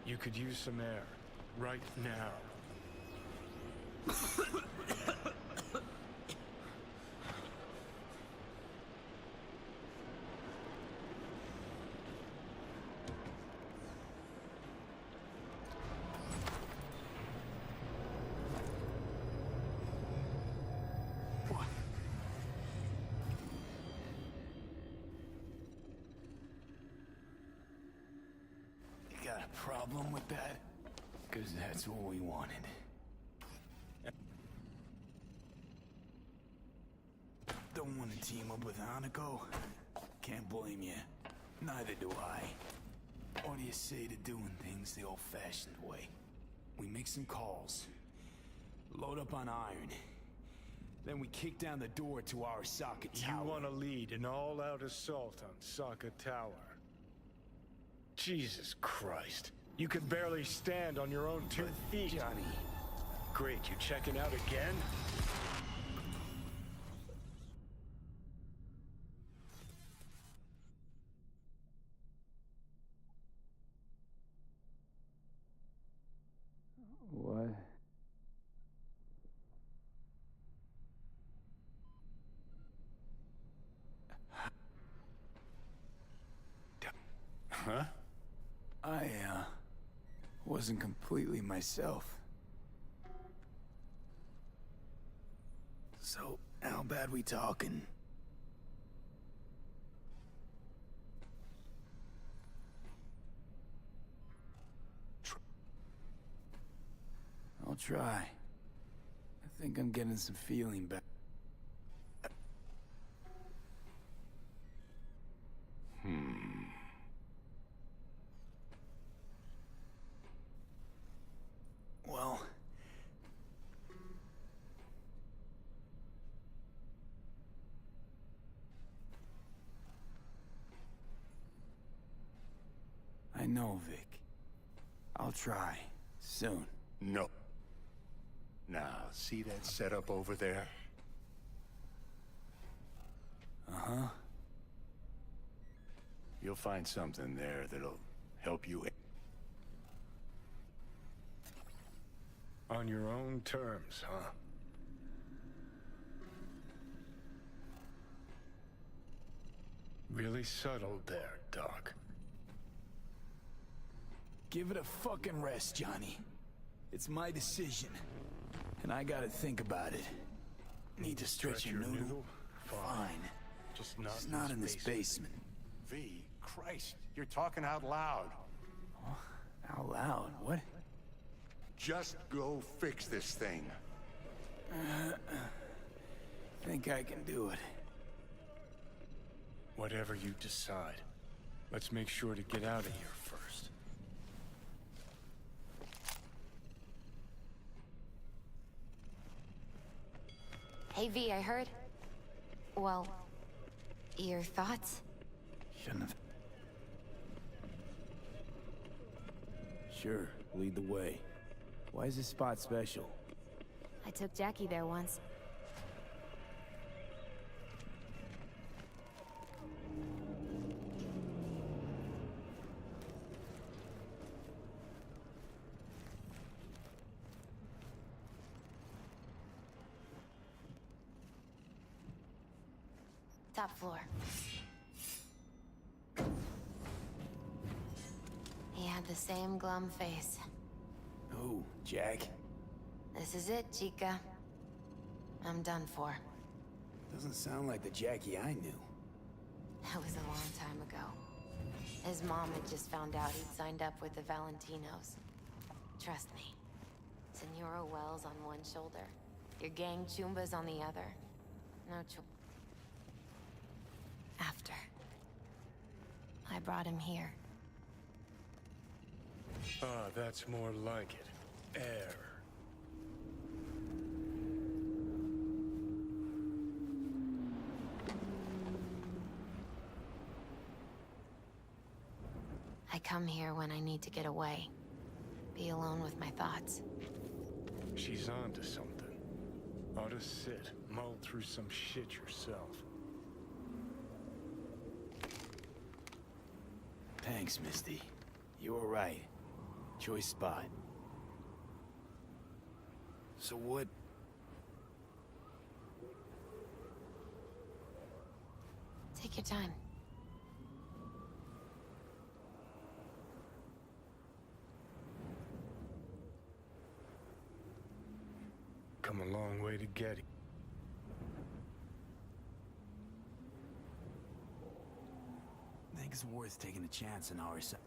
You could use some air. Right now. You got a problem with that? 'Cause that's what we wanted. Don't want to team up with Hanako? Can't blame you. Neither do I. What do you say to doing things the old-fashioned way? We make some calls, load up on iron, then we kick down the door to Arasaka Tower. You want to lead an all-out assault on Saka Tower? Jesus Christ. You can barely stand on your own 2 feet. Johnny. Great, you checking out again? What? Huh? I, wasn't completely myself. So, how bad we talking? I'll try. I think I'm getting some feeling back. Well... I know, Vic. I'll try. Soon. No. Now, see that setup over there? Uh-huh. You'll find something there that'll help you. On your own terms, huh? Really subtle there, Doc. Give it a fucking rest, Johnny. It's my decision. And I gotta think about it. Need to stretch your noodle? Fine. Just not in this basement. V, Christ, you're talking out loud. Out loud? What? Just go fix this thing. Think I can do it. Whatever you decide. Let's make sure to get out of here first. Hey, V, I heard... Well... Your thoughts? Shouldn't have... Sure, lead the way. Why is this spot special? I took Jackie there once. Top floor. He had the same glum face. Oh, Jack? This is it, Chica. I'm done for. Doesn't sound like the Jackie I knew. That was a long time ago. His mom had just found out he'd signed up with the Valentinos. Trust me. Senora Wells on one shoulder. Your gang Chumbas on the other. No After. I brought him here. Ah, that's more like it. Air. I come here when I need to get away. Be alone with my thoughts. She's onto something. Ought to sit, mull through some shit yourself. Thanks, Misty. You were right. Choice spot. So what? Take your time. Come a long way to get it. Think it's worth taking a chance on our side.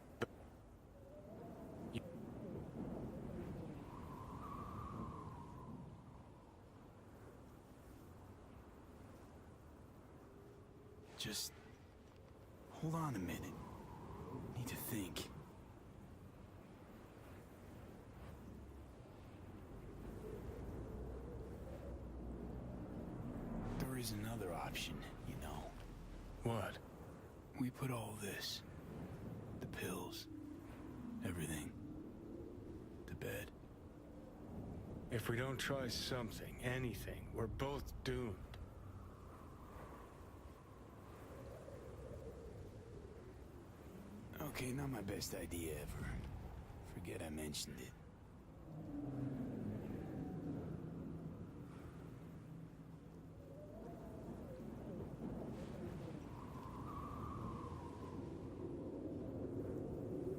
Just hold on a minute. Need to think. There is another option, you know. What? We put all this, the pills, everything, to bed. If we don't try something, anything, we're both doomed. Okay, not my best idea ever. Forget I mentioned it.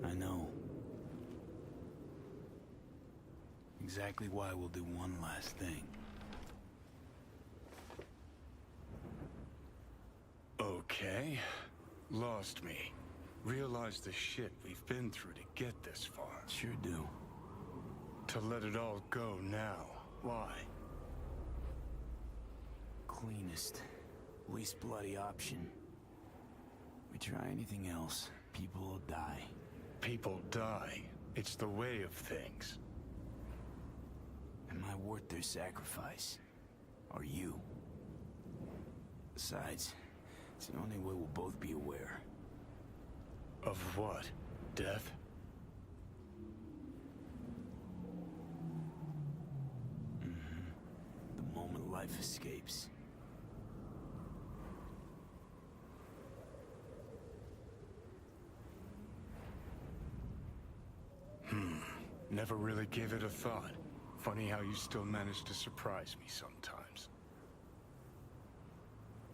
I know. Exactly why we'll do one last thing. Okay. Lost me. Realize the shit we've been through to get this far. Sure do. To let it all go now. Why? Cleanest, least bloody option. We try anything else, people will die. People die. It's the way of things. Am I worth their sacrifice? Are you? Besides, it's the only way we'll both be aware. Of what? Death? The moment life escapes. Never really gave it a thought. Funny how you still manage to surprise me sometimes.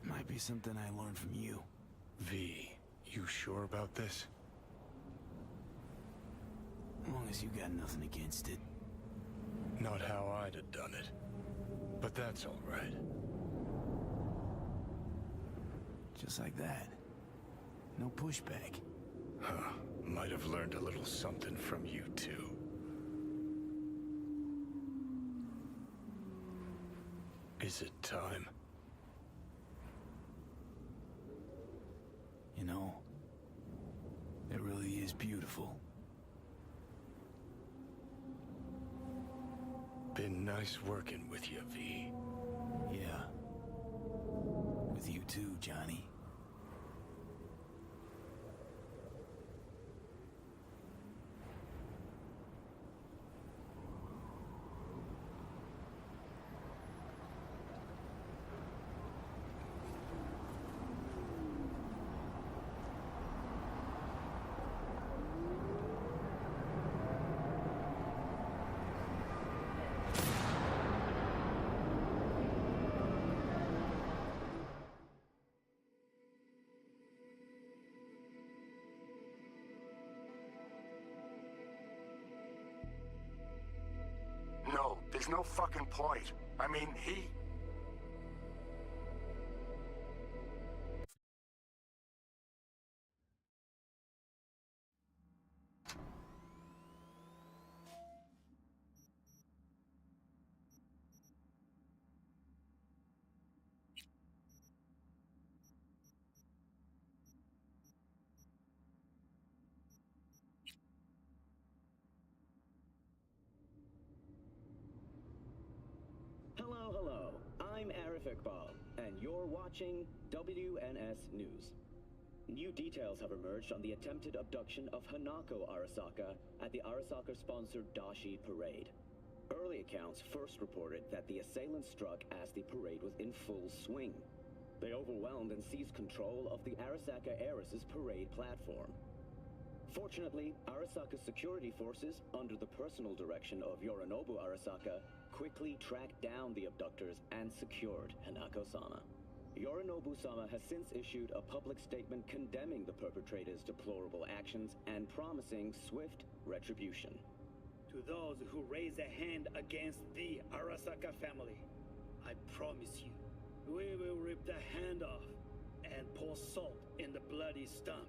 Might be something I learned from you. V, you sure about this? As long as you got nothing against it. Not how I'd have done it. But that's all right. Just like that. No pushback. Huh. Might have learned a little something from you too. Is it time? You know, it really is beautiful. Been nice working with you, V. Yeah. With you too, Johnny. There's no fucking point. I mean, he... Hello. I'm Arif Iqbal, and you're watching WNS News. New details have emerged on the attempted abduction of Hanako Arasaka at the Arasaka-sponsored Dashi Parade. Early accounts first reported that the assailants struck as the parade was in full swing. They overwhelmed and seized control of the Arasaka Heiress's parade platform. Fortunately, Arasaka's security forces, under the personal direction of Yorinobu Arasaka, quickly tracked down the abductors and secured Hanako-sama. Yorinobu-sama has since issued a public statement condemning the perpetrators' deplorable actions and promising swift retribution. To those who raise a hand against the Arasaka family, I promise you, we will rip the hand off and pour salt in the bloody stump.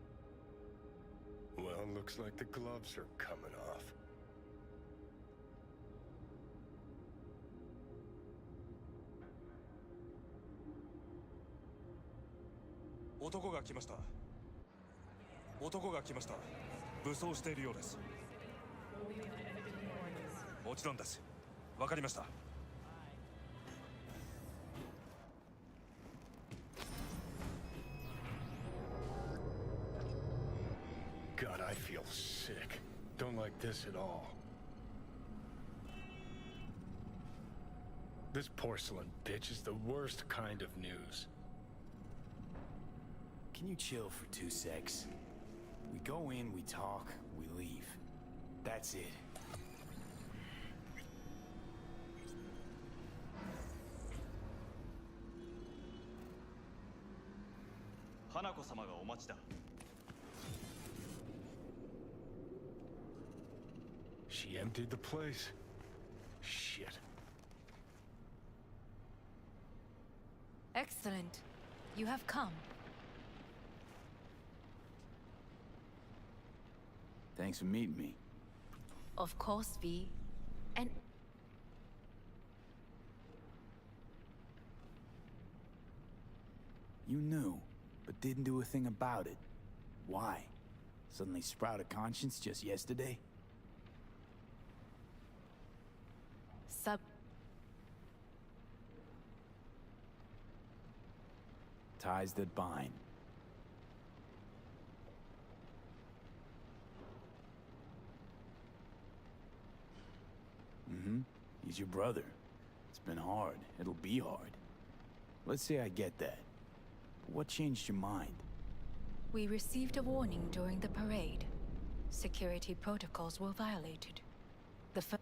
Well, looks like the gloves are coming off. Otokoが来ました。男が来ました。武装しているようです。もちろんです。わかりました。God, I feel sick. Don't like this at all. This porcelain bitch is the worst kind of news. Can you chill for 2 secs? We go in, we talk, we leave. That's it. Hanako-samaがお待ちだ。She emptied the place. Shit. Excellent. You have come. Thanks for meeting me. Of course, V. And You knew, but didn't do a thing about it. Why? Suddenly sprout a conscience just yesterday? Ties that bind. He's your brother. It's been hard. It'll be hard. Let's say I get that. What changed your mind? We received a warning during the parade. Security protocols were violated. Of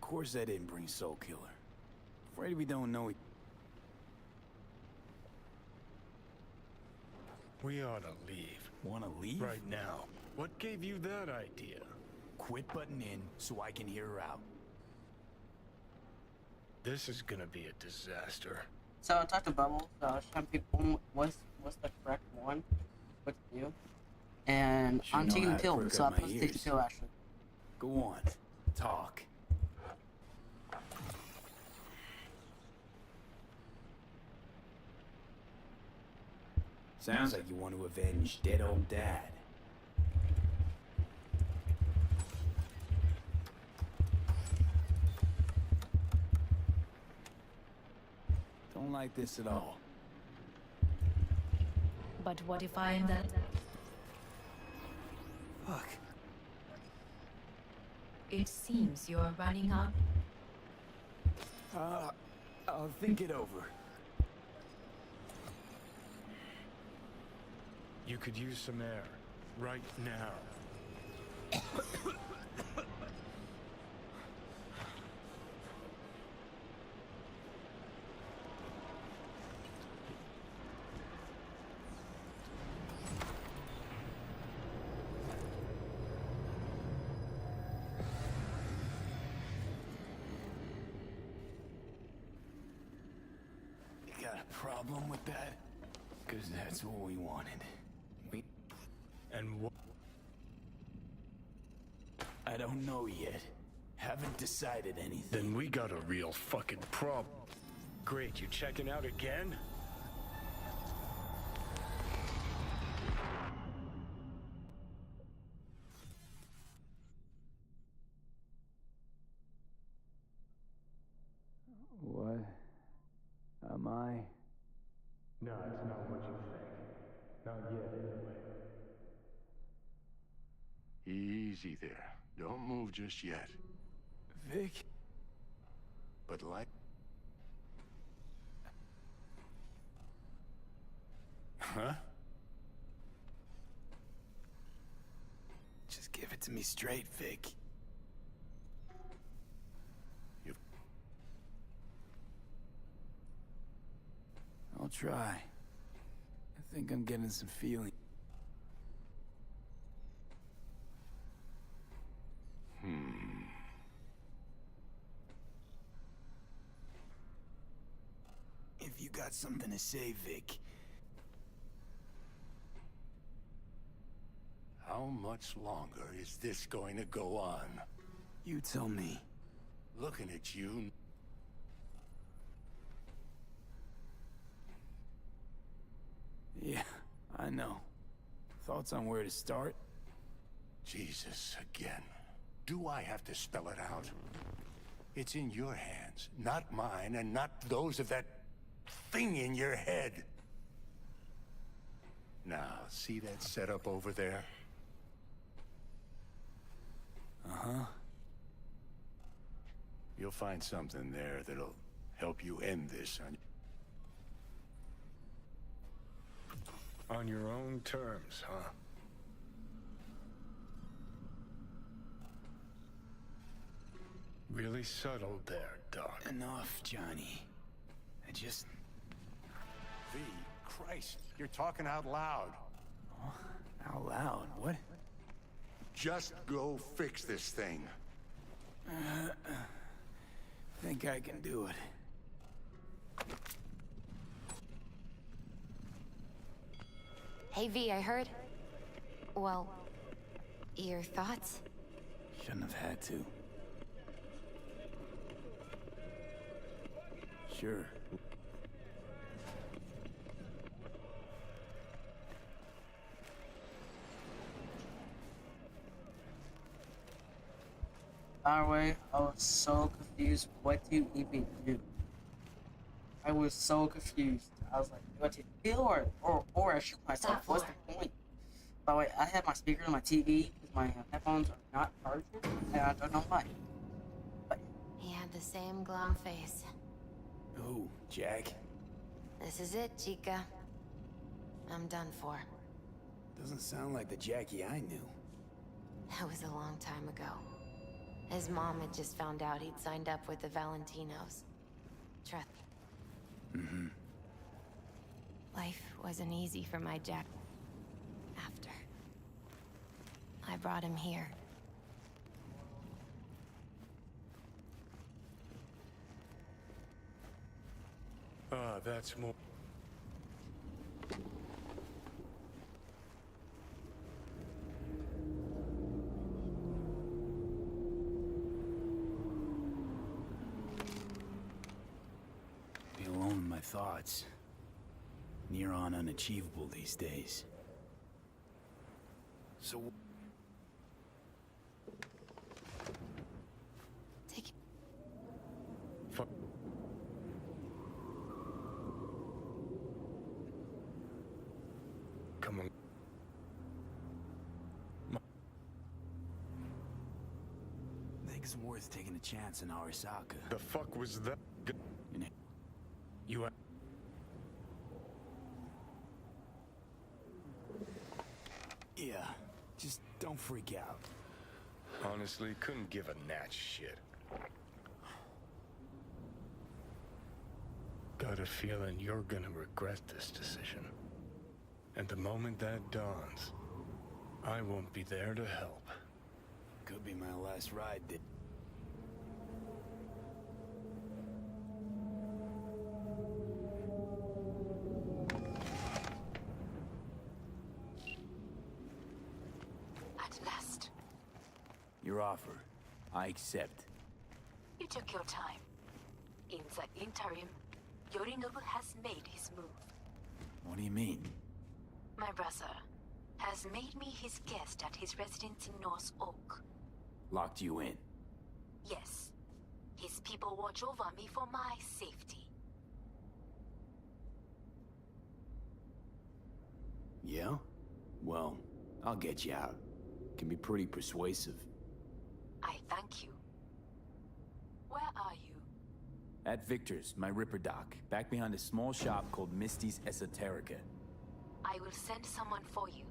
course I didn't bring Soul Killer. Afraid we don't know. We ought to leave. Wanna leave? Right now. What gave you that idea? Quit butting in so I can hear her out. This is gonna be a disaster. So I talked to Bubbles, some people what's the correct one, what to do. And I'm taking the pill, so I'm supposed to take the pill actually. Go on. Talk. Sounds like you want to avenge dead old Dad. Don't like this at all. But what if I am that? Fuck. It seems you're running out. I'll think it over. You could use some air. Right now. problem with that? Because that's what we wanted. And what? I don't know yet. Haven't decided anything. Then we got a real fucking problem. Great, you checking out again? What am I? No, it's not what you think. Not yet, anyway. Easy there. Don't move just yet. Vic? But like... Huh? Just give it to me straight, Vic. I'll try. I think I'm getting some feeling. If you got something to say, Vic. How much longer is this going to go on? You tell me. Looking at you... Yeah, I know. Thoughts on where to start? Jesus, again. Do I have to spell it out? It's in your hands, not mine, and not those of that thing in your head. Now, see that setup over there? Uh-huh. You'll find something there that'll help you end this On your own terms, huh? Really subtle there, Doc. Enough, Johnny. I just... V, Christ, you're talking out loud. Oh, out loud? What? Just go fix this thing. Think I can do it. Hey, V, I heard... Well, your thoughts? Shouldn't have had to. Sure. By the way, I was so confused what to even do. I was so confused. I was like, what to do or I shoot myself. What's the point? By the way, I have my speaker on my TV because my headphones are not charged, and I don't know why. But He had the same glum face. Who? Jack? This is it, Chica. I'm done for. Doesn't sound like the Jackie I knew. That was a long time ago. His mom had just found out he'd signed up with the Valentinos. Trust me. Mm-hmm. Life wasn't easy for my Jack. After. I brought him here. That's more... Be alone in my thoughts. Near on unachievable these days. So... Take it. Fuck. Come on. Think it's worth taking a chance in Arasaka. The fuck was that? You... Yeah, just don't freak out. Honestly, couldn't give a gnat's shit. Got a feeling you're gonna regret this decision. And the moment that dawns, I won't be there to help. Could be my last ride, your offer. I accept. You took your time. In the interim, Yorinobu has made his move. What do you mean? My brother has made me his guest at his residence in North Oak. Locked you in? Yes. His people watch over me for my safety. Yeah? Well, I'll get you out. Can be pretty persuasive. I thank you. Where are you? At Victor's, my Ripper dock, back behind a small shop called Misty's Esoterica. I will send someone for you.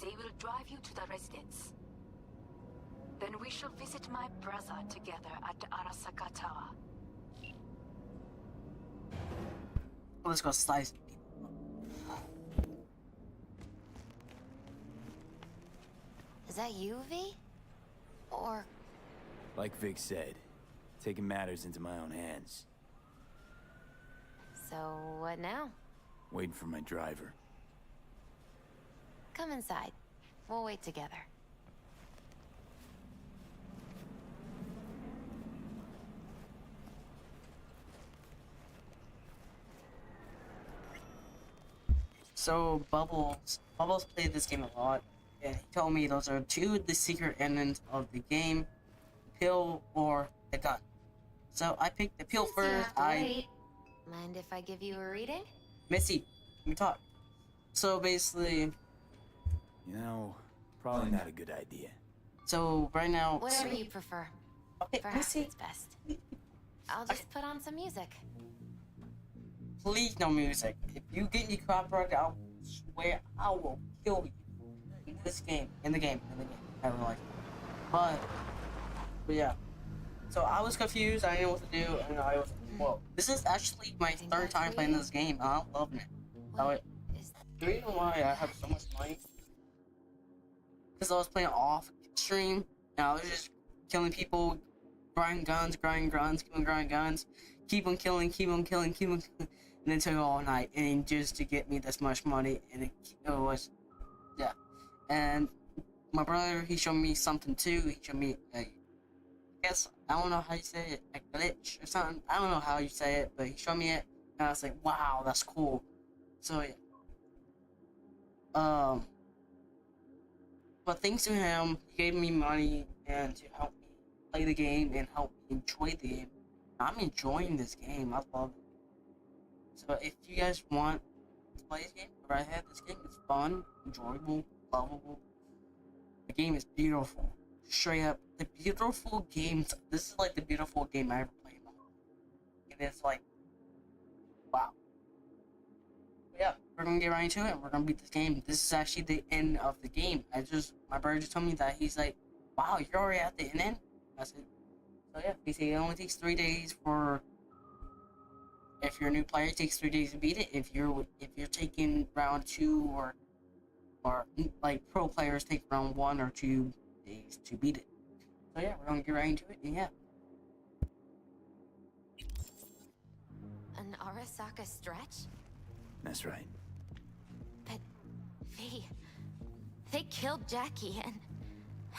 They will drive you to the residence. Then we shall visit my brother together at the Arasaka Tower. Let's go slice. Is that you, V? Or... Like Vic said, taking matters into my own hands. So, what now? Waiting for my driver. Come inside. We'll wait together. So, Bubbles played this game a lot, and he told me those are two of the secret endings of the game, the pill or the gun. So, I picked the pill first. Mind if I give you a reading? Missy, let me talk. So, basically... You know, probably not a good idea. So, right now... Whatever you prefer. Okay, Perhaps Missy. it's best. I'll just put on some music. Please no music. If you get me copyrighted, I'll swear I will kill you. In this game. In the game. I don't like it. But yeah. So I was confused, I didn't know what to do, and I was well, this is actually my third time playing this game, and I'm loving it. The reason why I have so much money, because I was playing off stream, and I was just killing people, grind guns, keep on grinding guns, keep on killing, and it took all night, and just to get me this much money, and it was, yeah. And my brother, he showed me something too. He showed me I guess, I don't know how you say it, a glitch or something. I don't know how you say it, but he showed me it, and I was like, wow, that's cool. So, yeah. But thanks to him, he gave me money and to help me play the game and help me enjoy the game. I'm enjoying this game. I love it. So if you guys want to play this game, go right ahead. This game is fun, enjoyable, lovable. The game is beautiful. Straight up, the beautiful games. This is like the beautiful game I ever played on. And it's like, wow. But yeah, we're gonna get right into it. We're gonna beat this game. This is actually the end of the game. My brother just told me that he's like, wow, you're already at the end? I said, so yeah, he said it only takes 3 days for, if you're a new player, it takes 3 days to beat it. If you're taking round 2 or like pro players take round 1 or 2 days to beat it. So yeah, we're gonna get right into it, and yeah. An Arasaka stretch? That's right. But, V, they killed Jackie,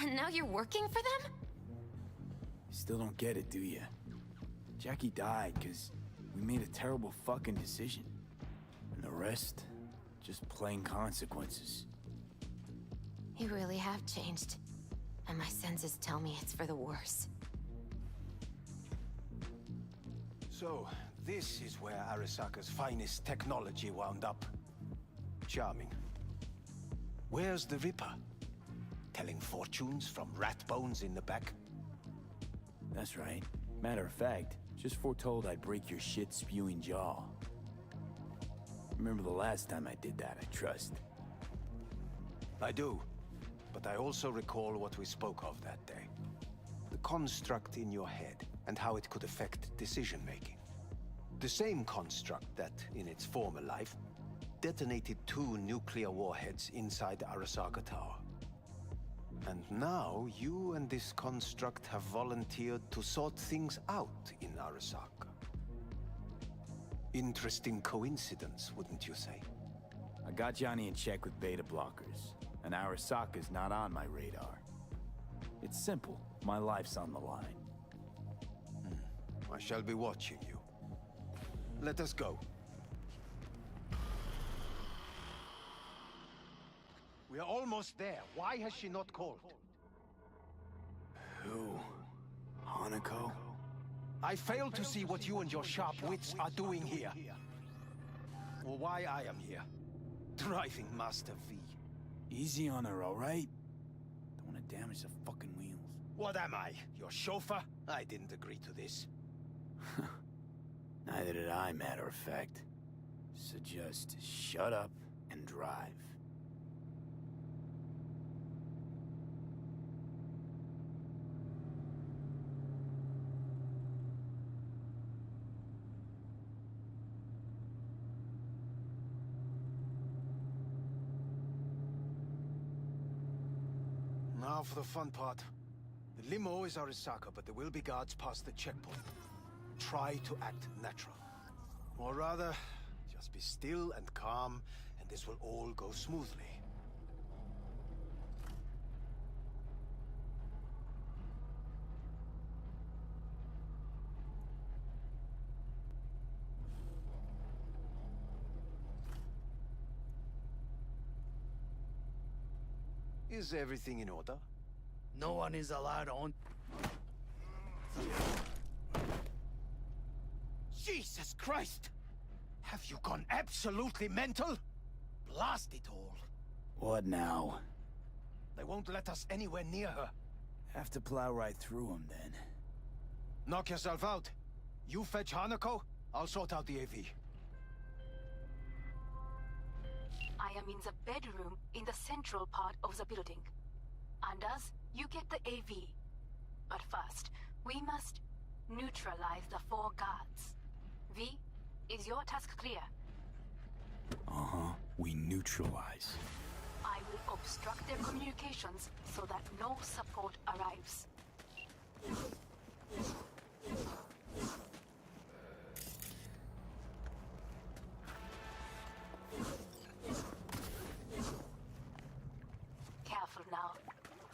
and now you're working for them? You still don't get it, do you? Jackie died because we made a terrible fucking decision. And the rest, just plain consequences. You really have changed. And my senses tell me it's for the worse. So, this is where Arasaka's finest technology wound up. Charming. Where's the Ripper? Telling fortunes from rat bones in the back? That's right. Matter of fact, just foretold I'd break your shit-spewing jaw. Remember the last time I did that, I trust. I do. But I also recall what we spoke of that day. The construct in your head, and how it could affect decision-making. The same construct that, in its former life, detonated 2 nuclear warheads inside the Arasaka Tower. And now, you and this construct have volunteered to sort things out in Arasaka. Interesting coincidence, wouldn't you say? I got Johnny in check with beta blockers, and Arasaka's not on my radar. It's simple. My life's on the line. I shall be watching you. Let us go. We are almost there. Why has she not called? Who? Hanako? I fail to see what you and your sharp wits are doing here. Or why I am here. Driving Master V. Easy on her, all right? Don't want to damage the fucking wheels. What am I? Your chauffeur? I didn't agree to this. Neither did I, matter of fact. So just shut up and drive. Now for the fun part. The limo is Arasaka, but there will be guards past the checkpoint. Try to act natural. Or rather, just be still and calm, and this will all go smoothly. Is everything in order? No one is allowed on. Jesus Christ! Have you gone absolutely mental? Blast it all. What now? They won't let us anywhere near her. Have to plow right through them, then. Knock yourself out. You fetch Hanako, I'll sort out the AV. I am in the bedroom in the central part of the building. Anders, you get the AV. But first, we must neutralize the 4 guards. V, is your task clear? Uh-huh. We neutralize. I will obstruct their communications so that no support arrives. Careful now.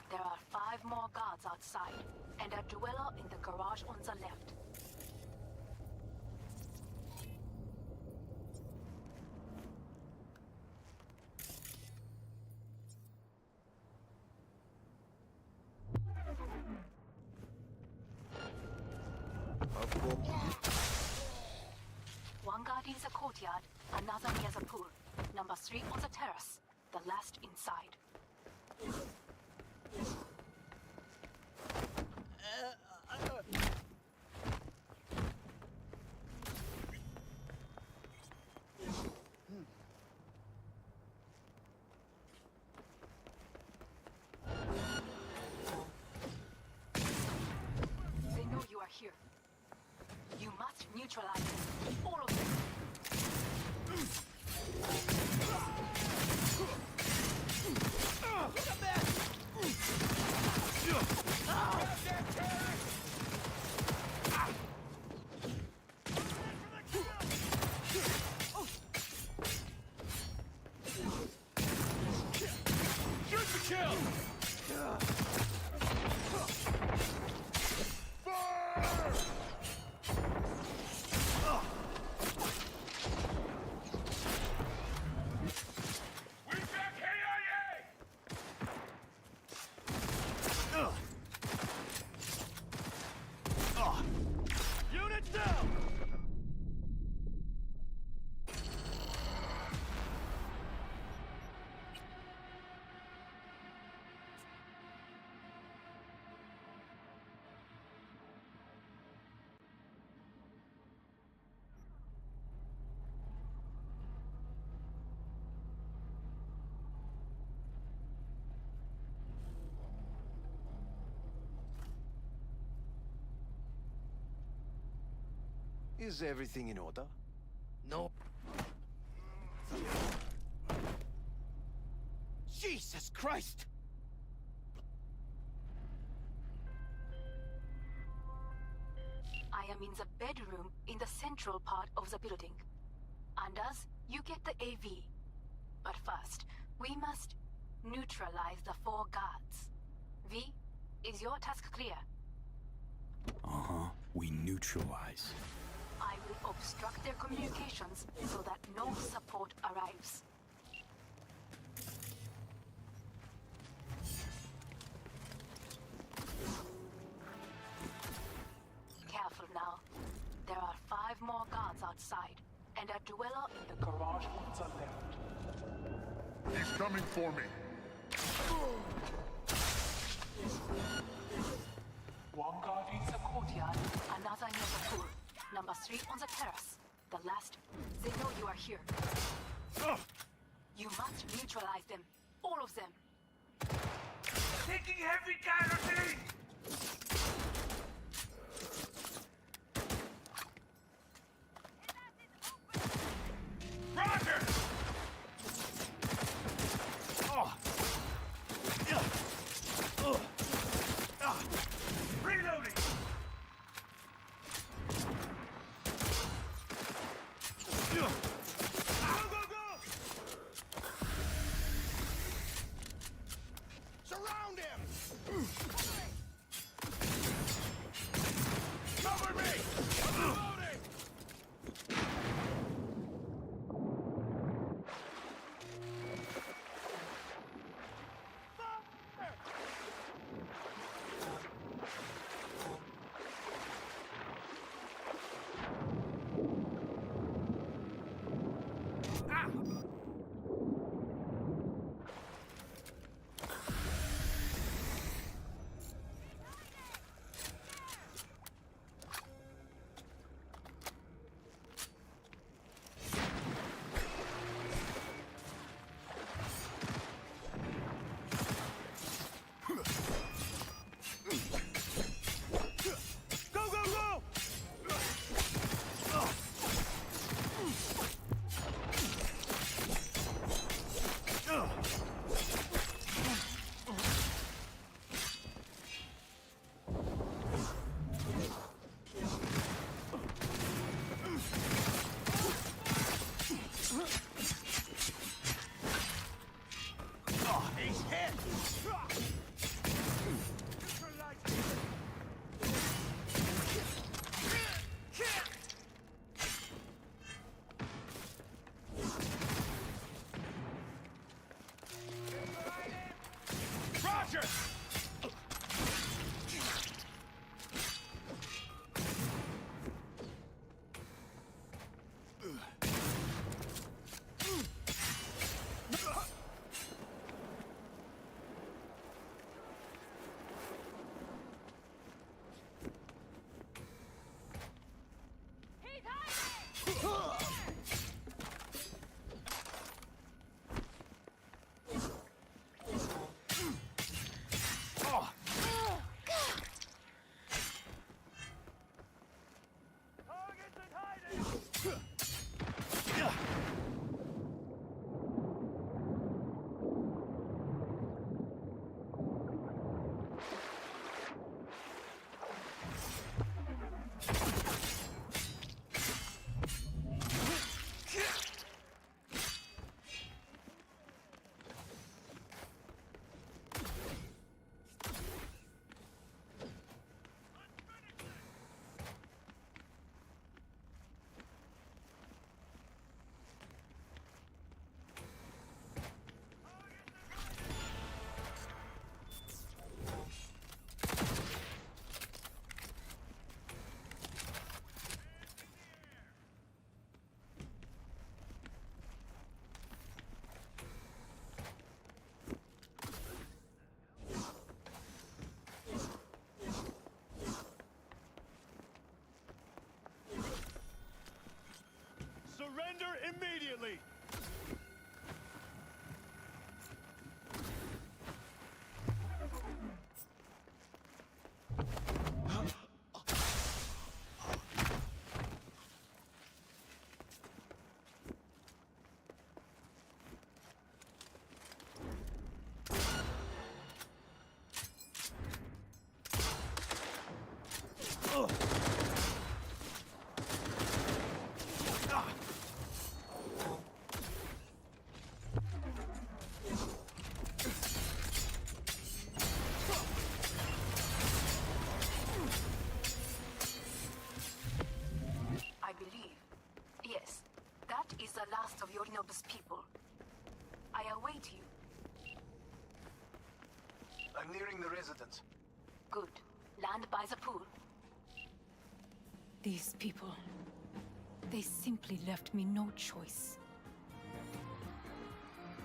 There are 5 more guards outside, and a dweller in the garage on the left. One guard in the courtyard, another near the pool. Number 3 on the terrace, the last inside. They know you are here. You must neutralize them. All of them. Get up there! Shoot the kill! Fire! We've got KIA! Units down! Is everything in order? No. Jesus Christ! I am in the bedroom in the central part of the building. Anders, you get the AV. But first, we must neutralize the 4 guards. V, Is your task clear? Uh-huh. We neutralize. I will obstruct their communications so that no support arrives. Careful now. There are 5 more guards outside, and a dweller in the garage wants a lift. He's coming for me. One guard in the courtyard, another near the pool. Number 3 on the terrace. The last, they know you are here. You must neutralize them. All of them. Taking heavy casualties! Roger! Reloading! Go, go, go! Surround him! Cover me! Reloading! Go, go, go! He's hit! Roger! Surrender immediately! Yorinobu's people. I await you. I'm nearing the residence. Good. Land by the pool. These people... they simply left me no choice.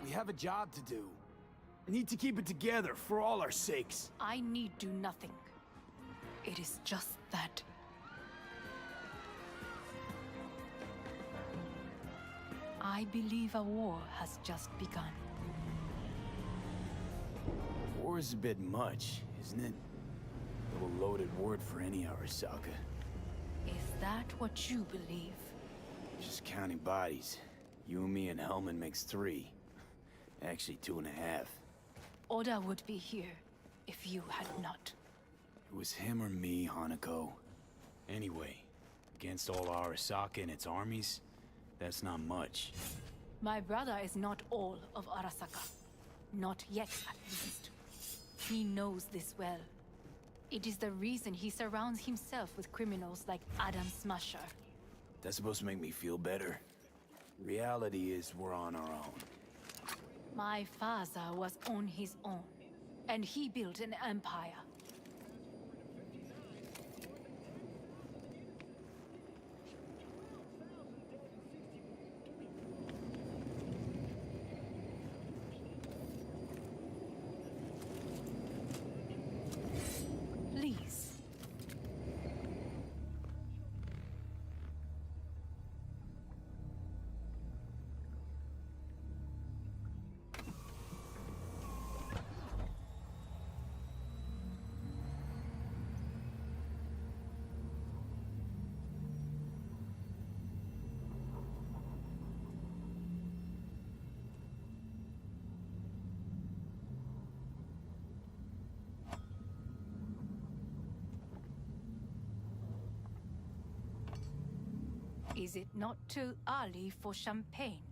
We have a job to do. We need to keep it together for all our sakes. I need do nothing. It is just that. I believe a war has just begun. War is a bit much, isn't it? A little loaded word for any Arasaka. Is that what you believe? Just counting bodies. You and me and Hellman makes 3. Actually, 2.5. Oda would be here if you had not. It was him or me, Hanako. Anyway, against all Arasaka and its armies, that's not much. My brother is not all of Arasaka. Not yet, at least. He knows this well. It is the reason he surrounds himself with criminals like Adam Smasher. That's supposed to make me feel better. Reality is we're on our own. My father was on his own, and he built an empire. Please. Is it not too early for champagne?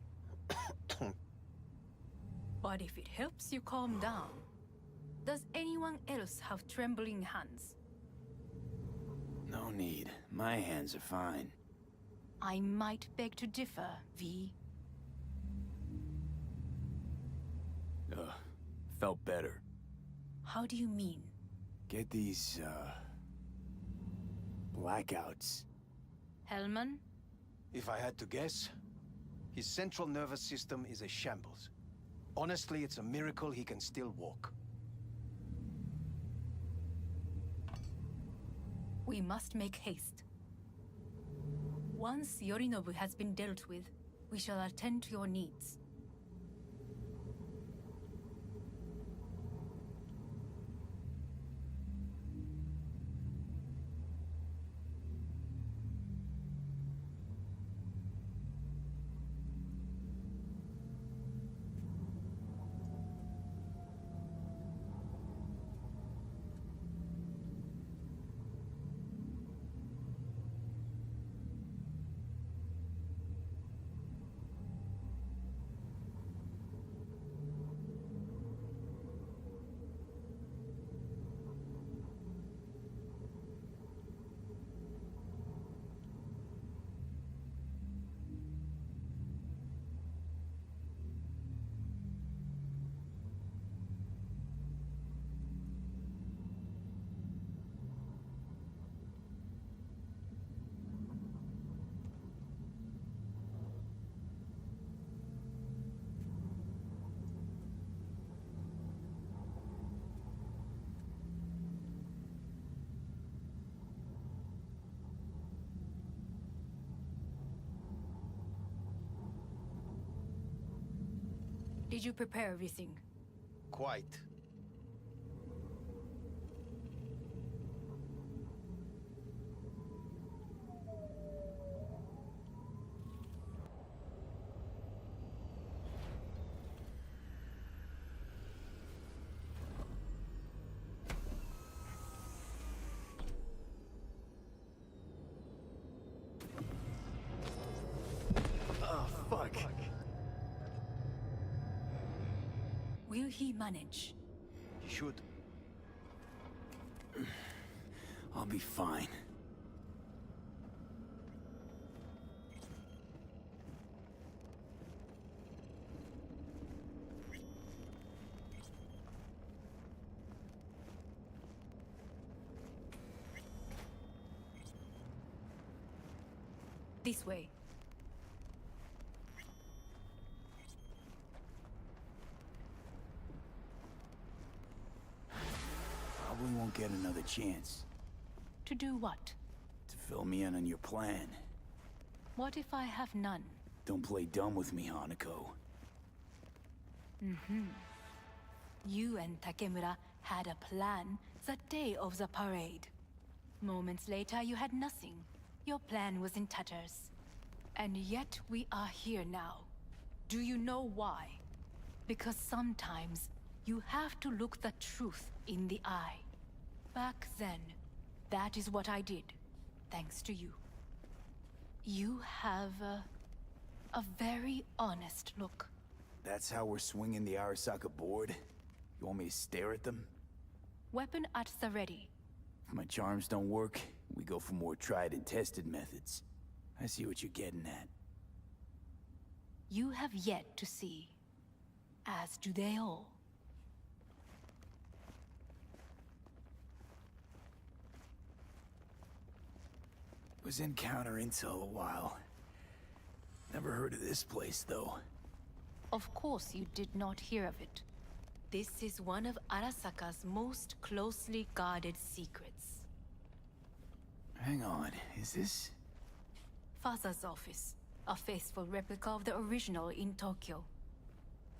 But if it helps you calm down, does anyone else have trembling hands? No need. My hands are fine. I might beg to differ, V. Ugh. Felt better. How do you mean? Get these, blackouts. Hellman? If I had to guess, his central nervous system is a shambles. Honestly, it's a miracle he can still walk. We must make haste. Once Yorinobu has been dealt with, we shall attend to your needs. Did you prepare everything? Quite. Oh, fuck. Will he manage? He should. I'll be fine. This way. Probably won't get another chance. To do what? To fill me in on your plan. What if I have none? Don't play dumb with me, Hanako. You and Takemura had a plan the day of the parade. Moments later, you had nothing. Your plan was in tatters. And yet we are here now. Do you know why? Because sometimes you have to look the truth in the eye. Back then, that is what I did, thanks to you. You have a very honest look. That's how we're swinging the Arasaka board? You want me to stare at them? Weapon at the ready. If my charms don't work, we go for more tried and tested methods. I see what you're getting at. You have yet to see. As do they all. Was in counter intel a while. Never heard of this place, though. Of course you did not hear of it. This is one of Arasaka's most closely guarded secrets. Hang on, is this... Father's office. A faithful replica of the original in Tokyo.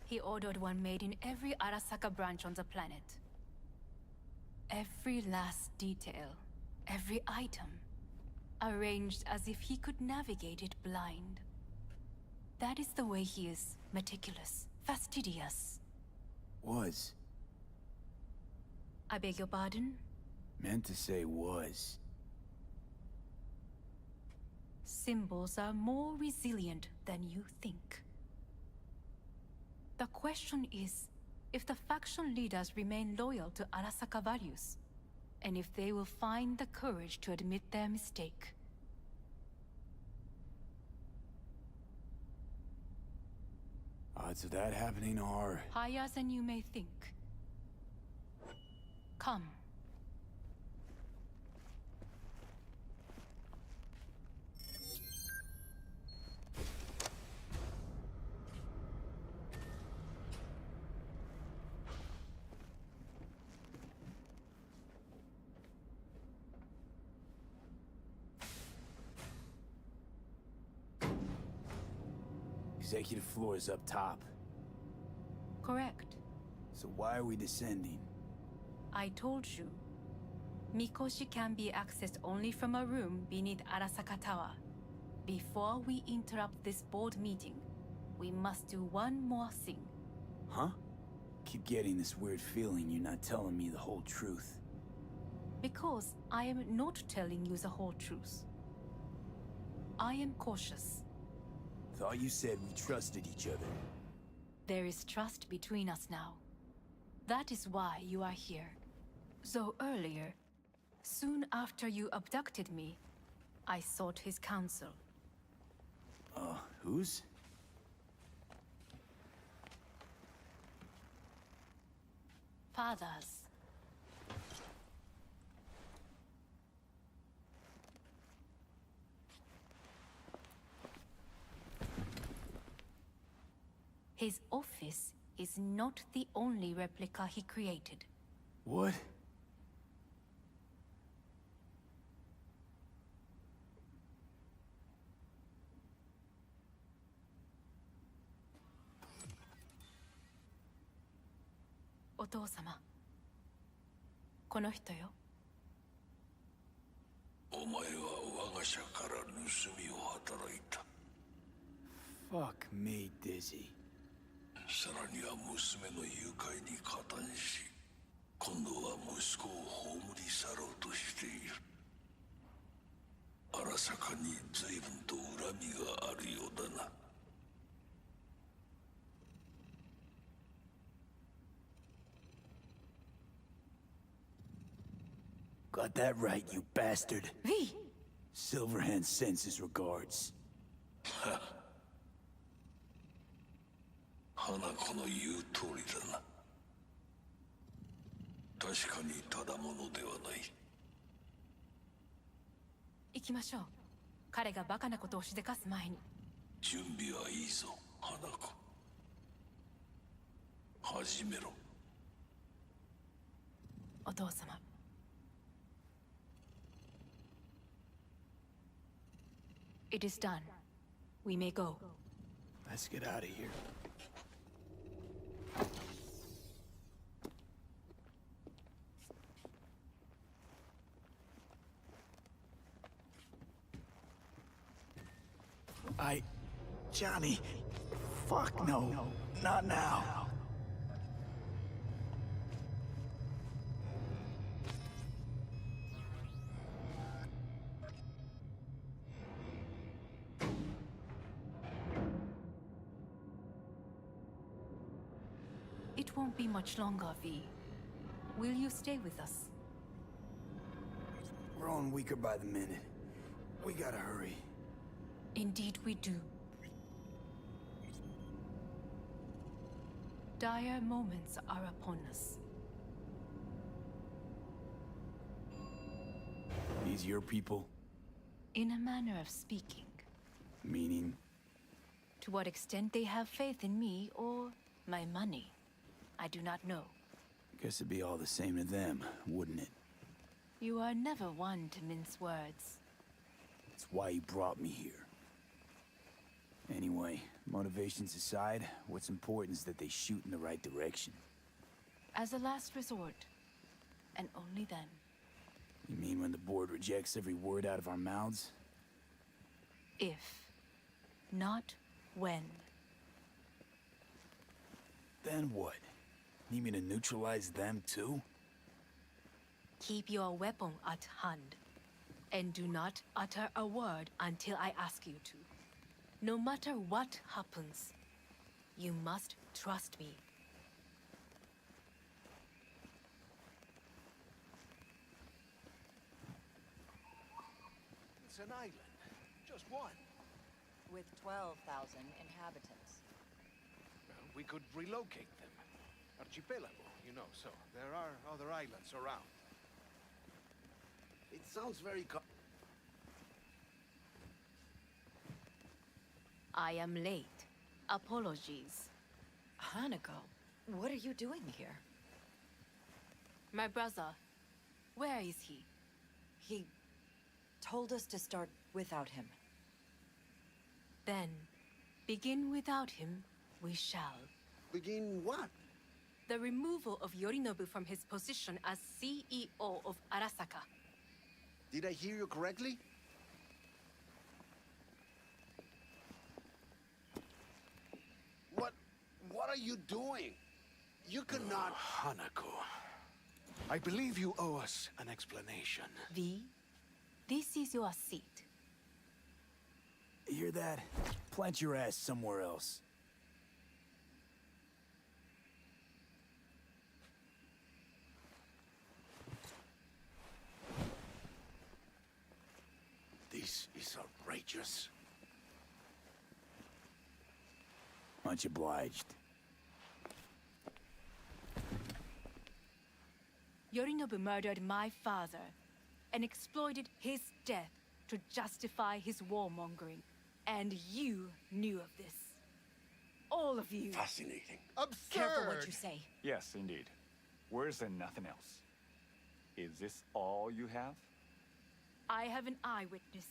He ordered one made in every Arasaka branch on the planet. Every last detail, every item, arranged as if he could navigate it blind. That is the way he is, meticulous, fastidious. Was. I beg your pardon? Meant to say was. Symbols are more resilient than you think. The question is, if the faction leaders remain loyal to Arasaka values, and if they will find the courage to admit their mistake. Odds of that happening are... higher than you may think. Come. Executive floor is up top. Correct. So why are we descending? I told you. Mikoshi can be accessed only from a room beneath Arasaka Tower. Before we interrupt this board meeting, we must do one more thing. Huh? Keep getting this weird feeling you're not telling me the whole truth. Because I am not telling you the whole truth. I am cautious. Thought you said we trusted each other. There is trust between us now. That is why you are here. So earlier, soon after you abducted me, I sought his counsel. Whose? Father's. His office is not the only replica he created. What? Otou-sama. この人よ。お前は我が社から盗みを働いた。Fuck me, Dizzy. さらには娘の誘拐に加担し、今度は息子を葬り去ろうとしている。荒坂に随分と恨みがあるようだな。Got that right, you bastard. V! Silverhand sends his regards. 花子の言う通りだな。確かにただものではない。行きましょう。彼がバカなことをしでかす前に。準備はいいぞ、花子。始めろ。お父様。It is done. We may go. Let's get out of here. Johnny, fuck no, not now. It won't be much longer, V. Will you stay with us? We're growing weaker by the minute. We gotta hurry. Indeed we do. Dire moments are upon us. These your people? In a manner of speaking. Meaning? To what extent they have faith in me or my money, I do not know. Guess it'd be all the same to them, wouldn't it? You are never one to mince words. That's why you brought me here. Anyway, motivations aside, what's important is that they shoot in the right direction. As a last resort, and only then. You mean when the board rejects every word out of our mouths? If, not when. Then what? Need me to neutralize them too? Keep your weapon at hand, and do not utter a word until I ask you to. No matter what happens, you must trust me. It's an island. Just one. With 12,000 inhabitants. Well, we could relocate them. Archipelago, you know, so there are other islands around. It sounds very I am late. Apologies. Hanako, what are you doing here? My brother, where is he? He told us to start without him. Then, begin without him, we shall. Begin what? The removal of Yorinobu from his position as CEO of Arasaka. Did I hear you correctly? What are you doing? You cannot... Hanako, I believe you owe us an explanation. V, this is your seat. You hear that? Plant your ass somewhere else. This is outrageous. Much obliged. Yorinobu murdered my father and exploited his death to justify his warmongering. And you knew of this. All of you. Fascinating. Absurd! Careful what you say. Yes, indeed. Worse than nothing else. Is this all you have? I have an eyewitness.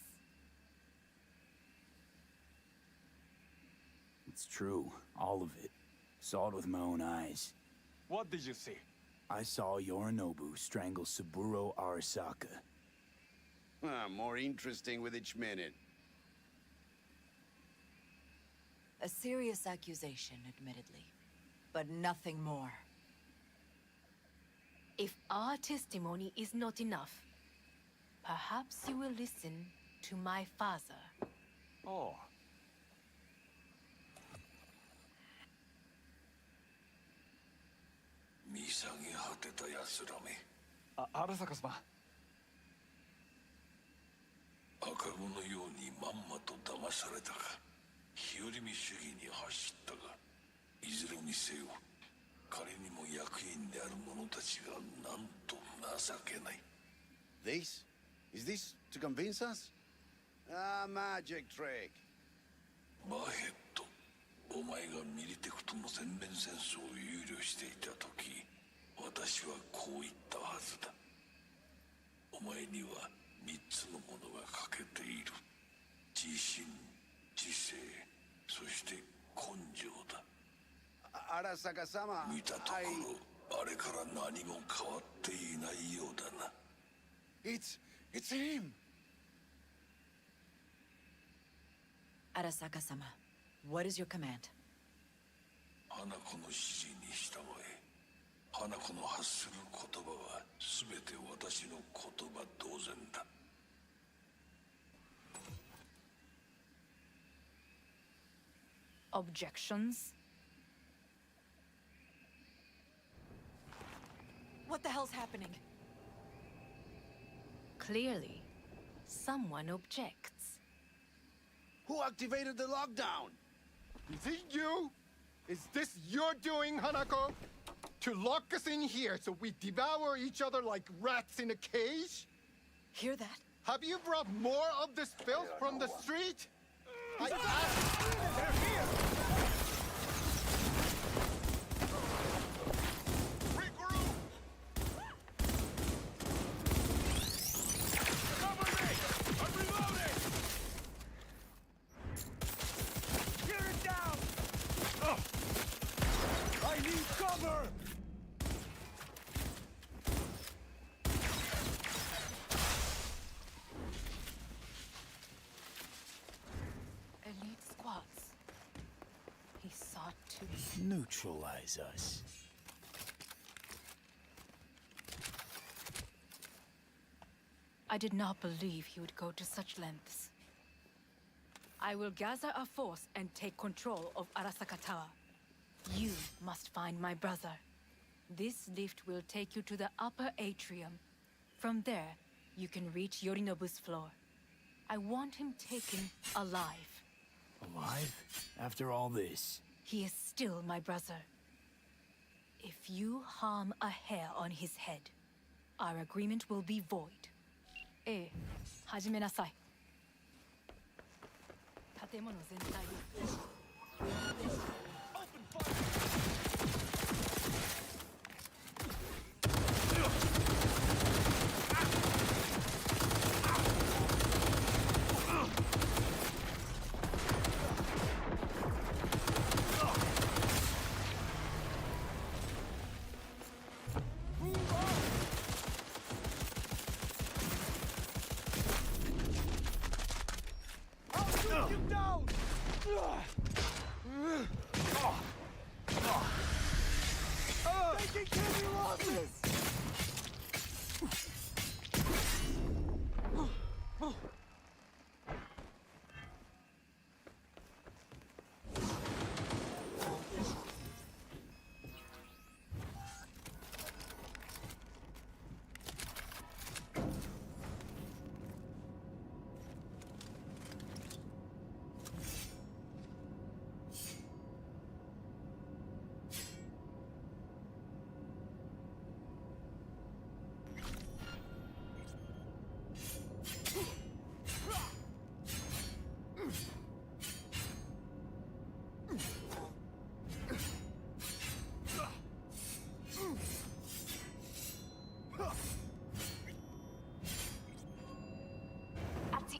It's true, all of it. Saw it with my own eyes. What did you see? I saw Yorinobu strangle Saburo Arasaka. More interesting with each minute. A serious accusation, admittedly, but nothing more. If our testimony is not enough, perhaps you will listen to my father. Oh. Arasaka様。赤子のようにまんまと騙されたか、日和見主義に走ったが、いずれにせよ、彼にも役員である者たちがなんと情けない。Is this to convince us? A magic trick. バヘット、お前がミリテクとの全面戦争を憂慮していた時、私はこう言ったはずだ。お前には3つのものが欠けている。自信、知性、そして根性だ。Arasaka sama. 見たところ、あれから何も変わっていないようだな。It's him. Arasaka-sama, what is your command? 花子の指示に従え。花子の発する言葉は全て私の言葉同然だ。Objections? What the hell's happening? Clearly, someone objects. Who activated the lockdown? Is it you? Is this your doing, Hanako? To lock us in here so we devour each other like rats in a cage? Hear that? Have you brought more of this filth from the street? I asked... They're here! Elite squads. He sought to neutralize us. I did not believe he would go to such lengths. I will gather a force and take control of Arasaka Tower. You must find my brother. This lift will take you to the upper atrium. From there, you can reach Yorinobu's floor. I want him taken alive. Alive? After all this? He is still my brother. If you harm a hair on his head, our agreement will be void. 始めなさい。建物全体を。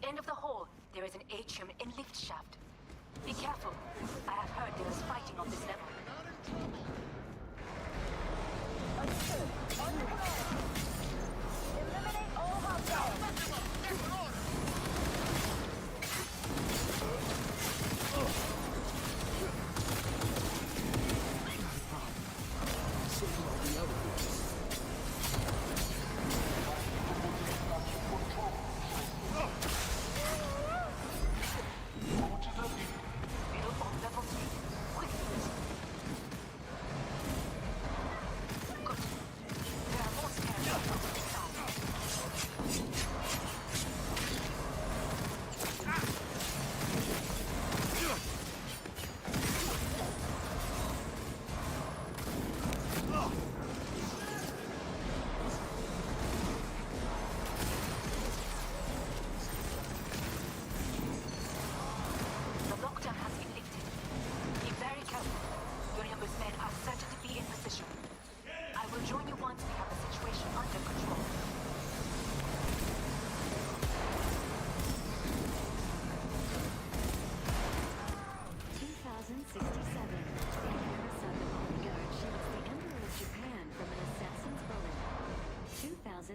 End of the hall, there is an atrium and lift shaft. Be careful. I have heard there is fighting on this level. Eliminate all hostiles.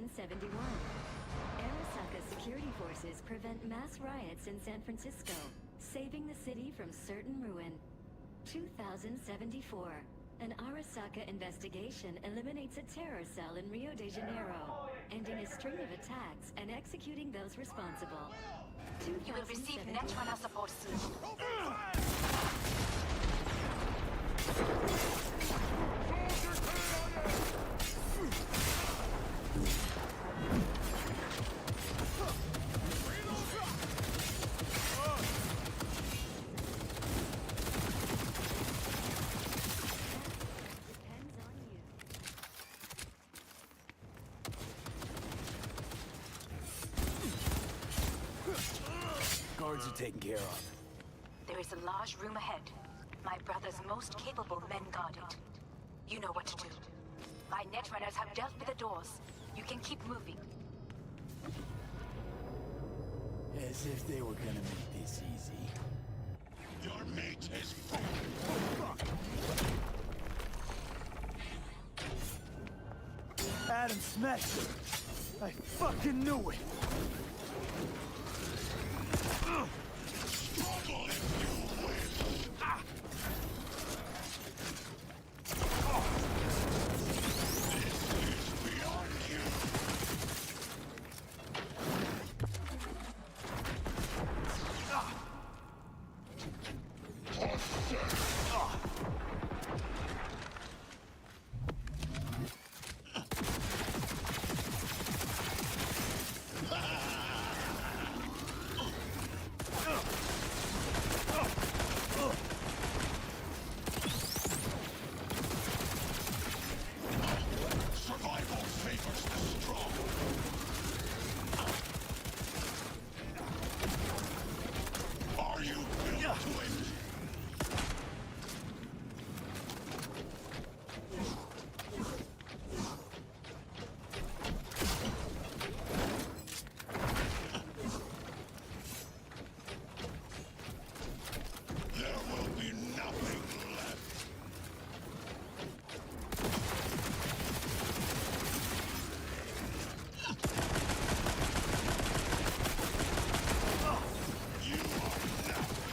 2071. Arasaka security forces prevent mass riots in San Francisco, saving the city from certain ruin. 2074. An Arasaka investigation eliminates a terror cell in Rio de Janeiro, ending a string of attacks and executing those responsible. You will receive Netrunner support soon. Guards are taken care of. There is a large room ahead. My brother's most capable men guard it. You know what to do. My Netrunners have dealt with the doors. You can keep moving. As if they were gonna make this easy. Your mate has fallen. Adam smashed it. I fucking knew it. Struggle if you wish. Ah. This is beyond you. Survival favors the strong. Are you built to it? There will be nothing left. You are nothing.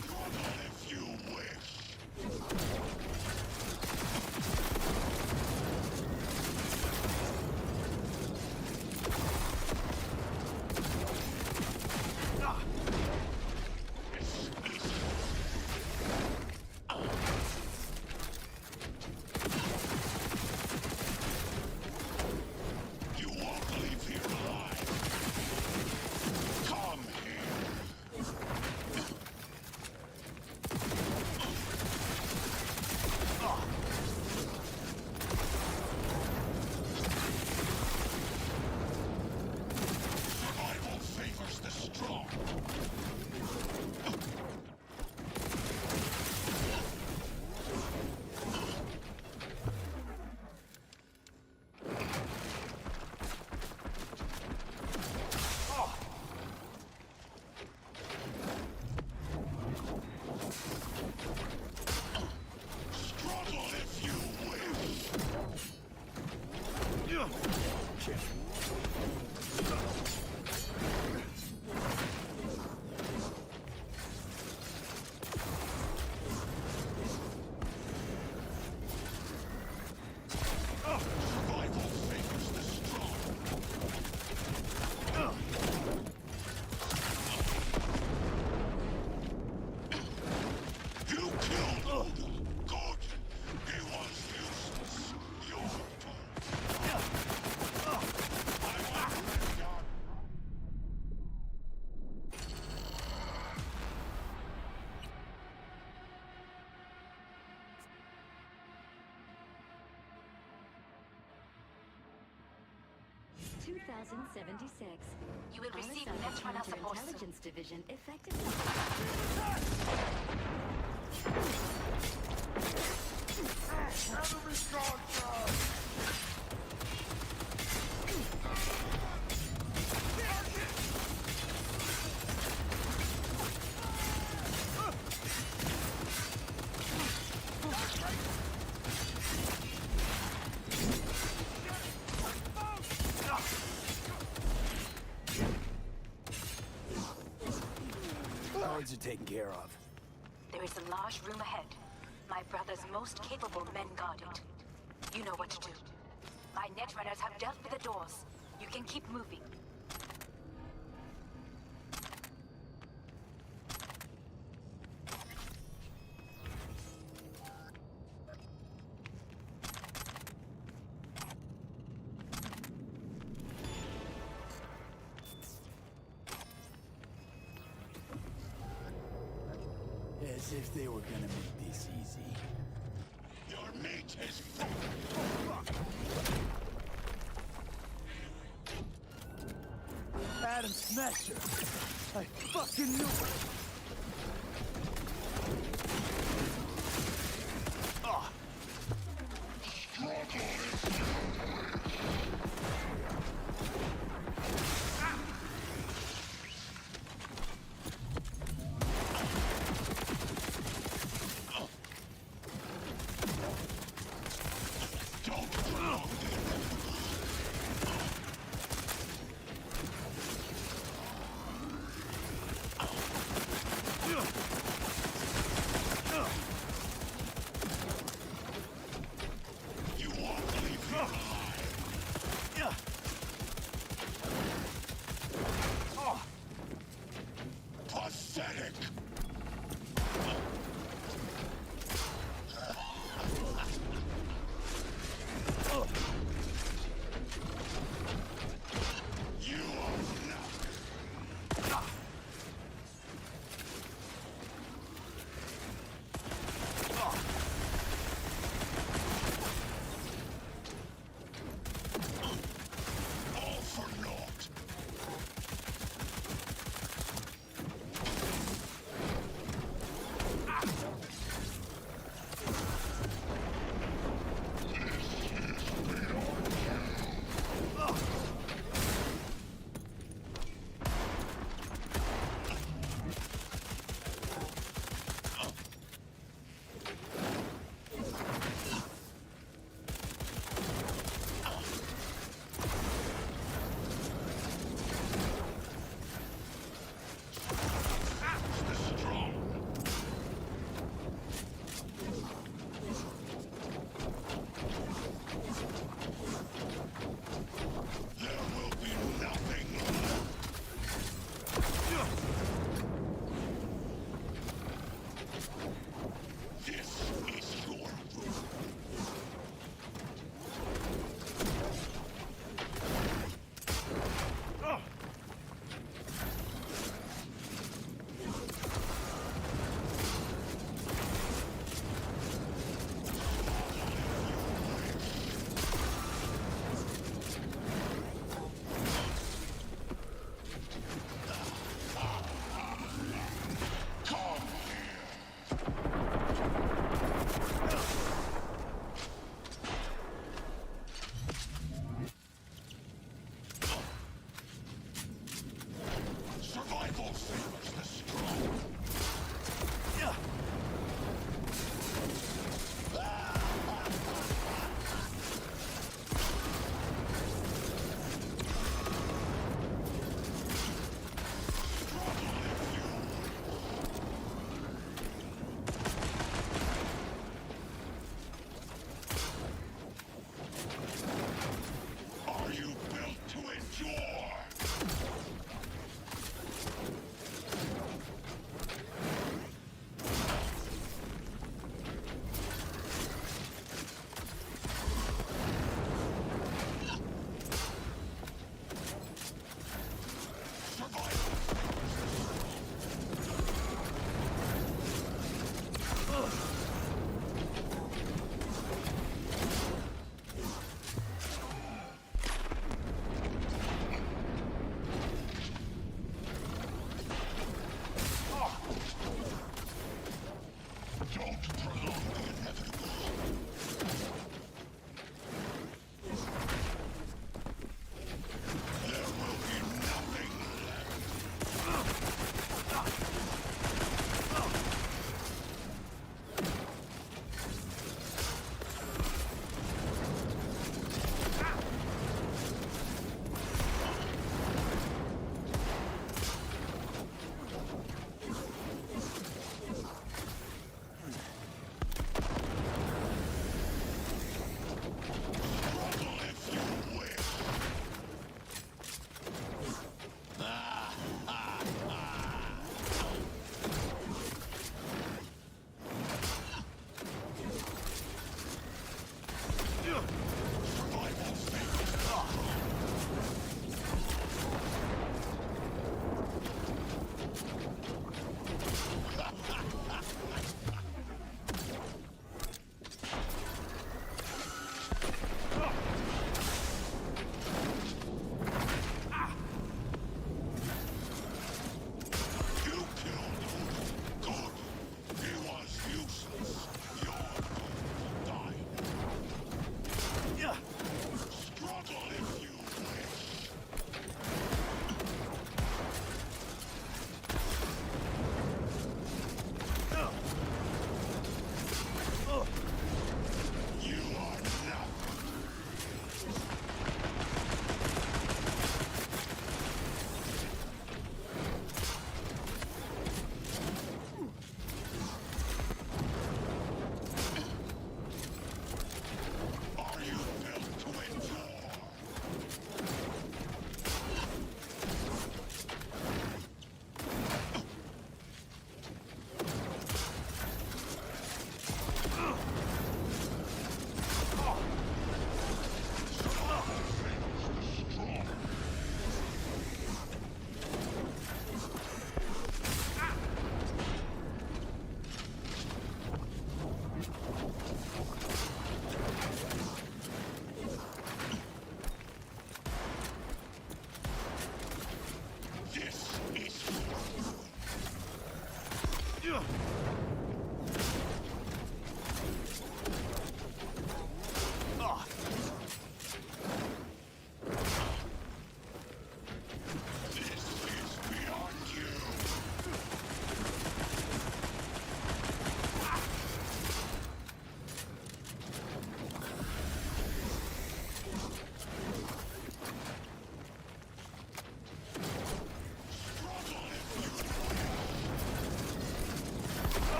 Struggle if you wish. You won't leave here alive. Come here. Survival favors the strong. Struggle if you wish. Survival favors the strong. You killed Odin. Good. He was useless. Your turn. 2076. You will receive Arasaka Netrunner support soon. Counterintelligence Division effectively. Enemy contact! Guards are taken care of. There is a large room ahead. My brother's most capable men guard it. You know what to do. My netrunners have dealt with the doors. You can keep moving. As if they were gonna make this easy. Your mate is Adam Smasher! I fucking knew it! Ah!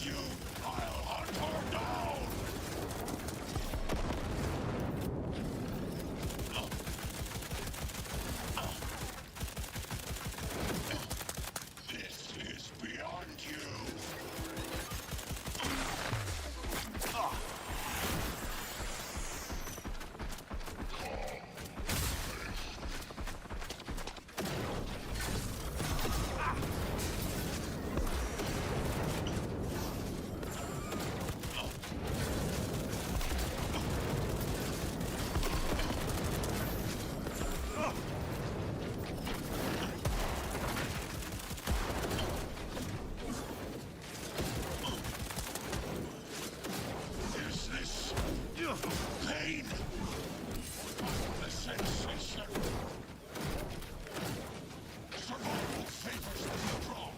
you! I'll hunt her down! This is beyond you! Is this pain? The sensation? Survival favors the strong.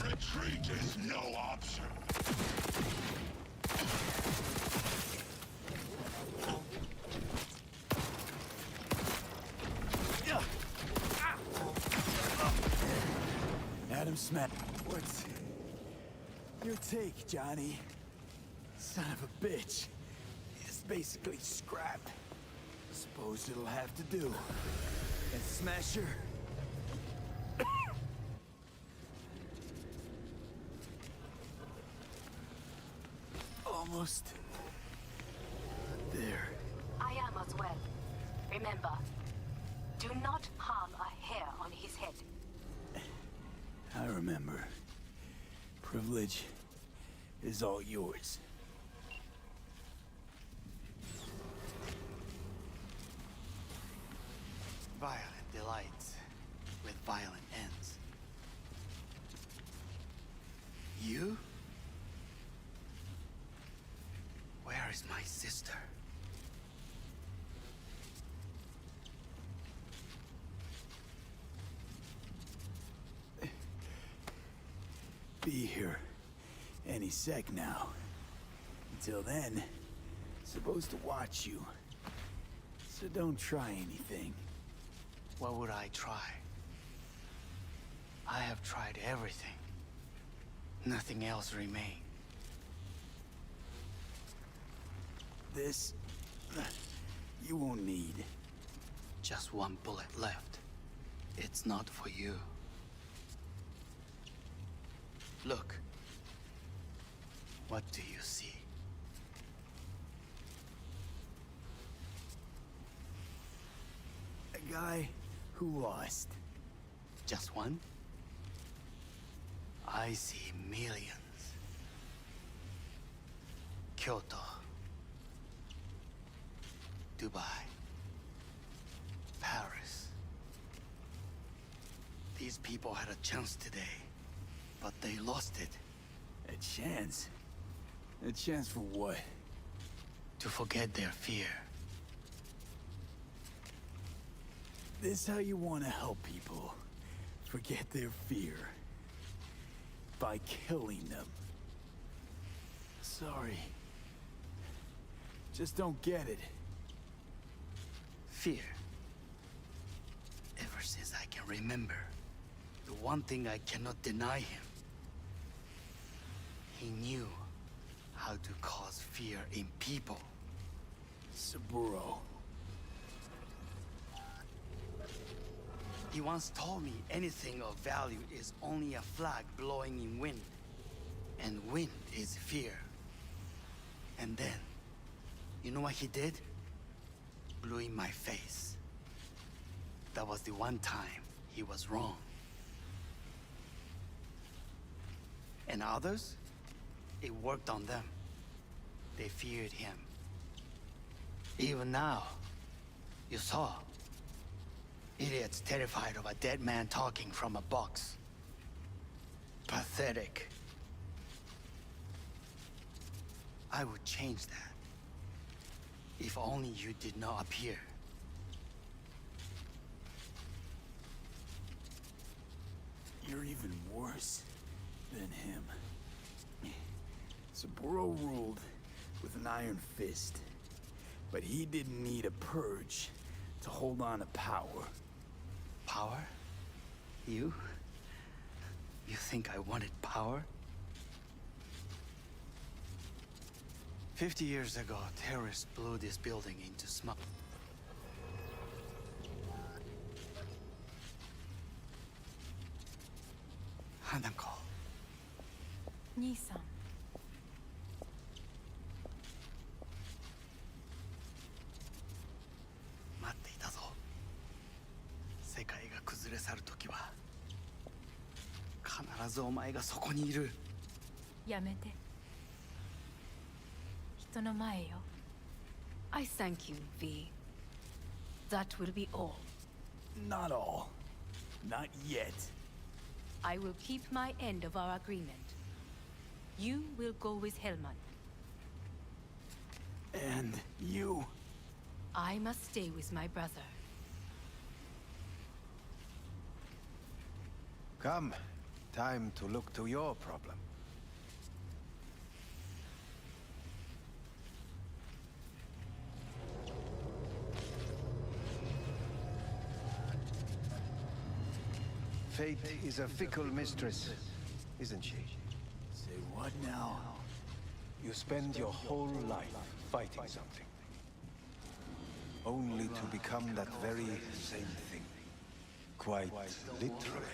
Retreat is no option. Adam Smith. What's your take, Johnny? Son of a bitch. It's basically scrap. Suppose it'll have to do. And Smasher? Almost there. I am as well. Remember, do not harm a hair on his head. I remember. Privilege is all yours. Violent delights with violent ends. You? Where is my sister? Be here any sec now. Until then, supposed to watch you. So don't try anything. What would I try? I have tried everything. Nothing else remains. This, you won't need. Just one bullet left. It's not for you. Look. What do you see? A guy who lost. Just one? I see millions. Kyoto. Dubai. Paris. These people had a chance today, but they lost it. A chance? A chance for what? To forget their fear. This how you want to help people forget their fear? By killing them. Sorry. Just don't get it. Fear. Ever since I can remember, the one thing I cannot deny him. He knew how to cause fear in people. Saburo. He once told me anything of value is only a flag blowing in wind. And wind is fear. And then, you know what he did? Blew in my face. That was the one time he was wrong. And others, it worked on them. They feared him. Even now, you saw. Idiots terrified of a dead man talking from a box. Pathetic. I would change that. If only you did not appear. You're even worse than him. Saburo ruled with an iron fist, but he didn't need a purge to hold on to power. Power? You? You think I wanted power? 50 years ago, terrorists blew this building into smoke. Hanako. 兄さん。待っていたぞ。世界が崩れ去る時は必ずお前がそこにいる。やめて。人の前よ。I thank you, V. That will be all. Not all. Not yet. I will keep my end of our agreement. You will go with Hellman. And you? I must stay with my brother. Come. Time to look to your problem. Fate is a fickle mistress, isn't she? Say what now? You spend your whole life fighting something. Only to become that very same thing. Quite literally.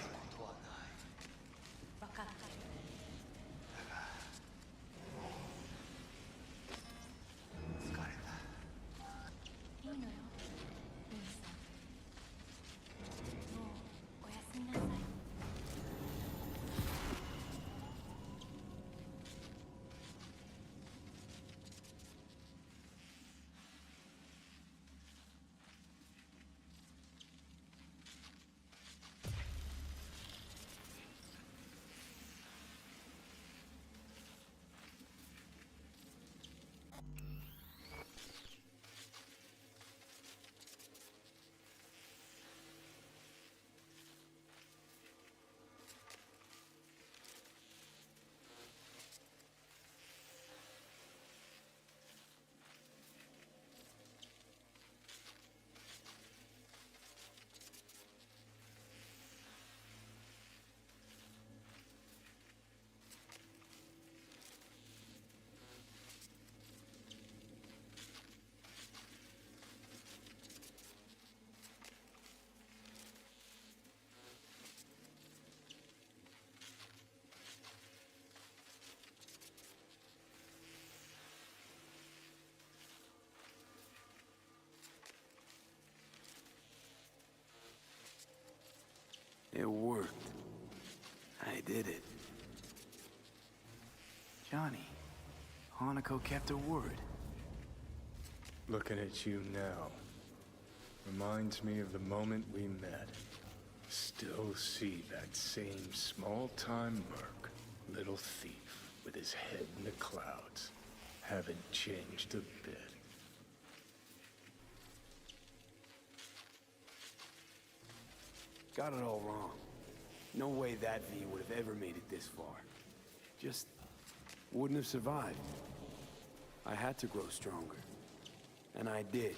It worked. I did it. Johnny, Hanako kept her word. Looking at you now reminds me of the moment we met. Still see that same small-time merc, little thief with his head in the clouds. Haven't changed a bit. Got it all wrong. No way that V would have ever made it this far. Just wouldn't have survived. I had to grow stronger. And I did.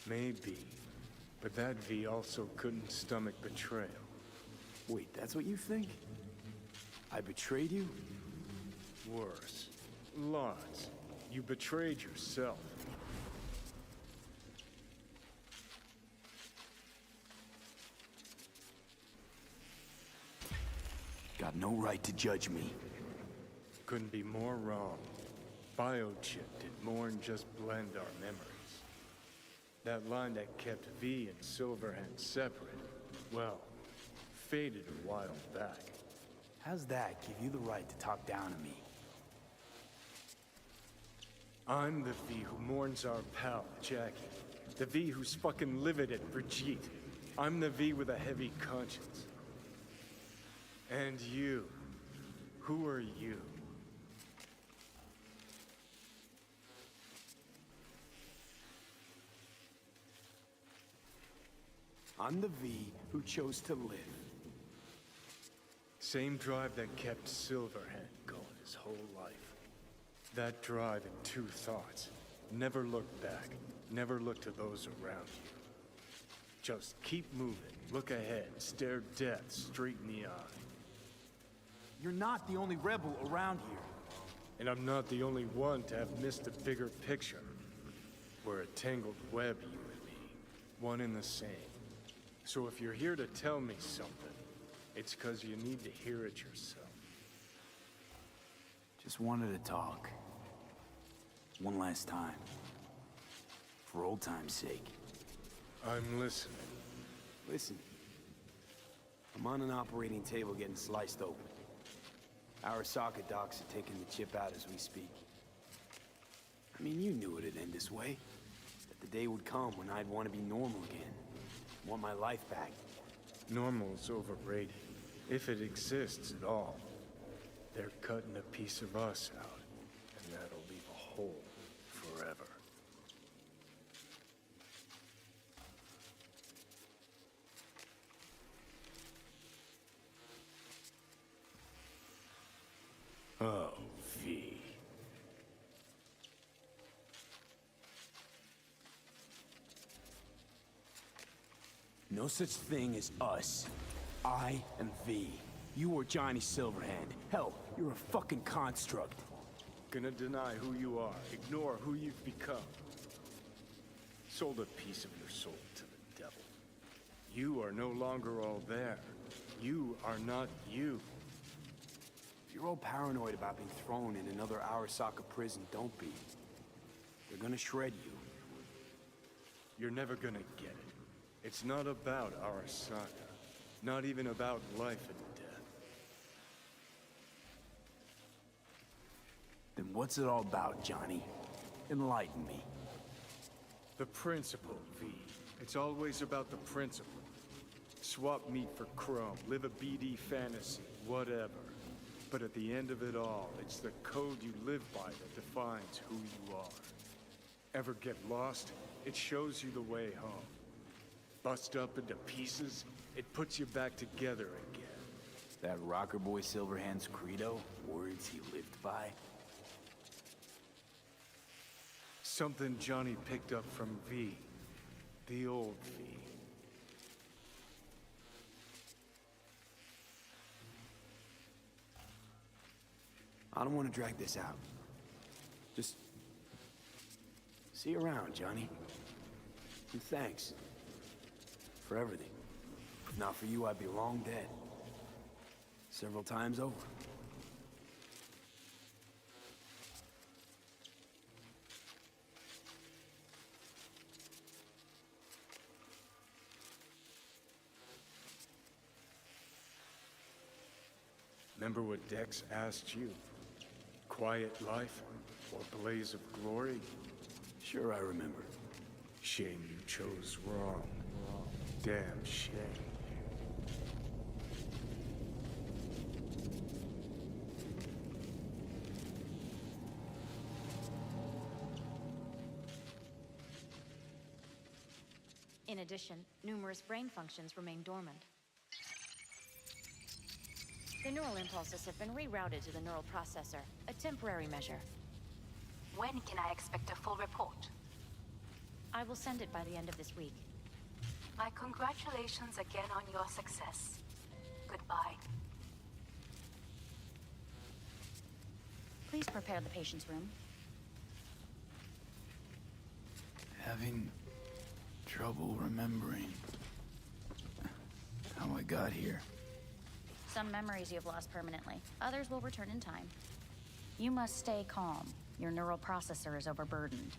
Maybe. But that V also couldn't stomach betrayal. Wait, that's what you think? I betrayed you? Worse. Lots. You betrayed yourself. Got no right to judge me. Couldn't be more wrong. Biochip did more than just blend our memories. That line that kept V and Silverhand separate, well, faded a while back. How's that give you the right to talk down to me? I'm the V who mourns our pal, Jackie. The V who's fucking livid at Brigitte. I'm the V with a heavy conscience. And you. Who are you? I'm the V who chose to live. Same drive that kept Silverhand going his whole life. That drive and two thoughts. Never look back. Never look to those around you. Just keep moving. Look ahead. Stare death straight in the eye. You're not the only rebel around here. And I'm not the only one to have missed the bigger picture. We're a tangled web, you and me. One and the same. So if you're here to tell me something, it's because you need to hear it yourself. Just wanted to talk. One last time. For old time's sake. I'm listening. Listen. I'm on an operating table getting sliced open. Arasaka docs are taking the chip out as we speak. I mean, you knew it'd end this way. That the day would come when I'd want to be normal again. Want my life back. Normal's overrated. If it exists at all. They're cutting a piece of us out, and that'll leave a hole forever. Oh, V. No such thing as us. I am V. You are Johnny Silverhand. Hell, you're a fucking construct. Gonna deny who you are, ignore who you've become. Sold a piece of your soul to the devil. You are no longer all there. You are not you. If you're all paranoid about being thrown in another Arasaka prison, don't be. They're gonna shred you. You're never gonna get it. It's not about Arasaka. Not even about life and death. Then what's it all about, Johnny? Enlighten me. The principle, V. It's always about the principle. Swap meat for chrome, live a BD fantasy, whatever. But at the end of it all, it's the code you live by that defines who you are. Ever get lost? It shows you the way home. Bust up into pieces, it puts you back together again. That rocker boy Silverhand's credo? Words he lived by? Something Johnny picked up from V. The old V. I don't want to drag this out. Just... see you around, Johnny. And thanks. For everything. If not for you, I'd be long dead. Several times over. Remember what Dex asked you? Quiet life or blaze of glory? Sure, I remember. Shame you chose wrong. Damn shame. In addition, numerous brain functions remain dormant. The neural impulses have been rerouted to the neural processor, a temporary measure. When can I expect a full report? I will send it by the end of this week. My congratulations again on your success. Goodbye. Please prepare the patient's room. Having trouble remembering how I got here. Some memories you have lost permanently. Others will return in time. You must stay calm. Your neural processor is overburdened.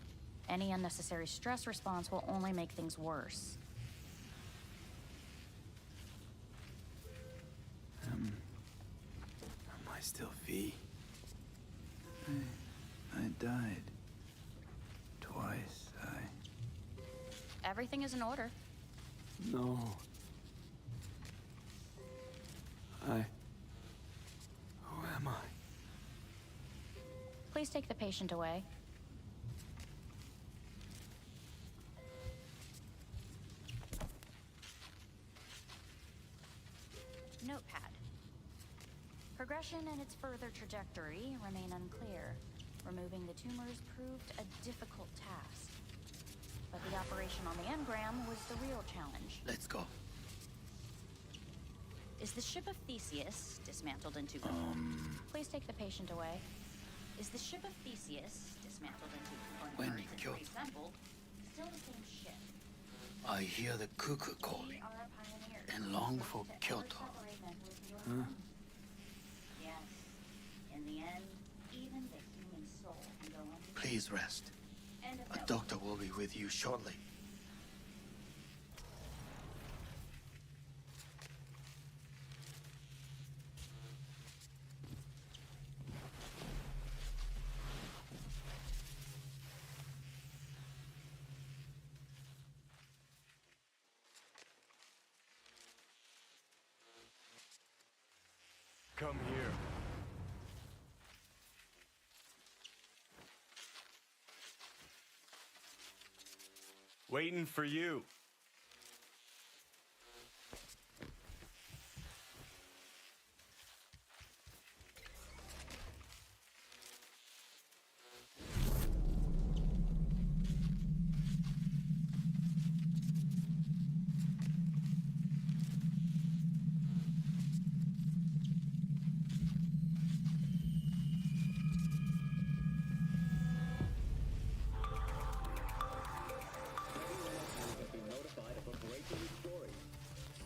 Any unnecessary stress response will only make things worse. Am I still V? I died. Twice, Everything is in order. No. Who am I? Please take the patient away. Progression and its further trajectory remain unclear. Removing the tumors proved a difficult task. But the operation on the engram was the real challenge. Let's go. Is the ship of Theseus dismantled into... Please take the patient away. Is the ship of Theseus dismantled into When components he killed, reassembled still the same ship? I hear the cuckoo calling and long for Kyoto. Huh? Yes. In the end, even the human soul can go on. Please rest. A doctor will be with you shortly. Come here. Waiting for you.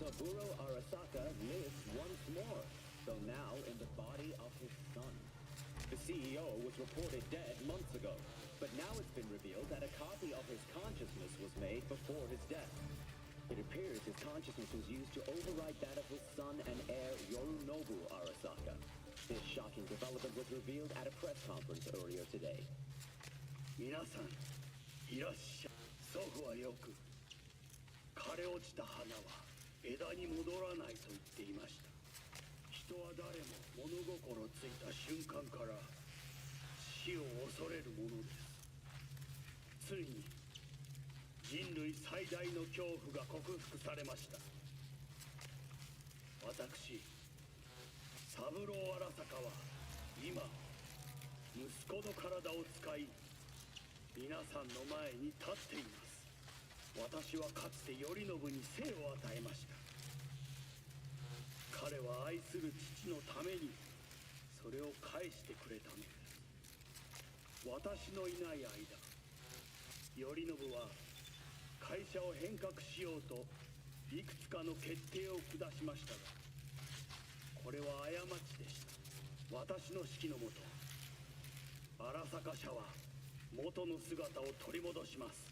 Saburo Arasaka lives once more, though now in the body of his son. The CEO was reported dead months ago, but now it's been revealed that a copy of his consciousness was made before his death. It appears his consciousness was used to override that of his son and heir Yorinobu Arasaka. This shocking development was revealed at a press conference earlier today. 皆さん、いらっしゃい。祖父はよく、枯れ落ちた花は枝に戻らないと言っていました。人は誰も物心ついた瞬間から死を恐れるものです。ついに人類最大の恐怖が克服されました。私、三郎荒坂は今息子の体を使い皆さんの前に立っています。私はかつて頼信に生を与えました。彼は愛する父のためにそれを返してくれたのです。私のいない間、頼信は会社を変革しようといくつかの決定を下しましたが、これは過ちでした。私の指揮のもと、荒坂社は元の姿を取り戻します。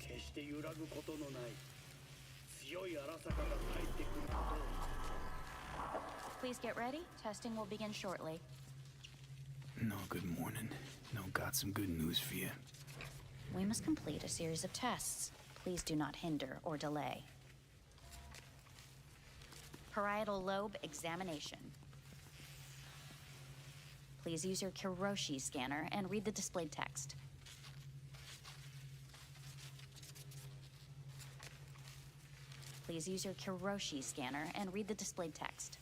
決して揺らぐことのない強い荒坂が帰ってくることを。 Please get ready. Testing will begin shortly. No, good morning. No, got some good news for you. We must complete a series of tests. Please do not hinder or delay. Parietal lobe examination. Please use your Kiroshi scanner and read the displayed text. Please use your Kiroshi scanner and read the displayed text.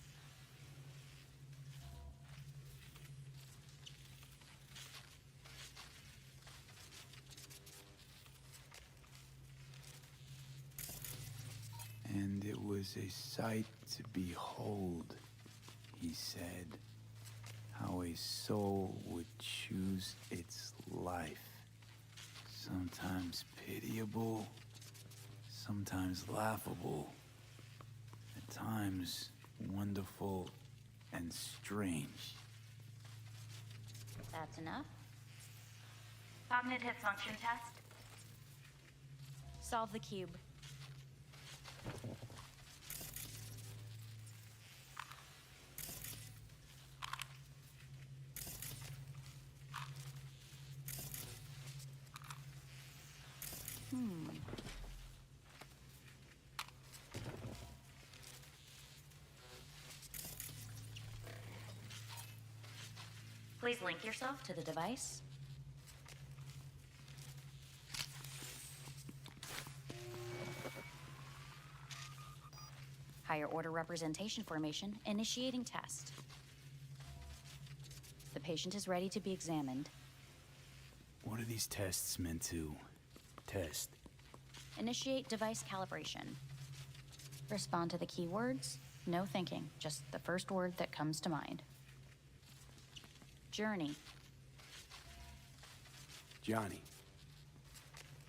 And it was a sight to behold, he said, how a soul would choose its life. Sometimes pitiable, sometimes laughable, at times wonderful and strange. That's enough. Cognitive function test. Solve the cube. Please link yourself to the device. Higher order representation formation, initiating test. The patient is ready to be examined. What are these tests meant to test? Initiate device calibration. Respond to the keywords. No thinking, just the first word that comes to mind. Journey. Johnny.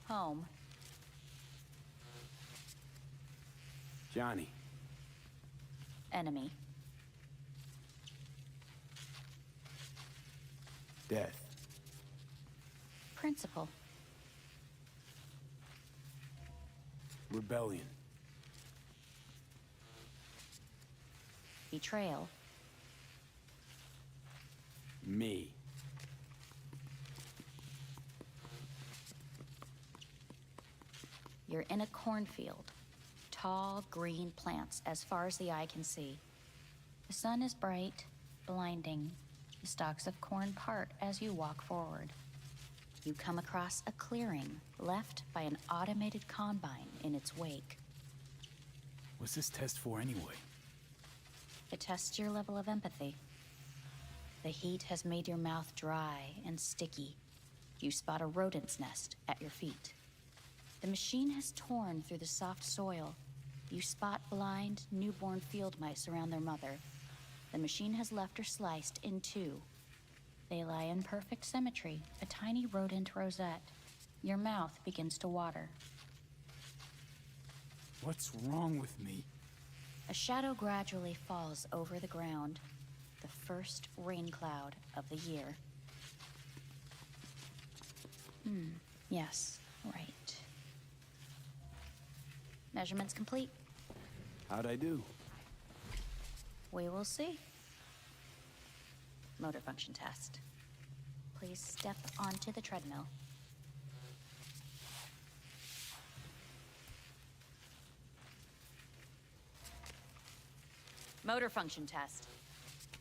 Home. Johnny. Enemy. Death. Principal. Rebellion. Betrayal. Me. You're in a cornfield. Tall, green plants as far as the eye can see. The sun is bright, blinding. The stalks of corn part as you walk forward. You come across a clearing left by an automated combine in its wake. What's this test for anyway? It tests your level of empathy. The heat has made your mouth dry and sticky. You spot a rodent's nest at your feet. The machine has torn through the soft soil. You spot blind, newborn field mice around their mother. The machine has left her sliced in two. They lie in perfect symmetry, a tiny rodent rosette. Your mouth begins to water. What's wrong with me? A shadow gradually falls over the ground, the first rain cloud of the year. Yes, right. Measurements complete. How'd I do? We will see. Motor function test. Please step onto the treadmill. Motor function test.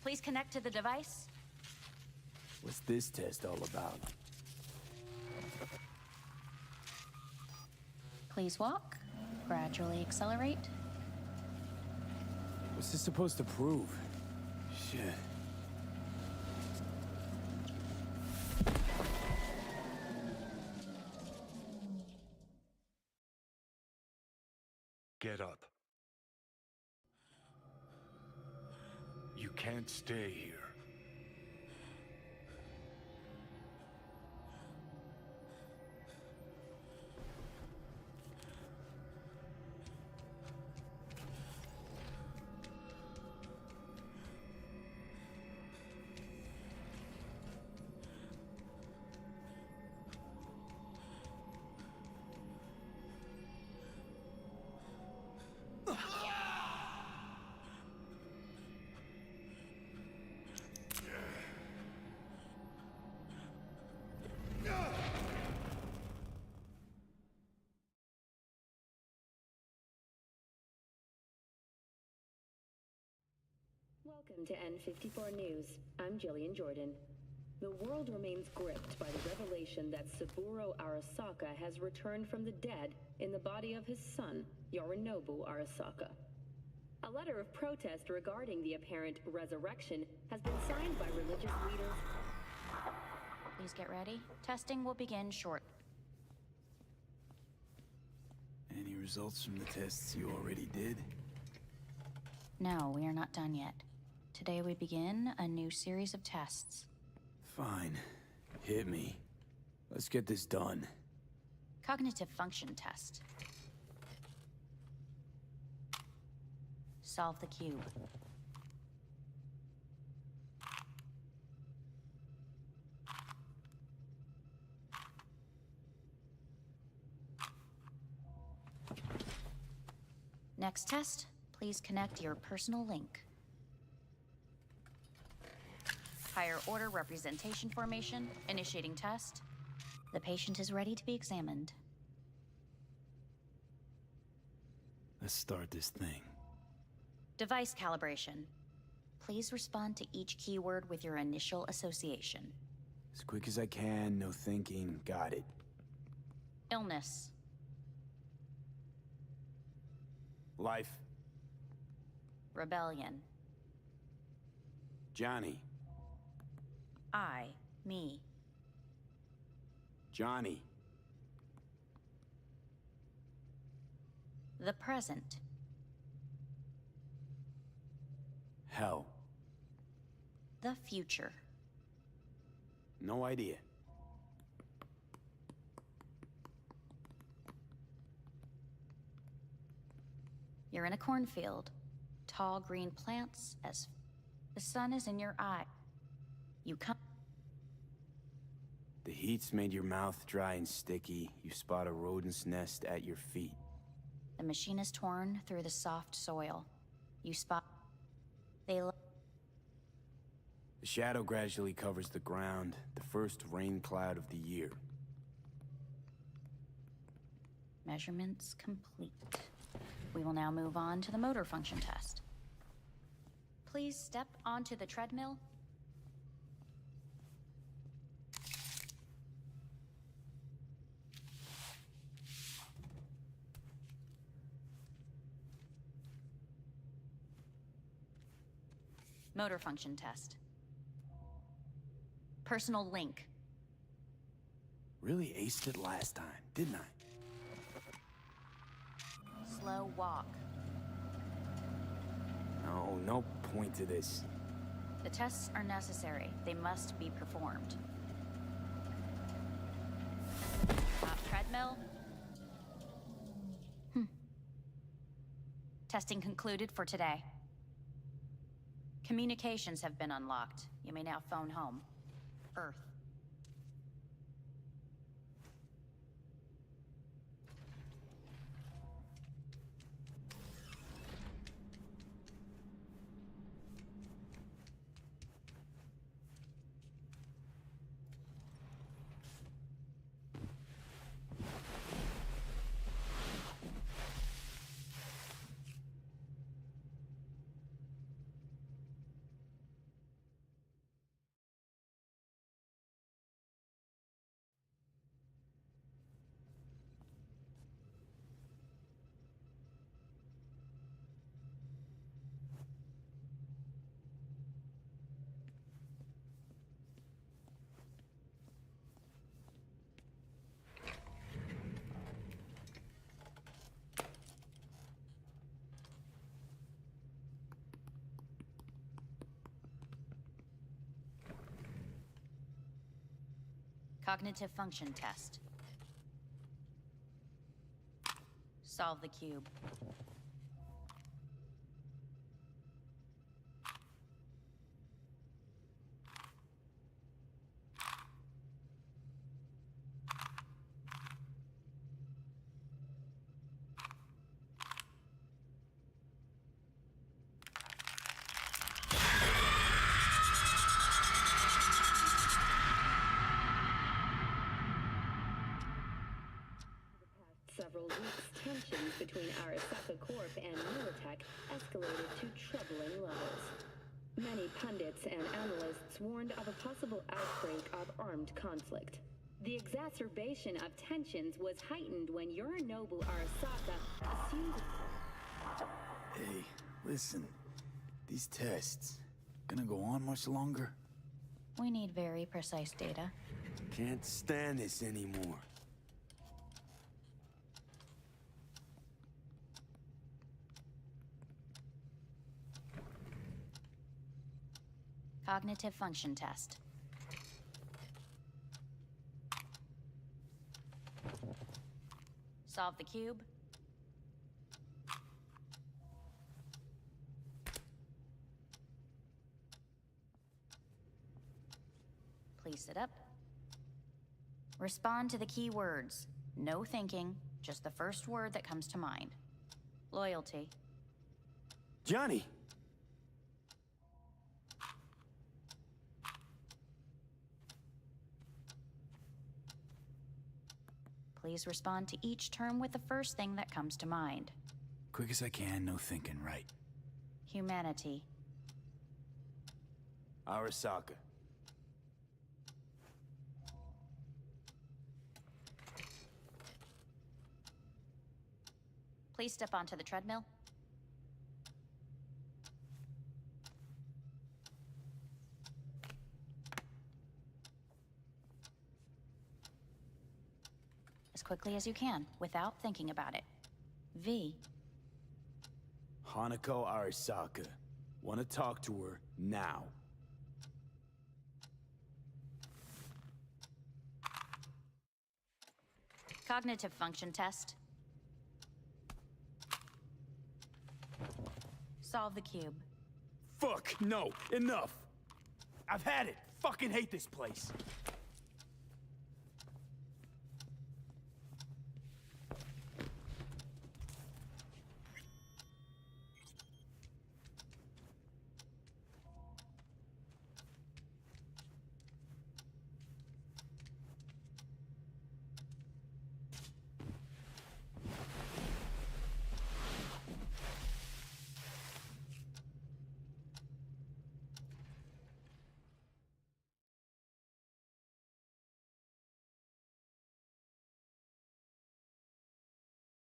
Please connect to the device. What's this test all about? Please walk. Gradually accelerate. What's this supposed to prove? Shit. Get up. You can't stay here. Welcome to N54 News. I'm Jillian Jordan. The world remains gripped by the revelation that Saburo Arasaka has returned from the dead in the body of his son, Yorinobu Arasaka. A letter of protest regarding the apparent resurrection has been signed by religious leaders. Please get ready. Testing will begin shortly. Any results from the tests you already did? No, we are not done yet. Today we begin a new series of tests. Fine. Hit me. Let's get this done. Cognitive function test. Solve the cube. Next test, please connect your personal link. Higher order representation formation, initiating test. The patient is ready to be examined. Let's start this thing. Device calibration. Please respond to each keyword with your initial association. As quick as I can, no thinking, got it. Illness. Life. Rebellion. Johnny. Me. Johnny. The present. Hell. The future. No idea. You're in a cornfield. Tall green plants as the sun is in your eye. You come. The heat's made your mouth dry and sticky. You spot a rodent's nest at your feet. The machine is torn through the soft soil. You spot. The shadow gradually covers the ground, the first rain cloud of the year. Measurements complete. We will now move on to the motor function test. Please step onto the treadmill. Motor function test. Personal link. Really aced it last time, didn't I? Slow walk. No point to this. The tests are necessary. They must be performed. Treadmill. Testing concluded for today. Communications have been unlocked. You may now phone home. Earth. Cognitive function test. Solve the cube. Several weeks, tensions between Arasaka Corp and Militech escalated to troubling levels. Many pundits and analysts warned of a possible outbreak of armed conflict. The exacerbation of tensions was heightened when Yorinobu Arasaka assumed... Hey, listen. These tests, gonna go on much longer? We need very precise data. Can't stand this anymore. Cognitive function test. Solve the cube. Please sit up. Respond to the key words. No thinking, just the first word that comes to mind. Loyalty. Johnny! Please respond to each term with the first thing that comes to mind. Quick as I can, no thinking, right? Humanity. Arasaka. Please step onto the treadmill. quickly as you can, without thinking about it. V. Hanako Arasaka. Want to talk to her now. Cognitive function test. Solve the cube. Fuck, no, enough. I've had it. Fucking hate this place.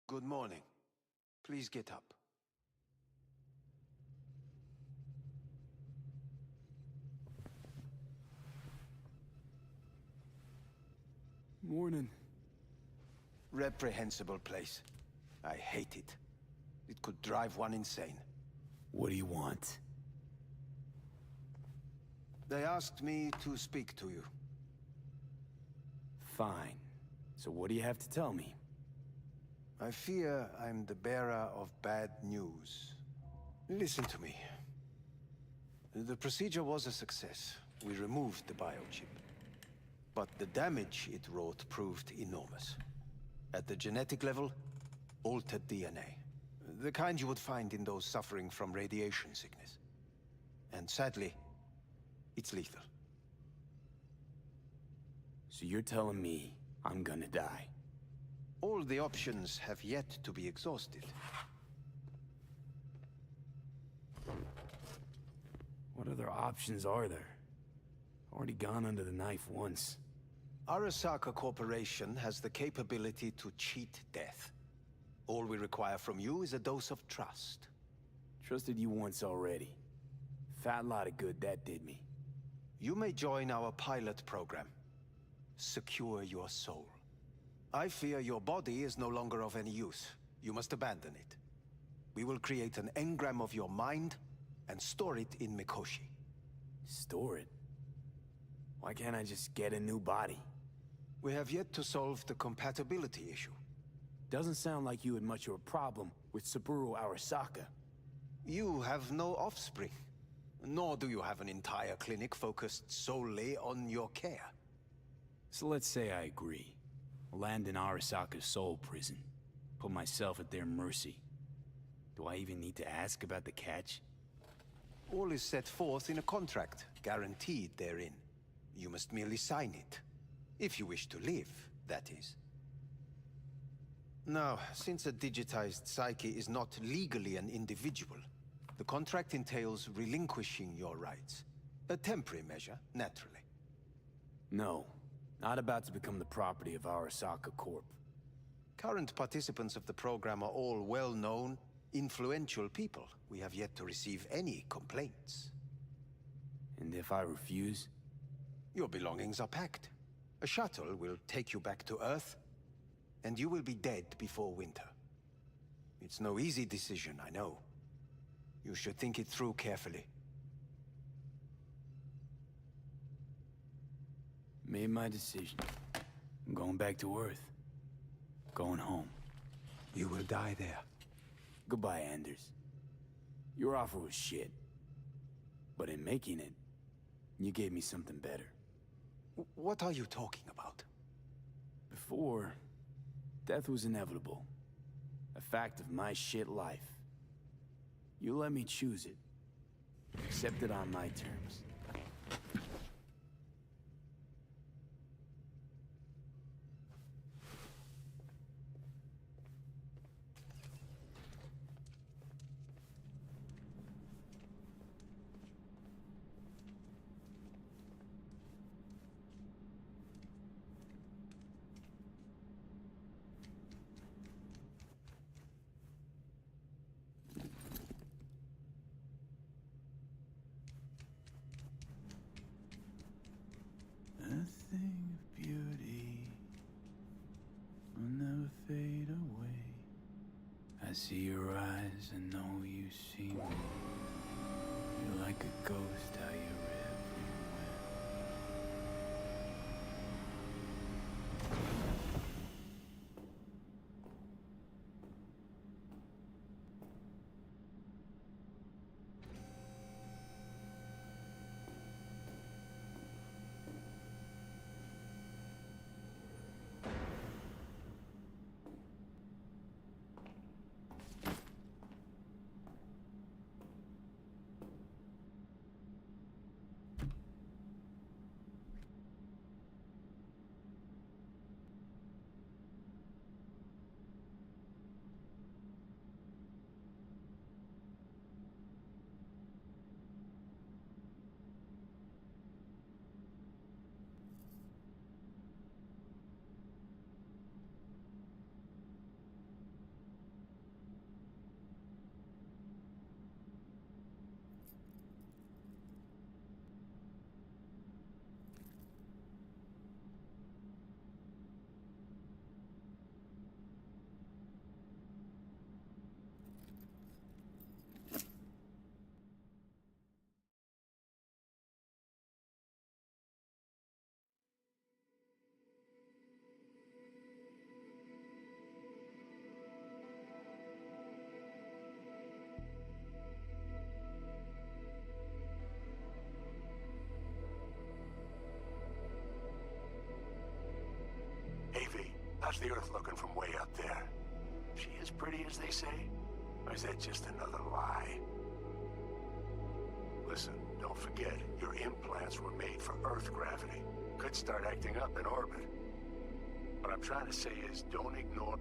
Good morning. Please get up. Morning. Reprehensible place. I hate it. It could drive one insane. What do you want? They asked me to speak to you. Fine. So what do you have to tell me? I fear I'm the bearer of bad news. Listen to me. The procedure was a success. We removed the biochip. But the damage it wrought proved enormous. At the genetic level, altered DNA. The kind you would find in those suffering from radiation sickness. And sadly, it's lethal. So you're telling me I'm gonna die? All the options have yet to be exhausted. What other options are there? Already gone under the knife once. Arasaka Corporation has the capability to cheat death. All we require from you is a dose of trust. Trusted you once already. Fat lot of good that did me. You may join our pilot program. Secure your soul. I fear your body is no longer of any use. You must abandon it. We will create an engram of your mind and store it in Mikoshi. Store it? Why can't I just get a new body? We have yet to solve the compatibility issue. Doesn't sound like you had much of a problem with Saburo Arasaka. You have no offspring. Nor do you have an entire clinic focused solely on your care. So let's say I agree. Land in Arasaka's soul prison. Put myself at their mercy. Do I even need to ask about the catch? All is set forth in a contract, guaranteed therein. You must merely sign it. If you wish to live, that is. Now, since a digitized psyche is not legally an individual, the contract entails relinquishing your rights. A temporary measure, naturally. No. Not about to become the property of Arasaka Corp. Current participants of the program are all well-known, influential people. We have yet to receive any complaints. And if I refuse? Your belongings are packed. A shuttle will take you back to Earth, and you will be dead before winter. It's no easy decision, I know. You should think it through carefully. Made my decision. I'm going back to Earth. Going home. You will die there. Goodbye, Anders. Your offer was shit. But in making it, you gave me something better. What are you talking about? Before, death was inevitable. A fact of my shit life. You let me choose it. Accept it on my terms. see your eyes and know you see me. You're like a ghost, how you Avy, how's the Earth looking from way up there? She as pretty as they say? Or is that just another lie? Listen, don't forget, your implants were made for Earth gravity. Could start acting up in orbit. What I'm trying to say is, don't ignore...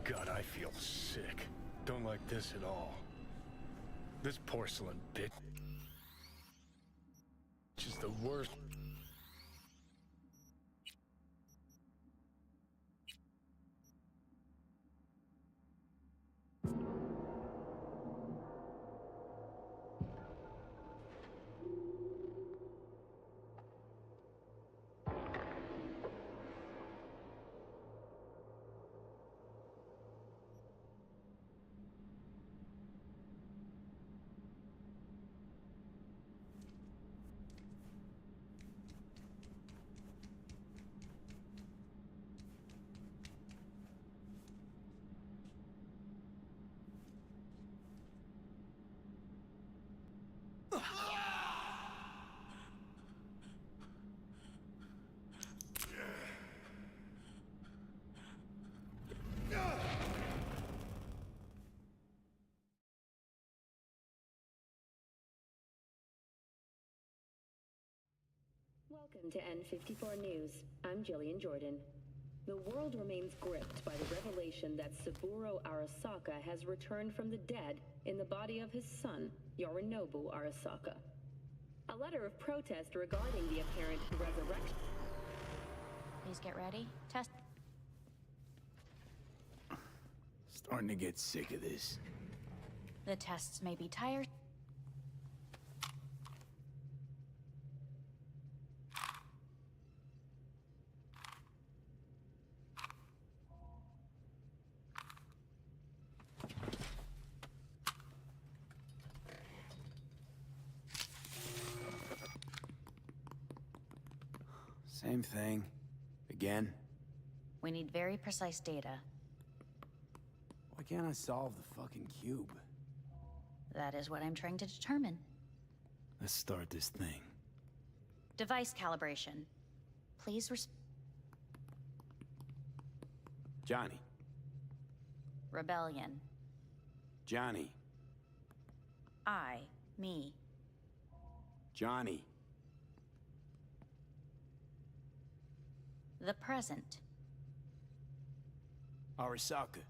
God, I feel sick. Don't like this at all. This porcelain bitch is the worst. Welcome to N54 News. I'm Jillian Jordan. The world remains gripped by the revelation that Saburo Arasaka has returned from the dead in the body of his son, Yorinobu Arasaka. A letter of protest regarding the apparent resurrection. Please get ready. Test. Starting to get sick of this. The tests may be tired. Same thing. Again? We need very precise data. Why can't I solve the fucking cube? That is what I'm trying to determine. Let's start this thing. Device calibration. Please Johnny. Rebellion. Johnny. Me. Johnny. The present. Arasaka.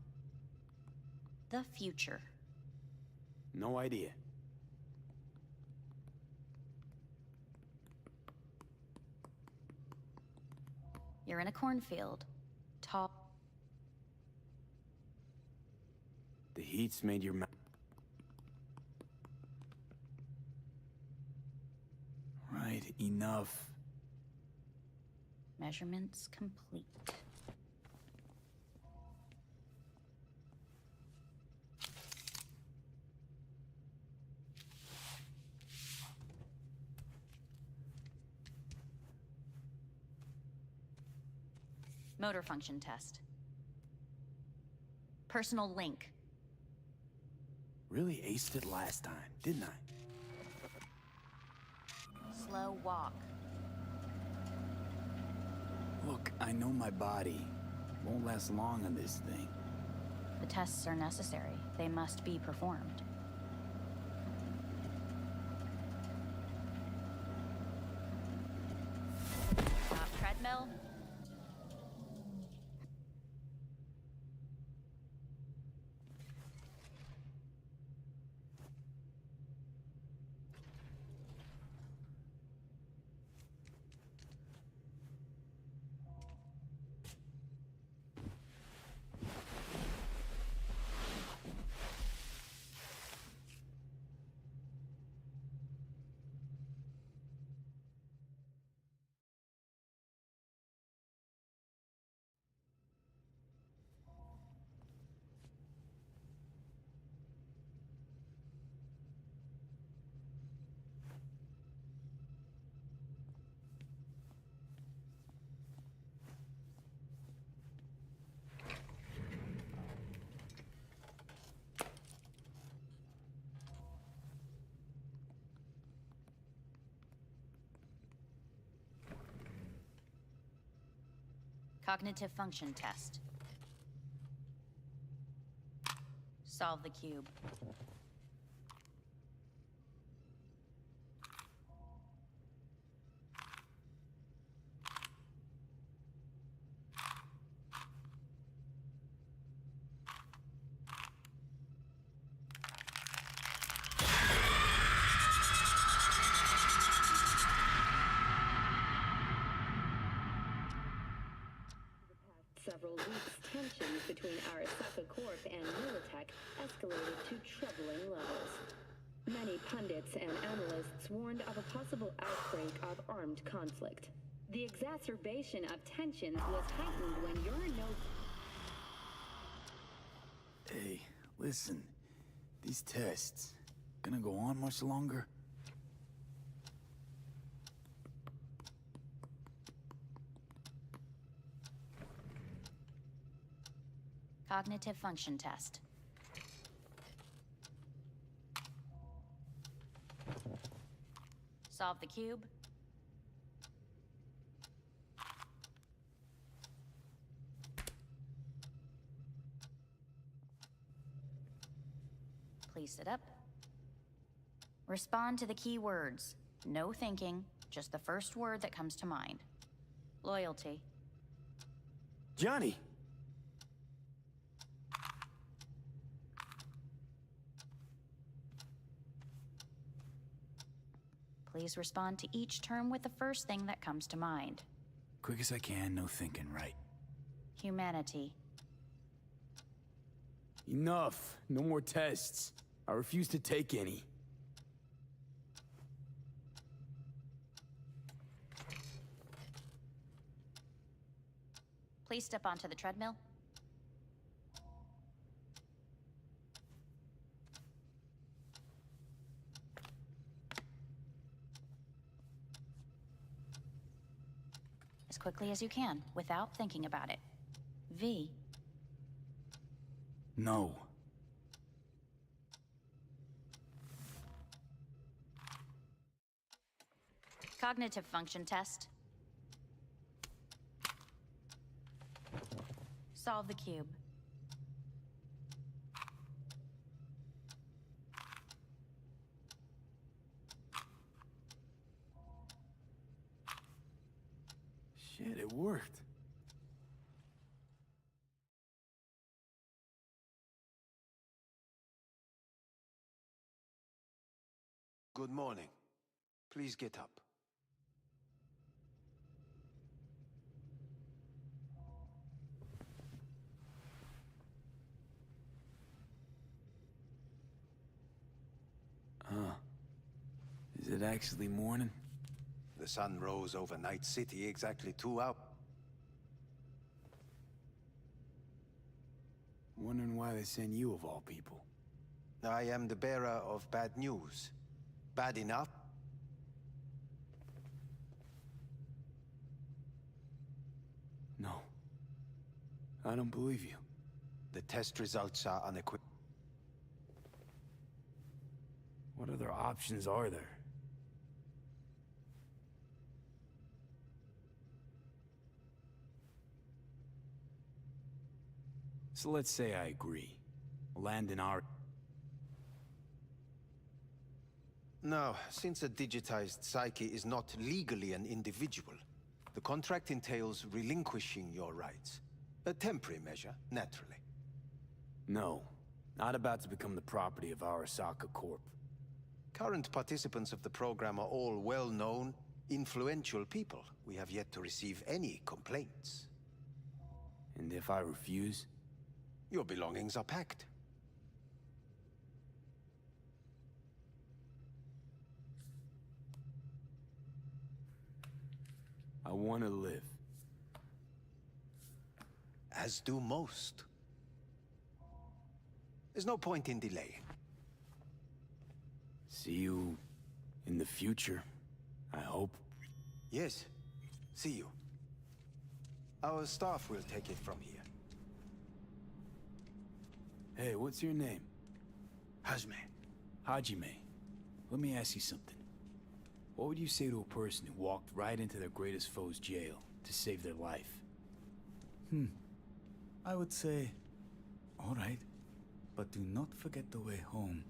The future. No idea. You're in a cornfield. Tall. The heat's made your mouth. Right, enough. Measurements complete. Motor function test. Personal link. Really aced it last time, didn't I? Slow walk. Look, I know my body. Won't last long on this thing. The tests are necessary. They must be performed. Stop treadmill. Cognitive function test. Solve the cube. Several weeks, tensions between Arasaka Corp and Militech escalated to troubling levels. Many pundits and analysts warned of a possible outbreak of armed conflict. The exacerbation of tensions was heightened when Hey, listen. These tests, gonna go on much longer? Cognitive function test. Solve the cube. Please sit up. Respond to the key words. No thinking, just the first word that comes to mind. Loyalty. Johnny! Please respond to each term with the first thing that comes to mind. Quick as I can, no thinking, right? Humanity. Enough! No more tests. I refuse to take any. Please step onto the treadmill. quickly as you can, without thinking about it. V. No. Cognitive function test. Solve the cube. Shit, it worked. Good morning. Please get up. Huh. Is it actually morning? The sun rose over Night City exactly 2 hours. Wondering why they send you of all people. I am the bearer of bad news. Bad enough? No. I don't believe you. The test results are unequivocal. What other options are there? So let's say I agree. Land in our... No, since a digitized psyche is not legally an individual, the contract entails relinquishing your rights. A temporary measure, naturally. No. Not about to become the property of Arasaka Corp. Current participants of the program are all well-known, influential people. We have yet to receive any complaints. And if I refuse? Your belongings are packed. I want to live. As do most. There's no point in delaying. See you in the future, I hope. Yes. See you. Our staff will take it from here. Hey, what's your name? Hajime. Hajime. Let me ask you something. What would you say to a person who walked right into their greatest foe's jail to save their life? I would say, all right, but do not forget the way home.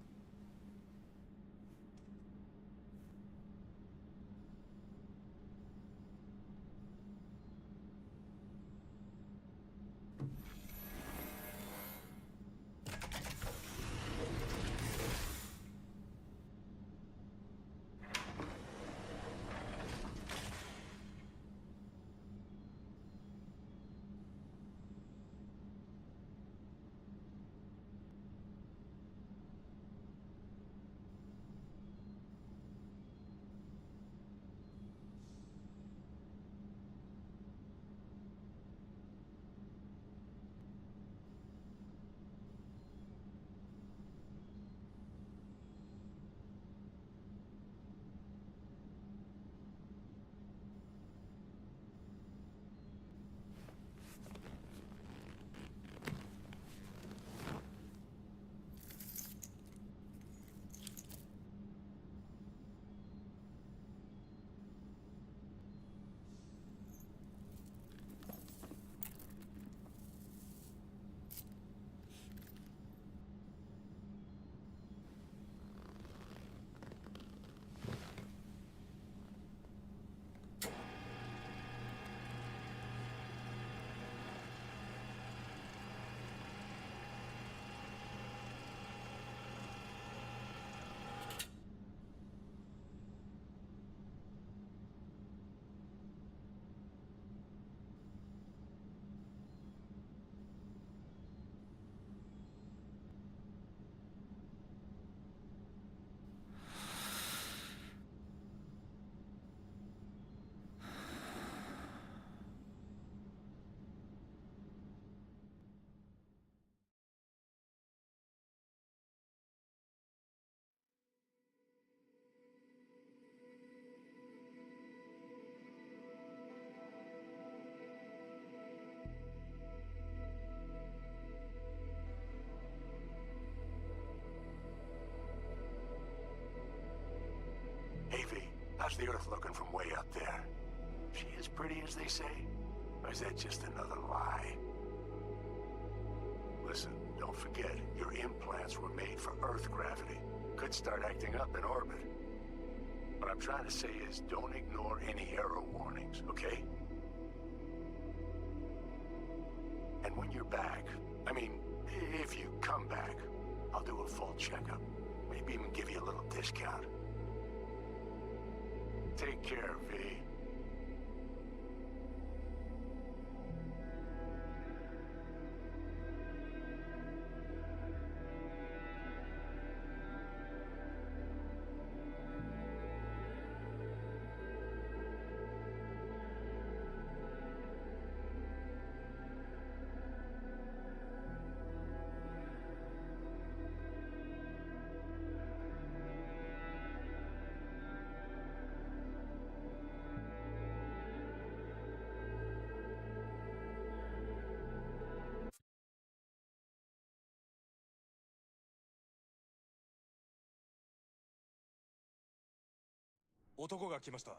How's the Earth looking from way up there? She as pretty as they say? Or is that just another lie? Listen, don't forget, your implants were made for Earth gravity. Could start acting up in orbit. What I'm trying to say is, don't ignore any error warnings, okay? And when you're back, I mean, if you come back, I'll do a full checkup. Maybe even give you a little discount. Take care, V.男が来ました。